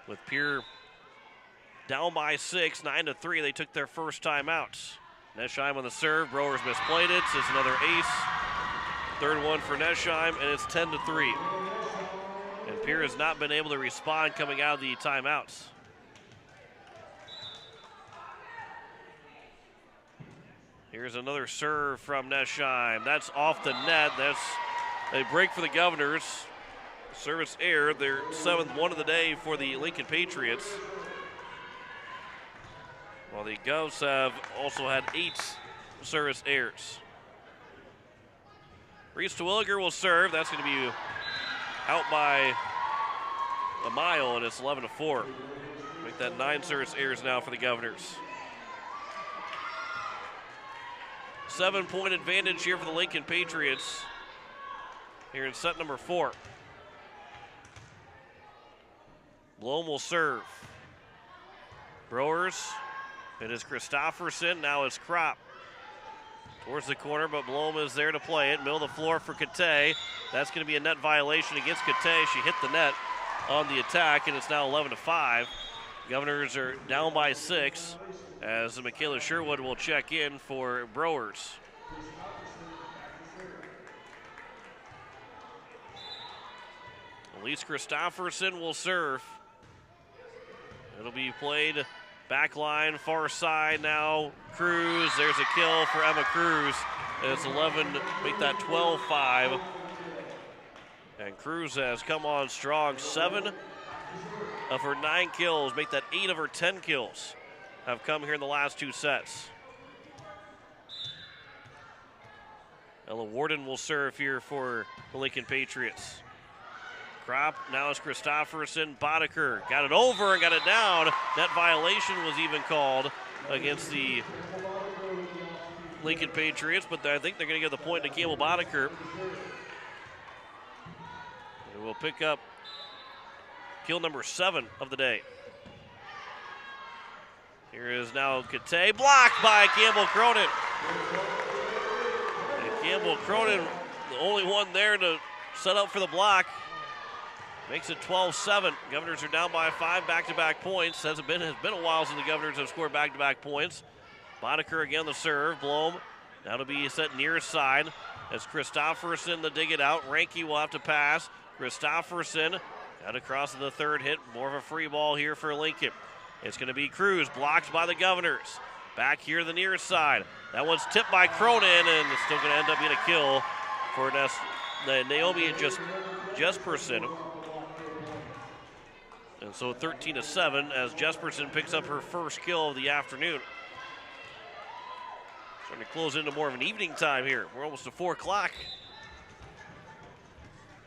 with Pierre down by 6, 9-3, they took their first timeouts. Nesheim on the serve, Browers misplayed it, so it's another ace. Third one for Nesheim, and it's 10-3. And Pierre has not been able to respond coming out of the timeouts. Here's another serve from Nesheim. That's off the net. That's a break for the Governors. Service error, their 7th one of the day for the Lincoln Patriots. While the Govs have also had 8 service errors. Reese Terwilliger will serve. That's going to be out by a mile, and it's 11-4. Make that 9 service errors now for the Governors. 7-point advantage here for the Lincoln Patriots here in set number 4. Blom will serve. Browers. It is Christofferson. Now it's Kropp. Towards the corner, but Blom is there to play it. Middle of the floor for Kate. That's going to be a net violation against Kate. She hit the net on the attack, and it's now 11-5. Governors are down by 6 as Michaela Sherwood will check in for Browers. Elise Christofferson will serve. It'll be played back line, far side now. Cruz, there's a kill for Emma Cruz. And it's 11, make that 12-5. And Cruz has come on strong. 7 of her 9 kills, make that 8 of her 10 kills have come here in the last 2 sets. Ella Warden will serve here for the Lincoln Patriots. Kropp, now it's Christofferson. Boddicker got it over and got it down. Net violation was even called against the Lincoln Patriots, but I think they're going to give the point to Campbell Boddicker. And we'll pick up kill number 7 of the day. Here is now Kate, blocked by Campbell Cronin. And Campbell Cronin, the only one there to set up for the block. Makes it 12-7. Governors are down by 5 back-to-back points. Has been a while since the Governors have scored back-to-back points. Boddicker again the serve. Blom now to be set near side. As Christofferson to dig it out. Ranke will have to pass. Christofferson out across the third hit. More of a free ball here for Lincoln. It's going to be Cruz, blocked by the Governors. Back here to the near side. That one's tipped by Cronin, and it's still going to end up being a kill for Naomi Jesperson. And so 13-7 as Jesperson picks up her first kill of the afternoon. Starting to close into more of an evening time here. We're almost to 4 o'clock.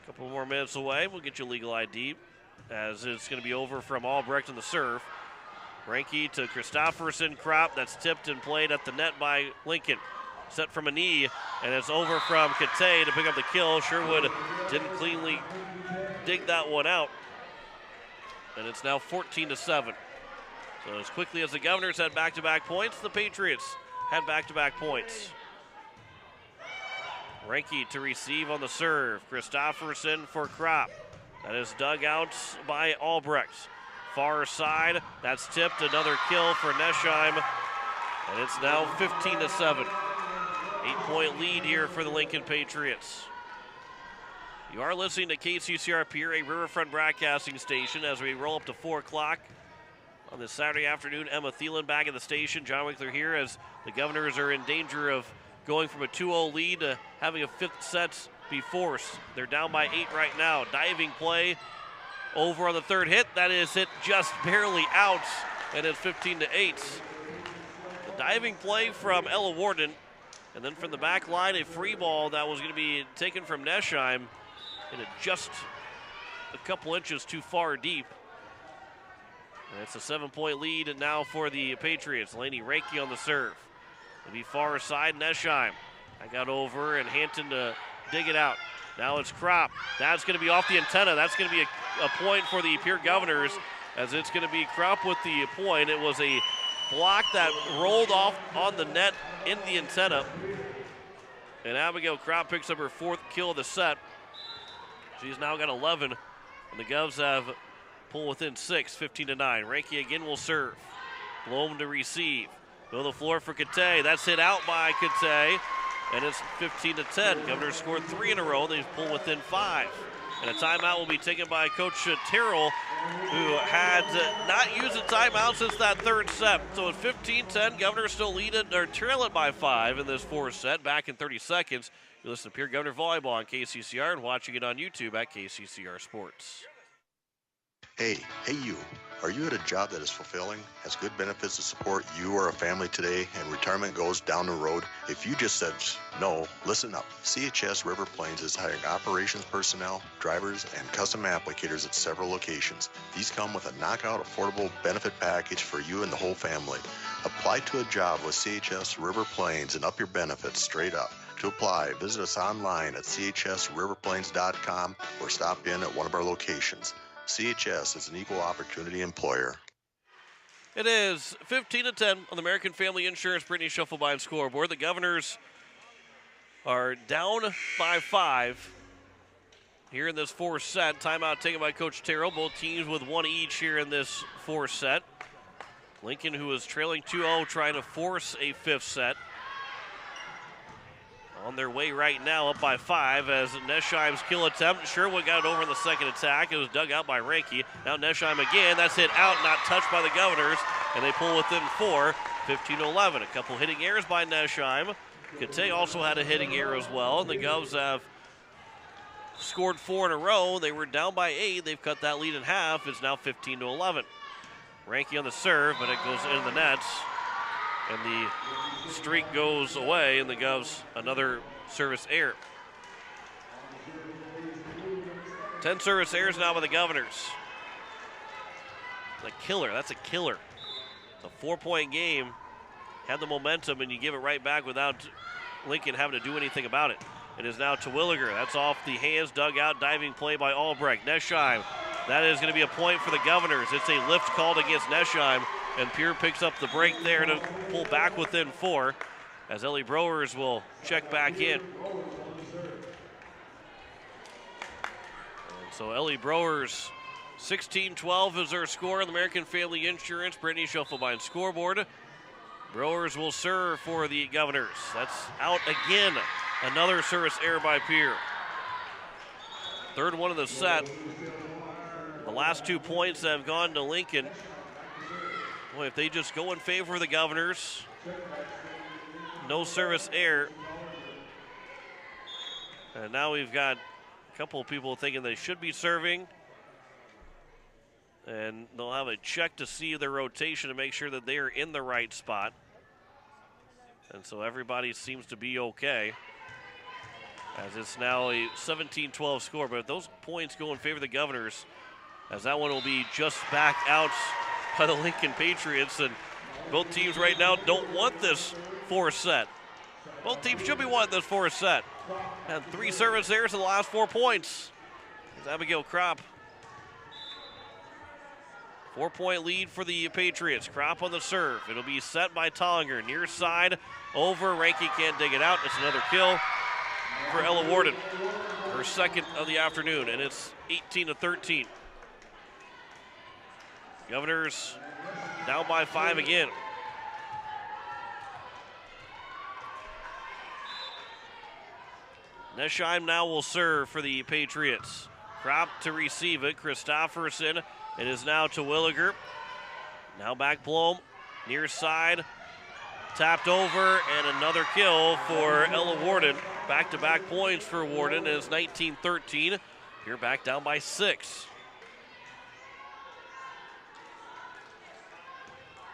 A couple more minutes away. We'll get you legal ID as it's going to be over from Albrecht in the serve. Ranke to Christofferson. Kropp, that's tipped and played at the net by Lincoln. Set from a knee, and it's over from Kate to pick up the kill. Sherwood didn't cleanly dig that one out. And it's now 14-7. So as quickly as the Governors had back-to-back points, the Patriots had back-to-back points. Ranke to receive on the serve. Christofferson for Kropp. That is dug out by Albrecht. Far side, that's tipped. Another kill for Nesheim. And it's now 15-7. 8-point lead here for the Lincoln Patriots. You are listening to KCCR Pierre, a Riverfront broadcasting station, as we roll up to 4 o'clock on this Saturday afternoon. Emma Thielen back at the station. John Wickler here as the Governors are in danger of going from a 2-0 lead to having a 5th set be forced. They're down by 8 right now. Diving play over on the third hit. That is hit just barely out, and it's 15-8. The diving play from Ella Warden. And then from the back line, a free ball that was going to be taken from Nesheim. And it just a couple inches too far deep. And it's a 7-point lead now for the Patriots. Laney Reiki on the serve. It'll be far side, Nesheim. I got over and Hampton to dig it out. Now it's Kropp. That's going to be off the antenna. That's going to be a point for the Pierre Governors, as it's going to be Kropp with the point. It was a block that rolled off on the net in the antenna. And Abigail Kropp picks up her 4th kill of the set. She's now got 11. And the Govs have pulled within 6, 15-9. Ranky again will serve. Blom to receive. Go to the floor for Kate. That's hit out by Kate. And it's 15-10. Governors scored 3 in a row. They've pulled within 5. And a timeout will be taken by Coach Terrell, who had not used a timeout since that 3rd set. So at 15-10, Governors still lead it, or trail it by 5 in this 4th set. Back in 30 seconds. You listen to Pierre Governor Volleyball on KCCR and watching it on YouTube at KCCR Sports. Hey you. Are you at a job that is fulfilling, has good benefits to support you or a family today, and retirement goes down the road? If you just said no, listen up. CHS River Plains is hiring operations personnel, drivers, and custom applicators at several locations. These come with a knockout affordable benefit package for you and the whole family. Apply to a job with CHS River Plains and up your benefits straight up. To apply, visit us online at chsriverplains.com or stop in at one of our locations. CHS is an equal opportunity employer. It is 15-10 on the American Family Insurance Brittany Schuffelbein scoreboard. The Governors are down by 5 here in this 4th set. Timeout taken by Coach Terrell. Both teams with 1 each here in this 4th set. Lincoln, who is trailing 2-0, trying to force a 5th set. On their way right now, up by 5 as Nesheim's kill attempt. Sherwood got it over in the 2nd attack. It was dug out by Ranky. Now Nesheim again. That's hit out, not touched by the Governors. And they pull within 4, 15-11. A couple hitting errors by Nesheim. Kate also had a hitting error as well. And the Govs have scored 4 in a row. They were down by 8. They've cut that lead in half. It's now 15-11. Ranky on the serve, but it goes in the nets. And the streak goes away, and the Govs another service error. 10 service errors now by the Governors. The killer, that's a killer. A 4-point game, had the momentum, and you give it right back without Lincoln having to do anything about it. It is now to Williger. That's off the hands, dug out, diving play by Albrecht. Nesheim, that is going to be a point for the Governors. It's a lift called against Nesheim. And Pierre picks up the break there to pull back within 4 as Ellie Browers will check back in. And so Ellie Browers, 16-12 is their score on the American Family Insurance Brittany Schuffelbein scoreboard. Browers will serve for the Governors. That's out again. Another service error by Pierre. 3rd one of the set. The last 2 points have gone to Lincoln. Boy, if they just go in favor of the Governors, no service error. And now we've got a couple of people thinking they should be serving. And they'll have a check to see their rotation to make sure that they are in the right spot. And so everybody seems to be okay, as it's now a 17-12 score. But if those points go in favor of the Governors, as that one will be just back out by the Lincoln Patriots, and both teams right now don't want this 4th set. Both teams should be wanting this 4th set. And 3 service errors in the last 4 points. It's Abigail Kropp. 4-point lead for the Patriots. Kropp on the serve. It'll be set by Tollinger. Near side, over. Ranky can't dig it out. It's another kill for Ella Warden. Her 2nd of the afternoon, and it's 18-13. Governors down by 5 again. Nesheim now will serve for the Patriots. Kropp to receive it. Christofferson. It is now to Williger. Now back Blom. Near side. Tapped over, and another kill for Ella Warden. Back-to-back points for Warden. It is 19-13. Here back down by 6.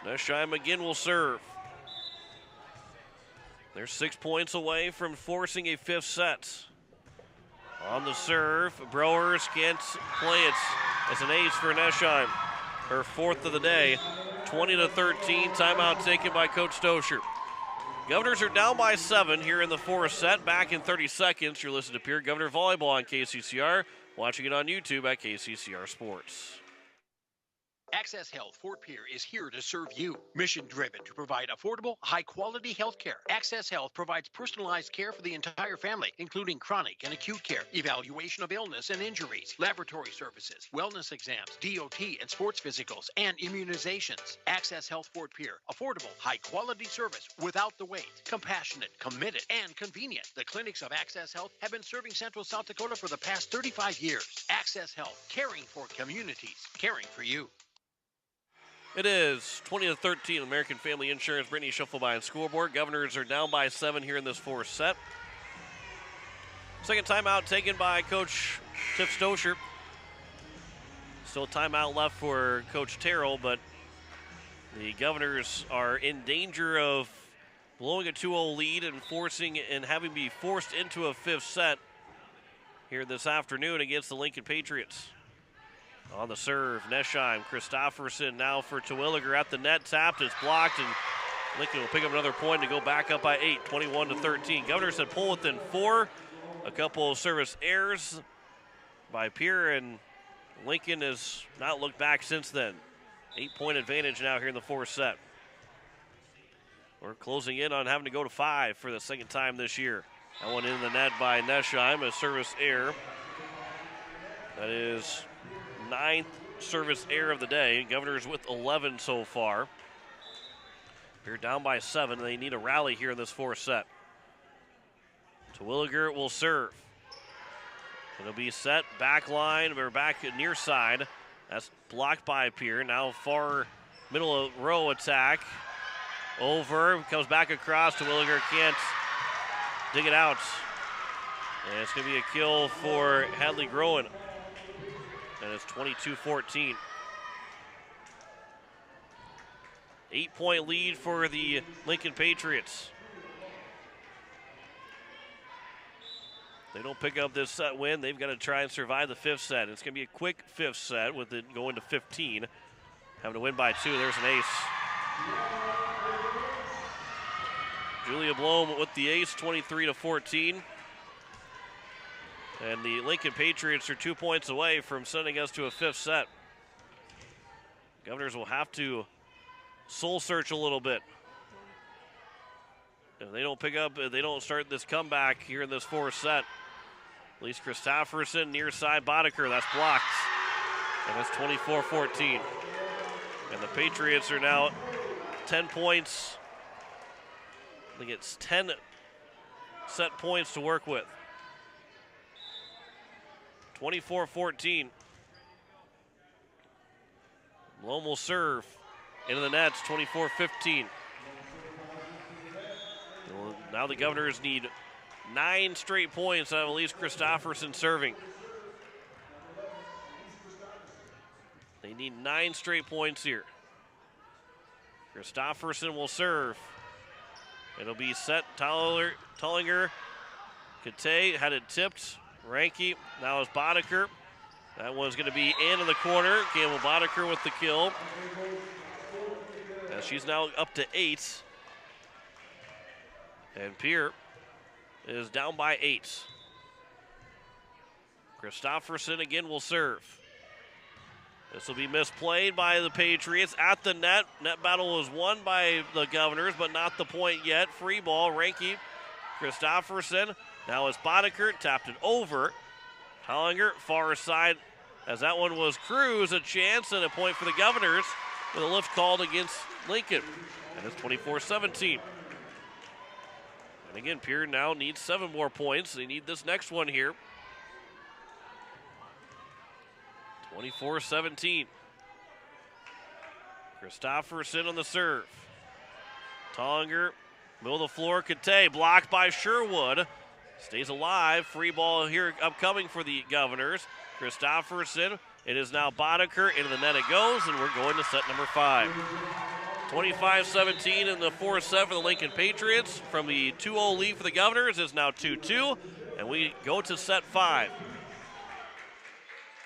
Nesheim again will serve. They're 6 points away from forcing a fifth set. On the serve, Browers can't play it. It's an ace for Neschheim. Her fourth of the day. 20-13, timeout taken by Coach Stoscher. Governors are down by 7 here in the fourth set. Back in 30 seconds, you're listening to Pierre Governor Volleyball on KCCR. Watching it on YouTube at KCCR Sports. Access Health Fort Pierre is here to serve you. Mission-driven to provide affordable, high-quality health care. Access Health provides personalized care for the entire family, including chronic and acute care, evaluation of illness and injuries, laboratory services, wellness exams, DOT and sports physicals, and immunizations. Access Health Fort Pierre. Affordable, high-quality service without the wait. Compassionate, committed, and convenient. The clinics of Access Health have been serving Central South Dakota for the past 35 years. Access Health, caring for communities, caring for you. It is 20-13, American Family Insurance, Brittany Schiffelbein and Scoreboard. Governors are down by 7 here in this fourth set. Second timeout taken by Coach Tiff Stoscher. Still a timeout left for Coach Terrell, but the Governors are in danger of blowing a 2-0 lead and having to be forced into a fifth set here this afternoon against the Lincoln Patriots. On the serve, Neschheim, Christofferson now for Terwilliger at the net, tapped, it's blocked, and Lincoln will pick up another point to go back up by 8, 21-13. Governors had pulled within 4, a couple of service errors by Pierre, and Lincoln has not looked back since then. 8-point advantage now here in the fourth set. We're closing in on having to go to 5 for the second time this year. That one in the net by Neschheim, a service error. That is 9th service error of the day. Governors with 11 so far. They're down by 7. They need a rally here in this fourth set. Terwilliger will serve. It'll be set back line, or back near side. That's blocked by Pierre. Now far middle of row attack. Over, comes back across. Terwilliger can't dig it out. And it's going to be a kill for Hadley Groen. And it's 22-14. 8-point lead for the Lincoln Patriots. They don't pick up this set win, they've got to try and survive the fifth set. It's going to be a quick fifth set with it going to 15. Having to win by 2, there's an ace. Julia Blom with the ace, 23-14. And the Lincoln Patriots are 2 points away from sending us to a fifth set. Governors will have to soul search a little bit. If they don't pick up, if they don't start this comeback here in this fourth set. At least Christofferson, near side Boddicker, that's blocked. And it's 24-14. And the Patriots are now 10 points. I think it's 10 set points to work with. 24-14. Blom will serve into the nets, 24-15. Now the Governors need 9 straight points out of Elise Christofferson serving. They need 9 straight points here. Christofferson will serve. It'll be set. Tullinger. Kate had it tipped. Ranke, now is Boddicker. That one's going to be in the corner. Campbell Boddicker with the kill. And she's now up to 8. And Pierre is down by 8. Christofferson again will serve. This will be misplayed by the Patriots at the net. Net battle was won by the Governors, but not the point yet. Free ball, Ranke, Christofferson. Now it's Boddicker, tapped it over. Hollinger, far side, as that one was Cruz, a chance and a point for the Governors with a lift called against Lincoln. And it's 24-17. And again, Pierre now needs 7 more points. They need this next one here. 24-17. Christofferson on the serve. Tollinger, middle of the floor, Kate, blocked by Sherwood. Stays alive. Free ball here upcoming for the Governors. Christofferson. It is now Boddicker. Into the net it goes, and we're going to set number 5. 25-17 in the 4th set for the Lincoln Patriots. From the 2-0 lead for the Governors is now 2-2, and we go to set 5.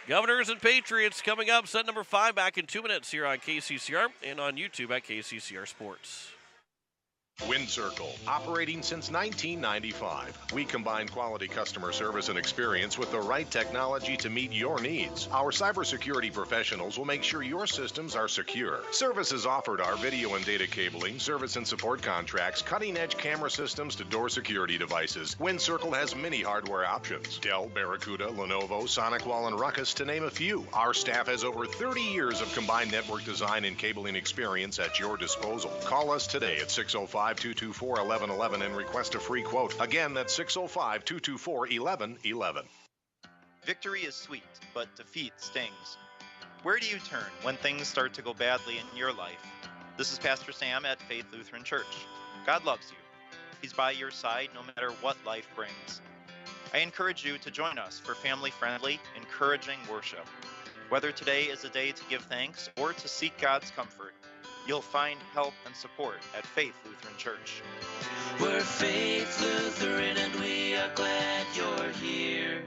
Governors and Patriots coming up, set number 5 back in 2 minutes here on KCCR and on YouTube at KCCR Sports. Wind Circle, operating since 1995. We combine quality customer service and experience with the right technology to meet your needs. Our cybersecurity professionals will make sure your systems are secure. Services offered are video and data cabling, service and support contracts, cutting-edge camera systems to door security devices. Wind Circle has many hardware options. Dell, Barracuda, Lenovo, SonicWall, and Ruckus, to name a few. Our staff has over 30 years of combined network design and cabling experience at your disposal. Call us today at 605-224-1111 and request a free quote. Again, that's 605-224-1111. Victory is sweet, but defeat stings. Where do you turn when things start to go badly in your life? This is Pastor Sam at Faith Lutheran Church. God loves you. He's by your side no matter what life brings. I encourage you to join us for family-friendly, encouraging worship. Whether today is a day to give thanks or to seek God's comfort, you'll find help and support at Faith Lutheran Church. We're Faith Lutheran and we are glad you're here.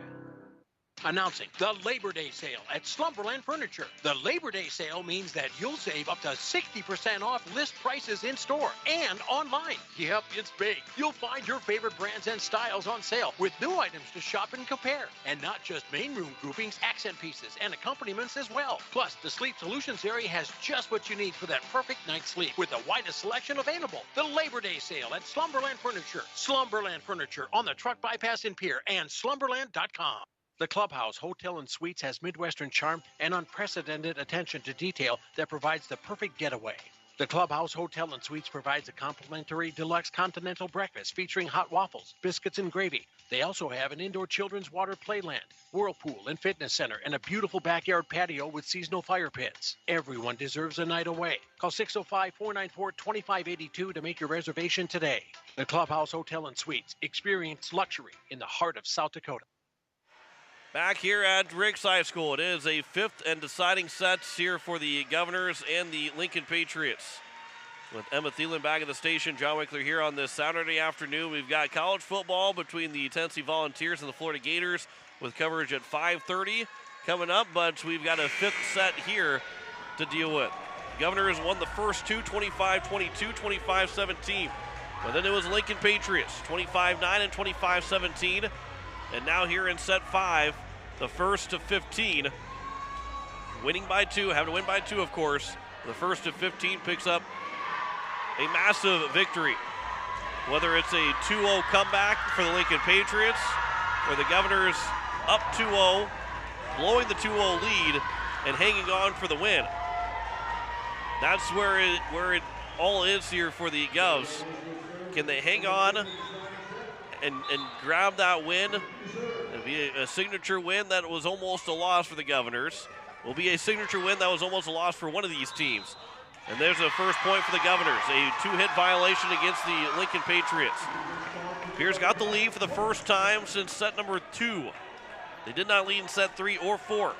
Announcing the Labor Day sale at Slumberland Furniture. The Labor Day sale means that you'll save up to 60% off list prices in store and online. Yep, it's big. You'll find your favorite brands and styles on sale with new items to shop and compare. And not just main room groupings, accent pieces, and accompaniments as well. Plus, the Sleep Solutions area has just what you need for that perfect night's sleep with the widest selection available. The Labor Day sale at Slumberland Furniture. Slumberland Furniture on the truck bypass in Pierre and slumberland.com. The Clubhouse Hotel and Suites has Midwestern charm and unprecedented attention to detail that provides the perfect getaway. The Clubhouse Hotel and Suites provides a complimentary deluxe continental breakfast featuring hot waffles, biscuits, and gravy. They also have an indoor children's water playland, whirlpool and fitness center, and a beautiful backyard patio with seasonal fire pits. Everyone deserves a night away. Call 605-494-2582 to make your reservation today. The Clubhouse Hotel and Suites. Experience luxury in the heart of South Dakota. Back here at Riggs High School, it is a 5th and deciding set here for the Governors and the Lincoln Patriots. With Emma Thielen back at the station, John Wickler here on this Saturday afternoon. We've got college football between the Tennessee Volunteers and the Florida Gators with coverage at 5:30 coming up, but we've got a 5th set here to deal with. The Governors won the first two, 25-22, 25-17. But then it was Lincoln Patriots, 25-9 and 25-17. And now here in set 5, the first to 15, winning by 2, having to win by 2, of course. The first to 15 picks up a massive victory. Whether it's a 2-0 comeback for the Lincoln Patriots or the Governors up 2-0, blowing the 2-0 lead and hanging on for the win. That's where it all is here for the Govs. Can they hang on and grab that win? It'll be a signature win that was almost a loss for the Governors. Will be a signature win that was almost a loss for one of these teams. And there's a first point for the Governors, a 2-hit violation against the Lincoln Patriots. Pierre's got the lead for the first time since set number 2. They did not lead in set 3 or 4.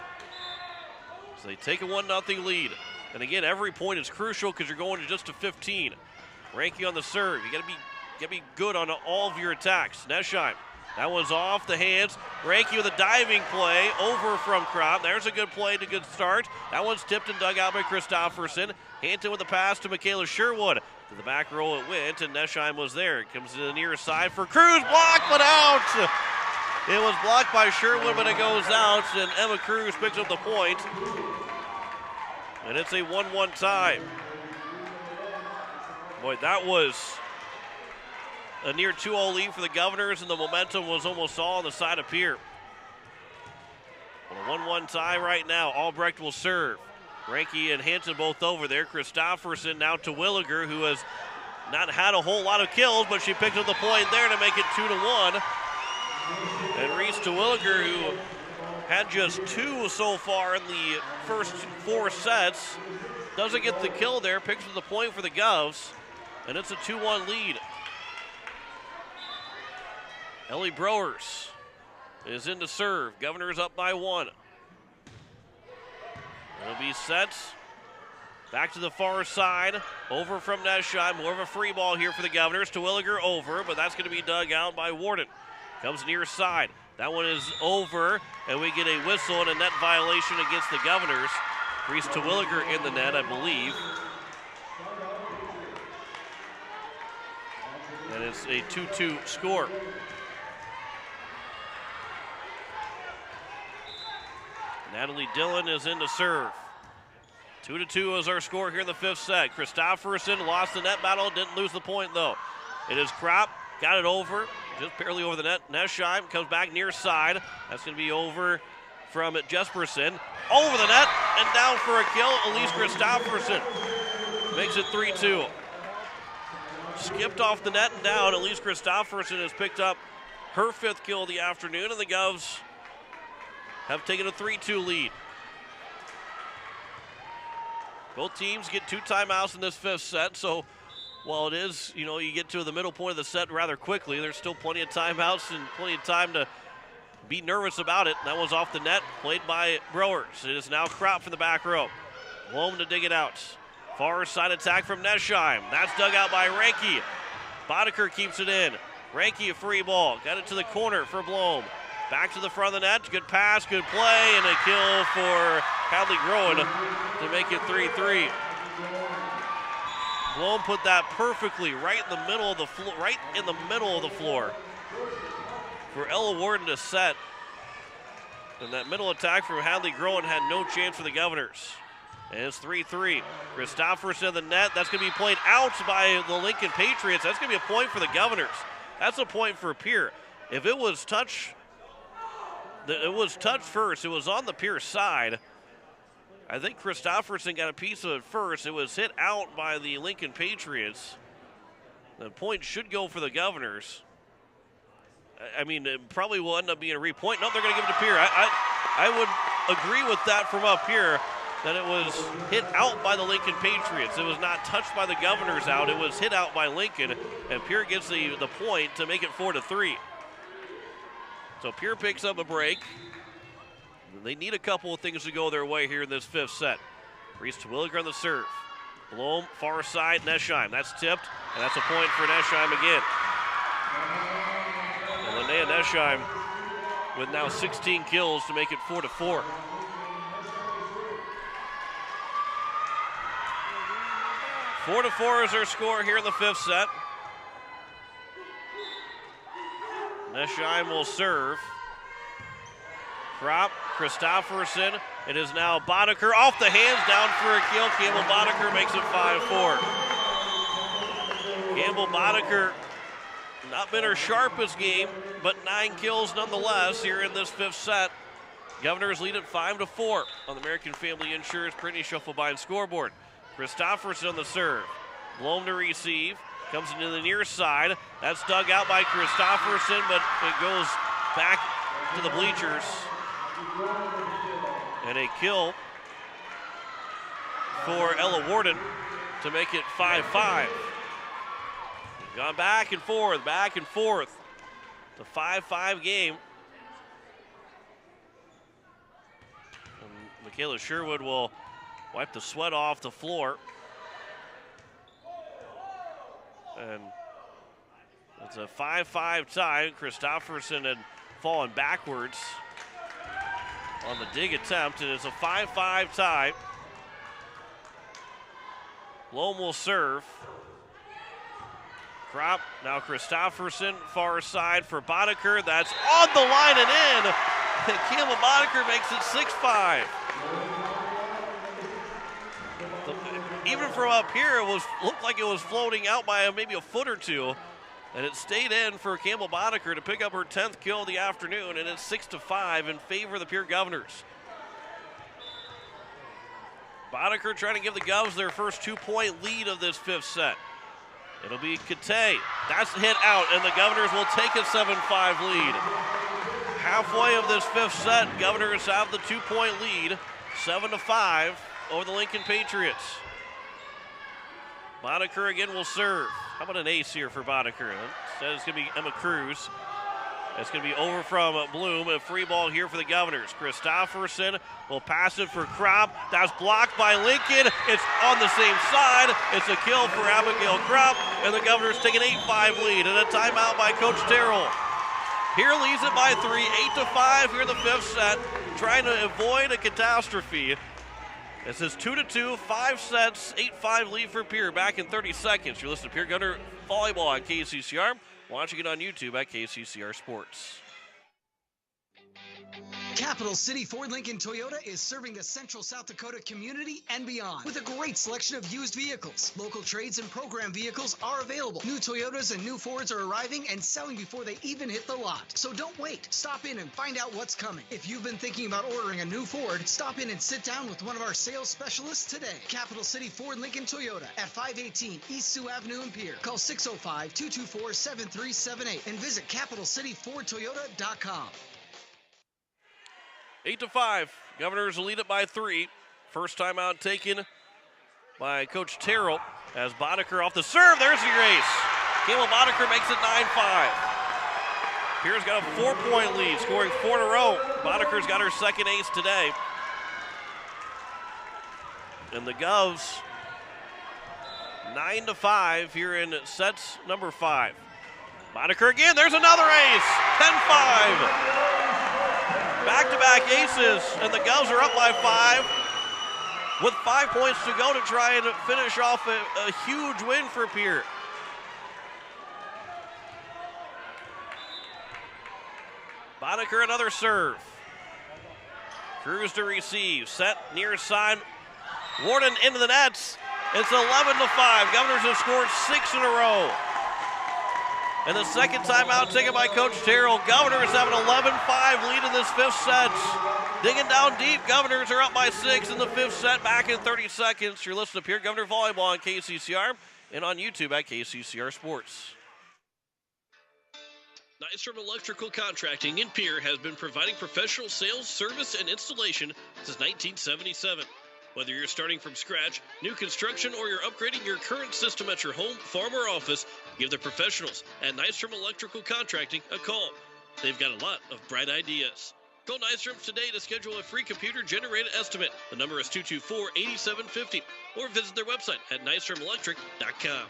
So they take a 1-0 lead. And again, every point is crucial because you're going to just to 15. Ranky on the serve. You got to be good on all of your attacks. Nesheim, that one's off the hands. Ranky with a diving play over from Crop. There's a good play to good start. That one's tipped and dug out by Christofferson. Hampton with the pass to Michaela Sherwood. To the back row it went, and Nesheim was there. It comes to the near side for Cruz. Blocked, but out. It was blocked by Sherwood, but it goes out, and Emma Cruz picks up the point. And it's a 1-1 tie. Boy, that was a near 2-0 lead for the Governors, and the momentum was almost all on the side of Pierre. Well, a 1-1 tie right now. Albrecht will serve. Ranky and Hanson both over there. Christofferson now to Williger, who has not had a whole lot of kills, but she picked up the point there to make it 2-1. And Reese to Williger, who had just 2 so far in the first 4 sets, doesn't get the kill there, picks up the point for the Govs, and it's a 2-1 lead. Ellie Browers is in to serve. Governors up by 1. It'll be set Back to the far side, over from Neschheim. More of a free ball here for the Governors. Terwilliger over, but that's going to be dug out by Warden. Comes near side. That one is over, and we get a whistle and a net violation against the Governors. Reese Terwilliger in the net, I believe. And it's a 2-2 score. Natalie Dillon is in to serve. 2-2 is our score here in the fifth set. Christofferson lost the net battle, didn't lose the point though. It is Kropp, got it over, just barely over the net. Neschheim comes back near side. That's going to be over from Jesperson. Over the net and down for a kill. Elise Christofferson makes it 3-2. Skipped off the net and down. Elise Christofferson has picked up her fifth kill of the afternoon, and the Govs have taken a 3-2 lead. Both teams get 2 timeouts in this fifth set, so while it is, you get to the middle point of the set rather quickly, there's still plenty of timeouts and plenty of time to be nervous about it. That one's off the net, played by Brewers. It is now Kropp for the back row. Blom to dig it out. Far side attack from Neschheim. That's dug out by Ranke. Boddicker keeps it in. Ranke a free ball. Got it to the corner for Blom. Back to the front of the net. Good pass, good play, and a kill for Hadley Groen to make it 3-3. Blom put that perfectly right in the middle of the floor, for Ella Warden to set. And that middle attack from Hadley Groen had no chance for the Governors. And it's 3-3. Christofferson in the net. That's going to be played out by the Lincoln Patriots. That's going to be a point for the Governors. That's a point for Pierre. If it was touch first. It was on the Pierce side. I think Christofferson got a piece of it first. It was hit out by the Lincoln Patriots. The point should go for the Governors. I mean, it probably will end up being a repoint. No, they're going to give it to Pierre. I would agree with that from up here, that it was hit out by the Lincoln Patriots. It was not touched by the Governors out. It was hit out by Lincoln, and Pierre gets the point to make it 4-3. So Pierre picks up a break. They need a couple of things to go their way here in this fifth set. Reese Terwilliger on the serve. Blom, far side, Neschheim. That's tipped, and that's a point for Neschheim again. And Linnea Neschheim with now 16 kills to make it 4-4. Four to 4 is our score here in the fifth set. Neschheim will serve. Kropp, Christofferson. It is now Boddicker off the hands, down for a kill. Campbell Boddicker makes it 5-4. Campbell Boddicker, not been her sharpest game, but 9 kills nonetheless here in this fifth set. Governors lead at 5-4 on the American Family Insurance Brittany Schuffelbein scoreboard. Christofferson on the serve. Blom to receive. Comes into the near side. That's dug out by Christofferson, but it goes back to the bleachers. And a kill for Ella Warden to make it 5-5. Gone back and forth. It's a 5-5 game. And Michaela Sherwood will wipe the sweat off the floor. And it's a 5-5 tie. Christofferson had fallen backwards on the dig attempt, and it's a 5-5 tie. Blom will serve. Kropp, now Christofferson, far side for Boddicker. That's on the line and in. And Campbell Boddicker makes it 6-5. Even from up here, it looked like it was floating out by maybe a foot or two. And it stayed in for Campbell Boddicker to pick up her 10th kill of the afternoon, and it's 6-5 in favor of the Pierre Governors. Boddicker trying to give the Govs their first 2-point lead of this fifth set. It'll be Kate. That's hit out, and the Governors will take a 7-5 lead. Halfway of this fifth set, Governors have the 2-point lead, 7-5 over the Lincoln Patriots. Boddicker again will serve. How about an ace here for Boddicker? Says it's going to be Emma Cruz. That's going to be over from Bloom. A free ball here for the Governors. Christofferson will pass it for Kropp. That's blocked by Lincoln. It's on the same side. It's a kill for Abigail Kropp, and the Governors take an 8-5 lead, and a timeout by Coach Terrell. Pierre leads it by 3, 8-5 here in the fifth set, trying to avoid a catastrophe. This is 2-2, 5 sets, 8-5 lead for Pierre. Back in 30 seconds. You're listening to Pierre Gunner Volleyball on KCCR. Watching it on YouTube at KCCR Sports. Capital City Ford Lincoln Toyota is serving the Central South Dakota community and beyond with a great selection of used vehicles. Local trades and program vehicles are available. New Toyotas and new Fords are arriving and selling before they even hit the lot. So don't wait. Stop in and find out what's coming. If you've been thinking about ordering a new Ford, stop in and sit down with one of our sales specialists today. Capital City Ford Lincoln Toyota at 518 East Sioux Avenue in Pierre. Call 605-224-7378 and visit CapitalCityFordToyota.com. 8-5. Governors lead it by 3. First timeout taken by Coach Terrell as Boddicker off the serve. There's your ace. Caleb Boddicker makes it 9-5. Pierre's got a 4-point lead, scoring 4 in a row. Boddicker's got her second ace today. And the Govs 9-5 here in sets number 5. Boddicker again. There's another ace. 10-5. Back-to-back aces, and the Govs are up by 5 with 5 points to go to try and finish off a huge win for Pierre. Boddicker another serve. Cruz to receive, set near side. Warden into the nets. It's 11-5. Governors have scored 6 in a row. And the second timeout taken by Coach Terrell. Governors have an 11-5 lead in this fifth set. Digging down deep, Governors are up by 6 in the fifth set. Back in 30 seconds. You're listening to Pierre Governor Volleyball on KCCR and on YouTube at KCCR Sports. Nystrom Electrical Contracting in Pierre has been providing professional sales, service, and installation since 1977. Whether you're starting from scratch, new construction, or you're upgrading your current system at your home, farm, or office, give the professionals at Nystrom Electrical Contracting a call. They've got a lot of bright ideas. Call Nystrom today to schedule a free computer-generated estimate. The number is 224-8750, or visit their website at nystromelectric.com.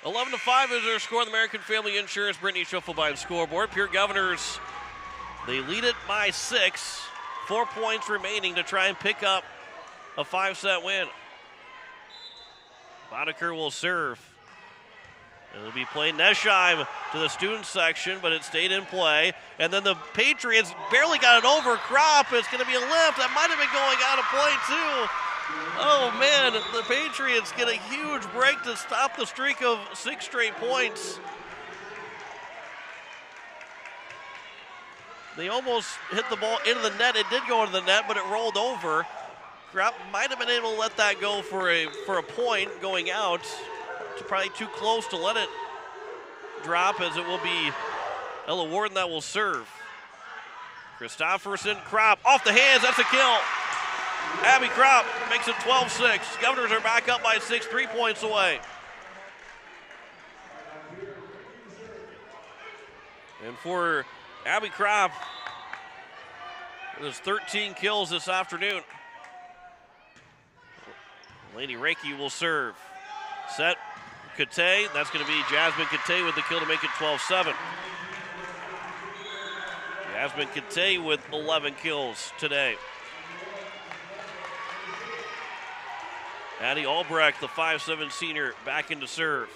11-5 is their score on the American Family Insurance Brittany Schiffelbein scoreboard. Pierre Governors, they lead it by 6. 4 points remaining to try and pick up a 5-set win. Boddicker will serve. It'll be played Nesheim to the student section, but it stayed in play. And then the Patriots barely got it over. Kropp, it's going to be a lift. That might have been going out of play too. Oh man, the Patriots get a huge break to stop the streak of 6 straight points. They almost hit the ball into the net. It did go into the net, but it rolled over. Kropp might have been able to let that go for a point going out. It's probably too close to let it drop, as it will be Ella Warden that will serve. Christofferson, Kropp off the hands. That's a kill. Abby Kropp makes it 12-6. Governors are back up by 6, 3 points away. And for Abby Kropp, there's 13 kills this afternoon. Lady Reiki will serve. Set, Kate. That's going to be Jasmine Kate with the kill to make it 12-7. Jasmine Kate with 11 kills today. Addie Albrecht, the 5'7" senior, back into serve.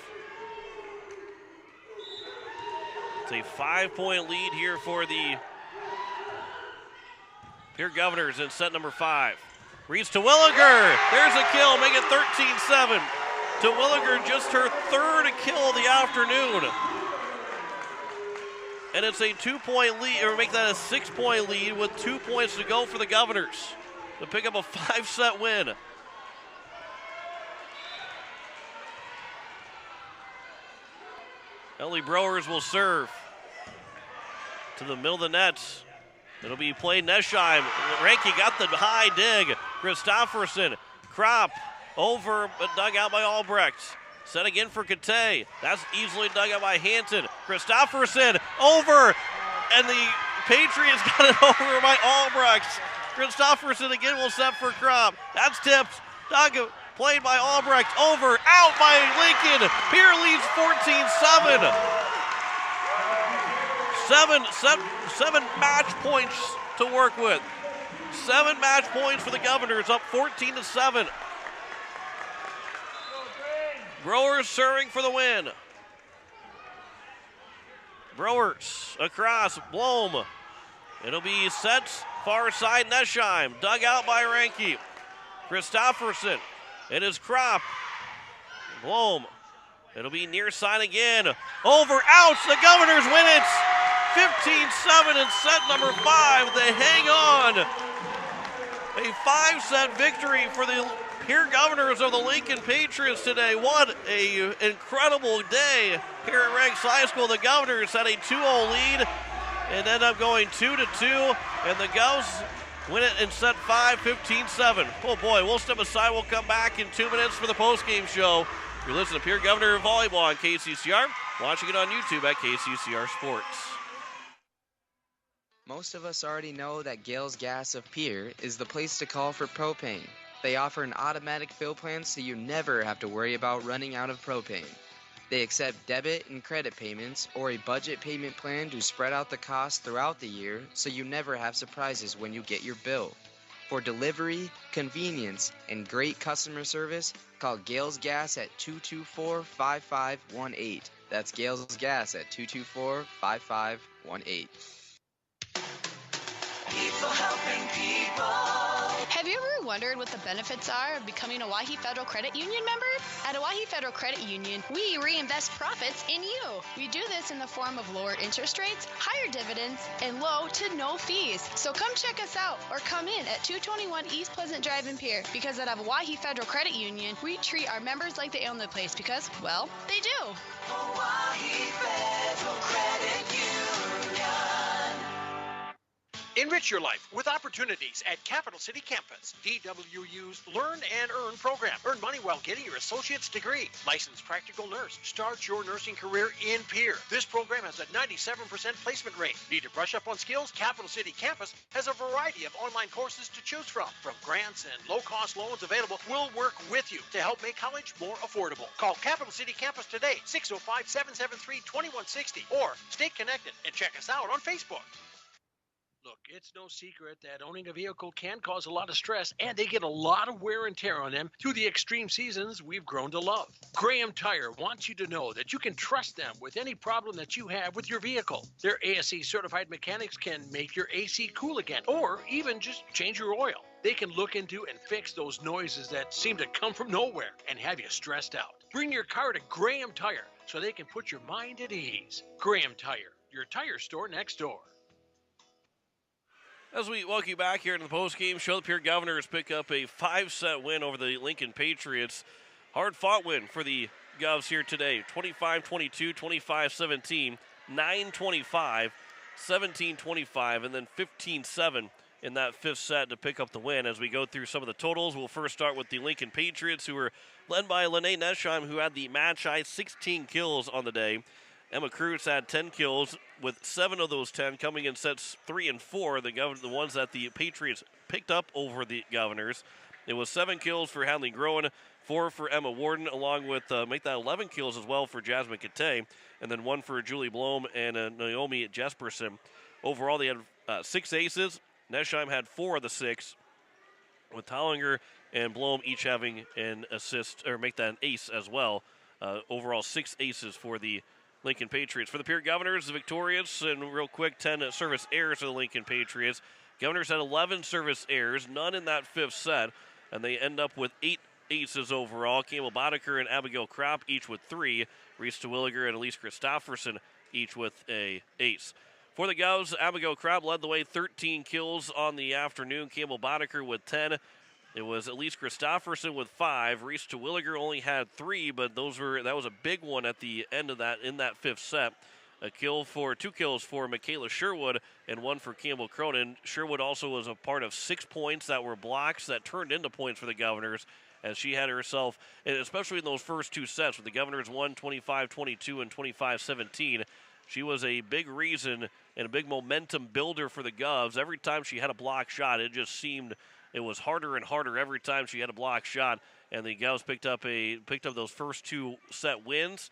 It's a 5-point lead here for the Pierre Governors in set number 5. Reads to Williger. There's a kill, make it 13-7. To Williger, just her 3rd kill of the afternoon. And it's a 2-point lead, or make that a 6-point lead with 2 points to go for the Governors to pick up a 5-set win. Ellie Browers will serve to the middle of the nets. It'll be played Nesheim. Ranke got the high dig. Christofferson, Kropp over, but dug out by Albrecht. Set again for Kate. That's easily dug out by Hanson. Christofferson over, and the Patriots got it over by Albrecht. Christofferson again will set for Kropp. That's tipped. Dug, played by Albrecht. Over, out by Lincoln. Pierre leads 14-7. Seven match points to work with. 7 match points for the Governors, up 14-7. Growers serving for the win. Growers across, Blom. It'll be set far side Nesheim. Dug out by Ranke. Christofferson. It is Kropp. Blom. It'll be near side again. Over, out. The Governors win it. 15-7 in set number 5. They hang on. A 5-set victory for the Pierre Governors of the Lincoln Patriots today. What an incredible day here at Ranks High School. The Governors had a 2-0 lead and end up going 2-2, and the Govs win it in set 5, 15-7. Oh boy, we'll step aside. We'll come back in 2 minutes for the postgame show. You're listening to Pierre Governor Volleyball on KCCR, watching it on YouTube at KCCR Sports. Most of us already know that Gales Gas of Pierre is the place to call for propane. They offer an automatic fill plan so you never have to worry about running out of propane. They accept debit and credit payments or a budget payment plan to spread out the cost throughout the year so you never have surprises when you get your bill. For delivery, convenience, and great customer service, call Gales Gas at 224-5518. That's Gales Gas at 224-5518. People helping people. Have you ever wondered what the benefits are of becoming a Owyhee Federal Credit Union member? At Owyhee Federal Credit Union, we reinvest profits in you. We do this in the form of lower interest rates, higher dividends, and low to no fees. So come check us out or come in at 221 East Pleasant Drive in Pierre, because at Owyhee Federal Credit Union, we treat our members like they own the place because, well, they do. Owyhee Federal Credit Union. Enrich your life with opportunities at Capital City Campus. DWU's Learn and Earn program. Earn money while getting your associate's degree. Licensed practical nurse. Start your nursing career in Pierre. This program has a 97% placement rate. Need to brush up on skills? Capital City Campus has a variety of online courses to choose from. From grants and low-cost loans available, we'll work with you to help make college more affordable. Call Capital City Campus today, 605-773-2160, or stay connected and check us out on Facebook. Look, it's no secret that owning a vehicle can cause a lot of stress, and they get a lot of wear and tear on them through the extreme seasons we've grown to love. Graham Tire wants you to know that you can trust them with any problem that you have with your vehicle. Their ASE certified mechanics can make your AC cool again, or even just change your oil. They can look into and fix those noises that seem to come from nowhere and have you stressed out. Bring your car to Graham Tire so they can put your mind at ease. Graham Tire, your tire store next door. As we welcome you back here in the postgame show, the Pierre Governors pick up a 5-set win over the Lincoln Patriots. Hard-fought win for the Govs here today. 25-22, 25-17, 9-25, 17-25, and then 15-7 in that 5th set to pick up the win. As we go through some of the totals, we'll first start with the Lincoln Patriots, who were led by Lene Nesheim, who had the match-high 16 kills on the day. Emma Cruz had 10 kills, with 7 of those 10 coming in sets 3 and 4, the ones that the Patriots picked up over the Governors. It was 7 kills for Hadley Groen, 4 for Emma Warden, along with make that 11 kills as well for Jasmine Kate, and then 1 for Julie Blom and Naomi Jesperson. Overall, they had 6 aces. Nesheim had 4 of the 6, with Tollinger and Blom each having an assist, or make that an ace as well. Overall, 6 aces for the Lincoln Patriots. For the Pierre Governors, the victorious, and real quick, 10 service errors for the Lincoln Patriots. Governors had 11 service errors, none in that 5th set, and they end up with 8 aces overall. Campbell Boddicker and Abigail Kropp each with 3. Reese Terwilliger and Elise Christofferson each with a ace. For the Govs, Abigail Kropp led the way, 13 kills on the afternoon. Campbell Boddicker with 10. It was Elise Christofferson with 5. Reese Terwilliger only had 3, but that was a big one at the end of that in that 5th set. 2 kills for Michaela Sherwood and 1 for Campbell Cronin. Sherwood also was a part of 6 points that were blocks that turned into points for the Governors. as she had herself, and especially in those first two sets, with the Governors won 25-22 and 25-17. She was a big reason and a big momentum builder for the Govs. Every time she had a block shot, it just seemed it was harder and harder every time she had a block shot. And the Govs picked up those first two set wins.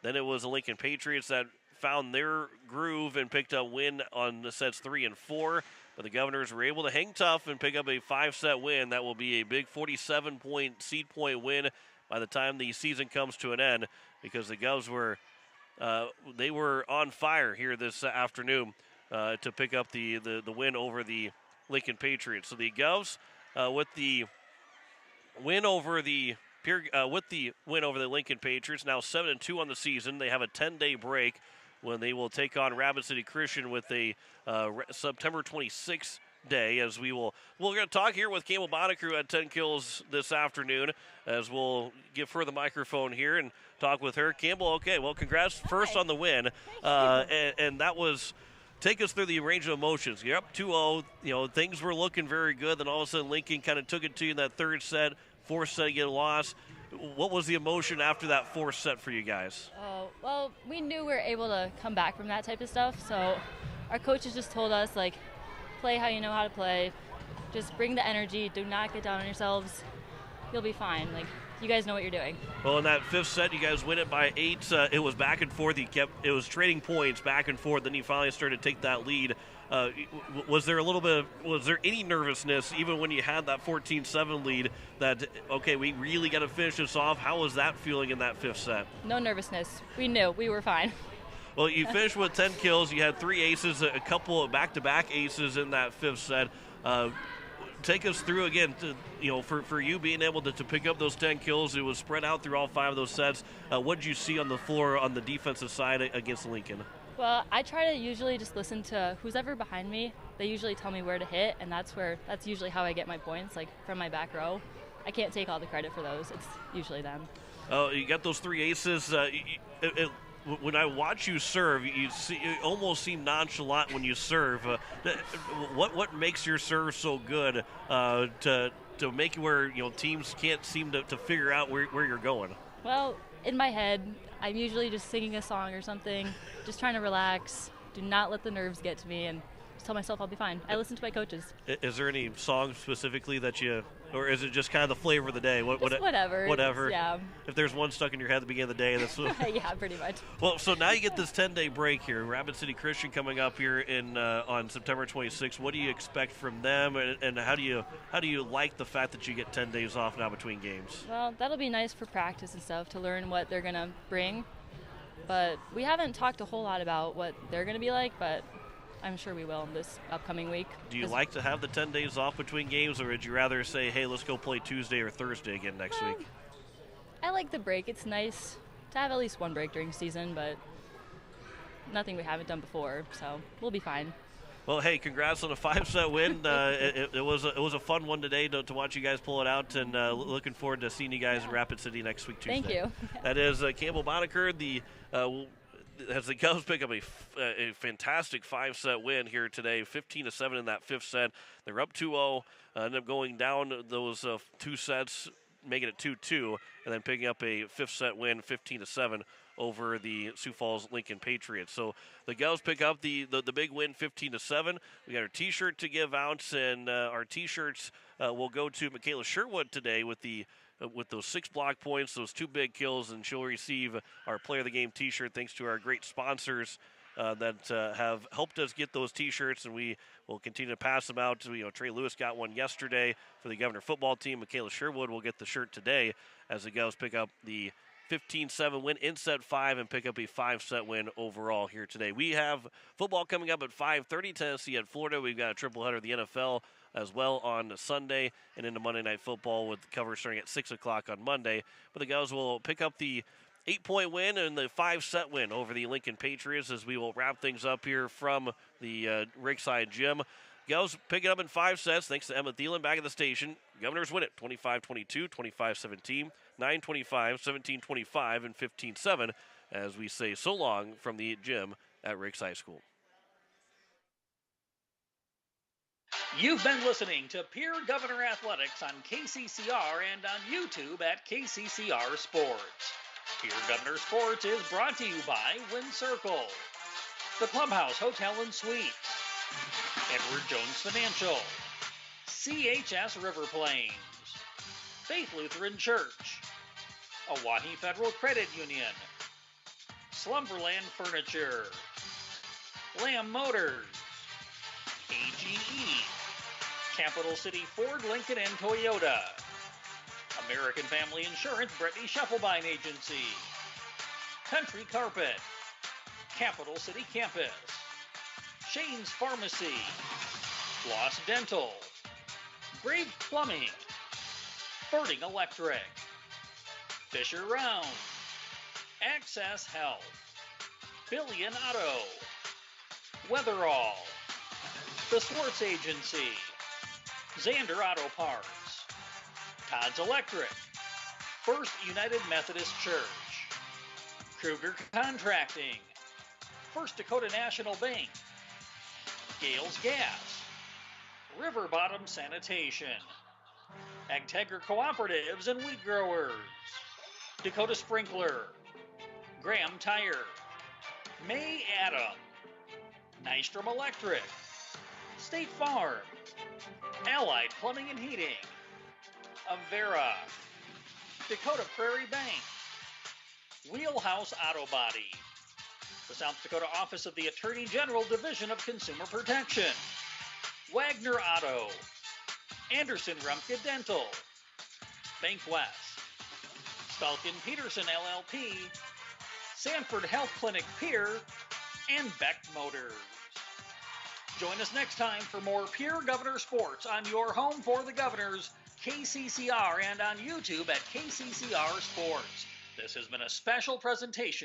Then it was the Lincoln Patriots that found their groove and picked up win on the sets 3 and 4. But the Governors were able to hang tough and pick up a 5-set win. That will be a big 47-point seed point win by the time the season comes to an end, because the Govs were they were on fire here this afternoon to pick up the win over the Lincoln Patriots. So the Govs with the win over the Lincoln Patriots, now 7-2 on the season. They have a 10-day break when they will take on Rapid City Christian with a September 26th day. As we're going to talk here with Campbell Boddicker, who had 10 kills this afternoon, as we'll give her the microphone here and talk with her. Campbell, okay, well, congrats first on the win, and that was. Take us through the range of emotions. You're up 2-0. Things were looking very good. Then all of a sudden, Lincoln kind of took it to you in that third set. Fourth set, you get a loss. What was the emotion after that fourth set for you guys? Well, we knew we were able to come back from that type of stuff. So our coaches just told us, play how you know how to play. Just bring the energy. Do not get down on yourselves. You'll be fine. You guys know what you're doing. Well, in that fifth set, you guys win it by 8. It was back and forth. It was trading points back and forth. Then you finally started to take that lead. Was there any nervousness, even when you had that 14-7 lead, that, okay, we really got to finish this off? How was that feeling in that fifth set? No nervousness. We knew. We were fine. Well, you finished with 10 kills. You had 3 aces, a couple of back-to-back aces in that fifth set. Take us through again, for you being able to pick up those 10 kills. It was spread out through all 5 of those sets. What did you see on the floor on the defensive side against Lincoln? Well, I try to usually just listen to who's ever behind me. They usually tell me where to hit, and that's usually how I get my points, from my back row. I can't take all the credit for those. It's usually them. Oh, you got those 3 aces. When I watch you serve, you almost seem nonchalant when you serve. What makes your serve so good to make it where teams can't seem to figure out where you're going? Well, in my head, I'm usually just singing a song or something, just trying to relax. Do not let the nerves get to me, and just tell myself I'll be fine. I listen to my coaches. Is there any song specifically that you, or is it just kind of the flavor of the day? Whatever. Whatever. Yeah. If there's one stuck in your head at the beginning of the day, that's yeah, pretty much. Well, so now you get this 10-day break here. Rapid City Christian coming up here on September 26th. What do you expect from them, and how do you like the fact that you get 10 days off now between games? Well, that'll be nice for practice and stuff to learn what they're gonna bring. But we haven't talked a whole lot about what they're gonna be like, but I'm sure we will this upcoming week. Do you like to have the 10 days off between games, or would you rather say, hey, let's go play Tuesday or Thursday again next week? I like the break. It's nice to have at least one break during season, but nothing we haven't done before, so we'll be fine. Well, hey, congrats on a 5-set win. It was a fun one today to watch you guys pull it out, and looking forward to seeing you guys in Rapid City next week, Tuesday. Thank you. That is Campbell Boddicker, as the Govs pick up a fantastic 5-set win here today, 15-7 in that fifth set. They're up 2-0, end up going down those 2 sets, making it 2-2, and then picking up a 5th set win, 15-7 over the Sioux Falls Lincoln Patriots. So the Govs pick up the big win, 15-7. We got our T-shirt to give out, and our T-shirts will go to Michaela Sherwood today with those 6 block points, those 2 big kills, and she'll receive our Player of the Game T-shirt thanks to our great sponsors that have helped us get those T-shirts, and we will continue to pass them out. Trey Lewis got one yesterday for the Governor football team. Michaela Sherwood will get the shirt today as the Govs pick up the 15-7 win in set 5 and pick up a 5-set win overall here today. We have football coming up at 5:30, Tennessee at Florida. We've got a triple-header of the NFL as well on Sunday, and into Monday Night Football with coverage starting at 6 o'clock on Monday. But the Govs will pick up the 8-point win and the 5-set win over the Lincoln Patriots as we will wrap things up here from the Ringside Gym. Govs pick it up in 5 sets thanks to Emma Thielen back at the station. Governors win it 25-22, 25-17, 9-25, 17-25, and 15-7 as we say so long from the gym at Riggs High School. You've been listening to Pierre Governor Athletics on KCCR and on YouTube at KCCR Sports. Pierre Governor Sports is brought to you by Wind Circle, the Clubhouse Hotel and Suites, Edward Jones Financial, CHS River Plains, Faith Lutheran Church, Oahe Federal Credit Union, Slumberland Furniture, Lamb Motors, AGE, Capital City Ford, Lincoln, and Toyota, American Family Insurance, Brittany Scheffelbein Agency, Country Carpet, Capital City Campus, Shane's Pharmacy, Floss Dental, Brave Plumbing, Fording Electric, Fisher Round, Access Health, Billion Auto, Weatherall, The Swartz Agency, Xander Auto Parts, Todd's Electric, First United Methodist Church, Kruger Contracting, First Dakota National Bank, Gales Gas, River Bottom Sanitation, Agtegra Cooperatives and Wheat Growers, Dakota Sprinkler, Graham Tire, May Adam, Nystrom Electric, State Farm, Allied Plumbing and Heating, Avera, Dakota Prairie Bank, Wheelhouse Auto Body, the South Dakota Office of the Attorney General Division of Consumer Protection, Wagner Auto, Anderson Rumpke Dental, Bank West, Stalkin Peterson LLP, Sanford Health Clinic Pier, and Beck Motors. Join us next time for more Pierre Governor Sports on your home for the Governors, KCCR, and on YouTube at KCCR Sports. This has been a special presentation